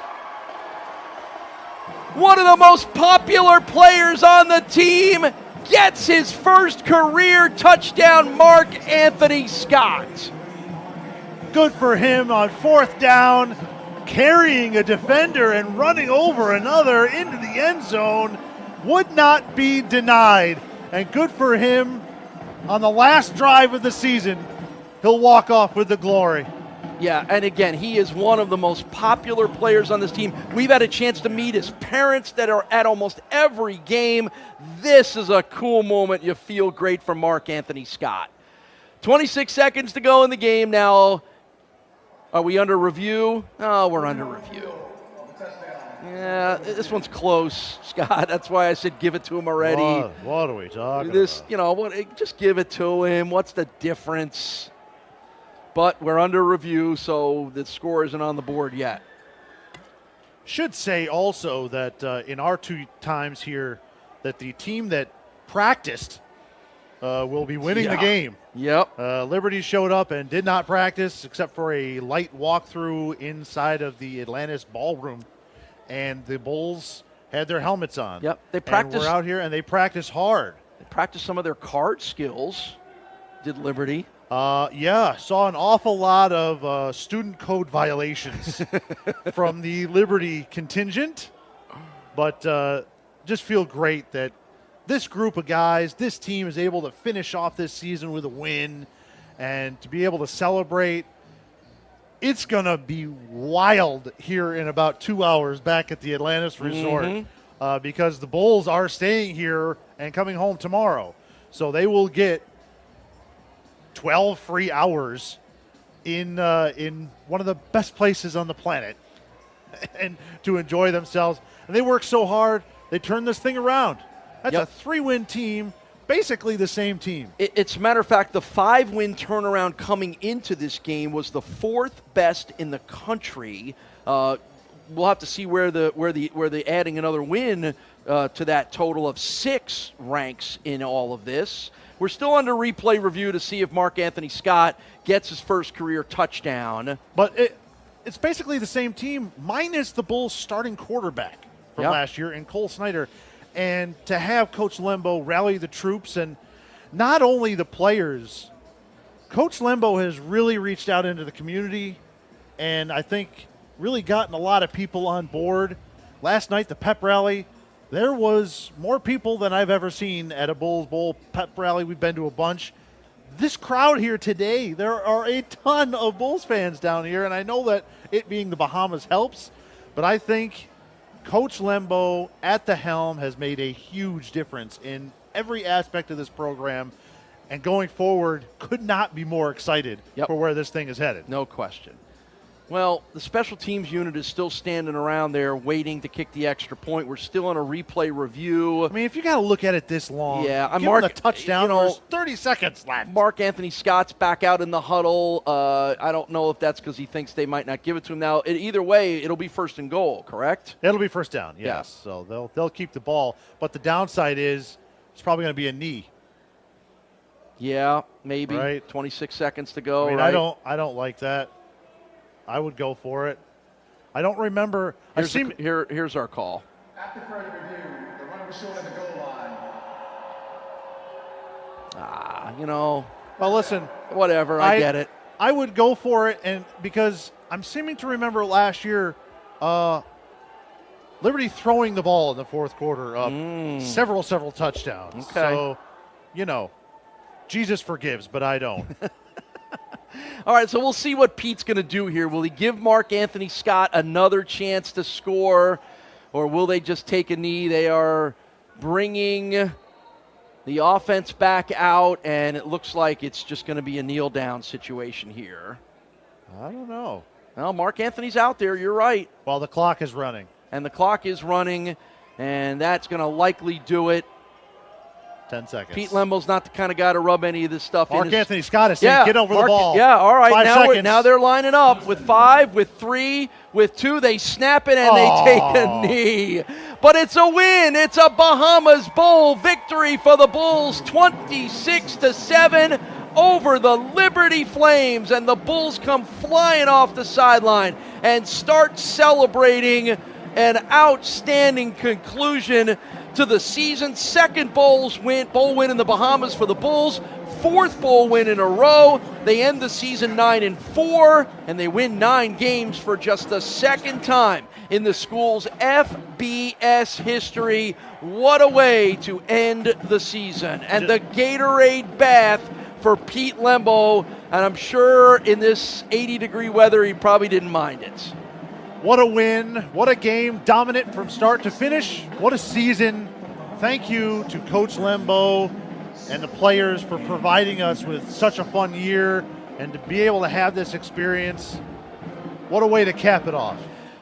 One of the most popular players on the team gets his first career touchdown, Mark Anthony Scott. Good for him on 4th down, carrying a defender and running over another into the end zone. Would not be denied. And good for him on the last drive of the season. He'll walk off with the glory. Yeah, and again, he is one of the most popular players on this team. We've had a chance to meet his parents that are at almost every game. This is a cool moment. You feel great for Mark Anthony Scott. 26 seconds to go in the game now. Are we under review? Oh, we're under review. Yeah, this one's close, Scott. That's why I said give it to him already. What are we talking about? You know, just give it to him. What's the difference? But we're under review, so the score isn't on the board yet. Should say also that in our 2 times here, that the team that practiced will be winning the game. Yep. Liberty showed up and did not practice except for a light walkthrough inside of the Atlantis ballroom, and the Bulls had their helmets on. Yep. They practiced. And we're out here and they practice hard. They practiced some of their card skills. Did Liberty? Yeah, saw an awful lot of student code violations from the Liberty contingent, but just feel great that this group of guys, this team is able to finish off this season with a win and to be able to celebrate. It's going to be wild here in about 2 hours back at the Atlantis Resort because the Bulls are staying here and coming home tomorrow. So they will get 12 free hours in one of the best places on the planet and to enjoy themselves. And they work so hard, they turn this thing around. That's a 3-win team, basically the same team. It's a matter of fact, the 5-win turnaround coming into this game was the 4th best in the country. We'll have to see where the adding another win to that total of 6 ranks in all of this. We're still under replay review to see if Mark Anthony Scott gets his first career touchdown. But it's basically the same team minus the Bulls starting quarterback from last year in Cole Snyder. And to have Coach Lembo rally the troops and not only the players, Coach Lembo has really reached out into the community and I think really gotten a lot of people on board. Last night, the pep rally, there was more people than I've ever seen at a Bulls Bowl pep rally. We've been to a bunch. This crowd here today, there are a ton of Bulls fans down here, and I know that it being the Bahamas helps, but I think Coach Lembo at the helm has made a huge difference in every aspect of this program, and going forward, could not be more excited for where this thing is headed. No question. Well, the special teams unit is still standing around there waiting to kick the extra point. We're still on a replay review. I mean, if you got to look at it this long, I'm Mark, the touchdown. There's 30 seconds left. Mark Anthony Scott's back out in the huddle. I don't know if that's because he thinks they might not give it to him now. Either way, it'll be 1st and goal, correct? It'll be 1st down, yes. Yeah. So they'll keep the ball, but the downside is it's probably going to be a knee. Yeah, maybe. Right. 26 seconds to go. I mean, right? I don't like that. I would go for it. I don't remember. Here's our call. After further review, the runner was short of the goal line. Well, listen. Whatever. I get it. I would go for it, and because I'm seeming to remember last year, Liberty throwing the ball in the 4th quarter of several touchdowns. Okay. So, Jesus forgives, but I don't. All right, so we'll see what Pete's going to do here. Will he give Mark Anthony Scott another chance to score, or will they just take a knee? They are bringing the offense back out, and it looks like it's just going to be a kneel-down situation here. I don't know. Well, Mark Anthony's out there. You're right. Well, the clock is running. And the clock is running, and that's going to likely do it. 10 seconds. Pete Lembo's not the kind of guy to rub any of this stuff in. Mark Anthony Scott is saying, get over the ball. Yeah, all right. 5 seconds. Now they're lining up with 5, with 3, with 2. They snap it and they take a knee. But it's a win. It's a Bahamas Bowl victory for the Bulls, 26-7 over the Liberty Flames. And the Bulls come flying off the sideline and start celebrating an outstanding conclusion to the season. 2nd bowl win in the Bahamas for the Bulls. 4th bowl win in a row. They end the season 9-4, and they win 9 games for just the 2nd time in the school's FBS history. What a way to end the season. And the Gatorade bath for Pete Lembo, and I'm sure in this 80-degree weather he probably didn't mind it. What a win. What a game. Dominant from start to finish. What a season. Thank you to Coach Lembo and the players for providing us with such a fun year and to be able to have this experience. What a way to cap it off.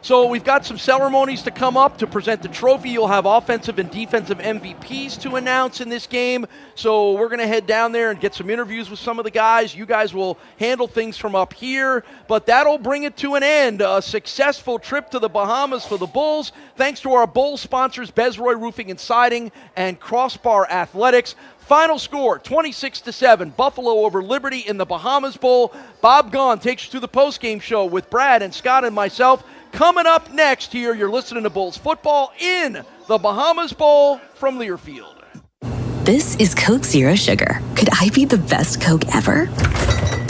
So we've got some ceremonies to come up to present the trophy. You'll have offensive and defensive MVPs to announce in this game. So we're going to head down there and get some interviews with some of the guys. You guys will handle things from up here, but that'll bring it to an end. A successful trip to the Bahamas for the Bulls, thanks to our Bowl sponsors, Bezroy Roofing and Siding and Crossbar Athletics. Final score, 26-7, Buffalo over Liberty in the Bahamas Bowl. Bob Gaughan takes you to the postgame show with Brad and Scott and myself. Coming up next here, you're listening to Bulls football in the Bahamas Bowl from Learfield. This is Coke Zero Sugar. Could I be the best Coke ever?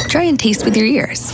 Try and taste with your ears.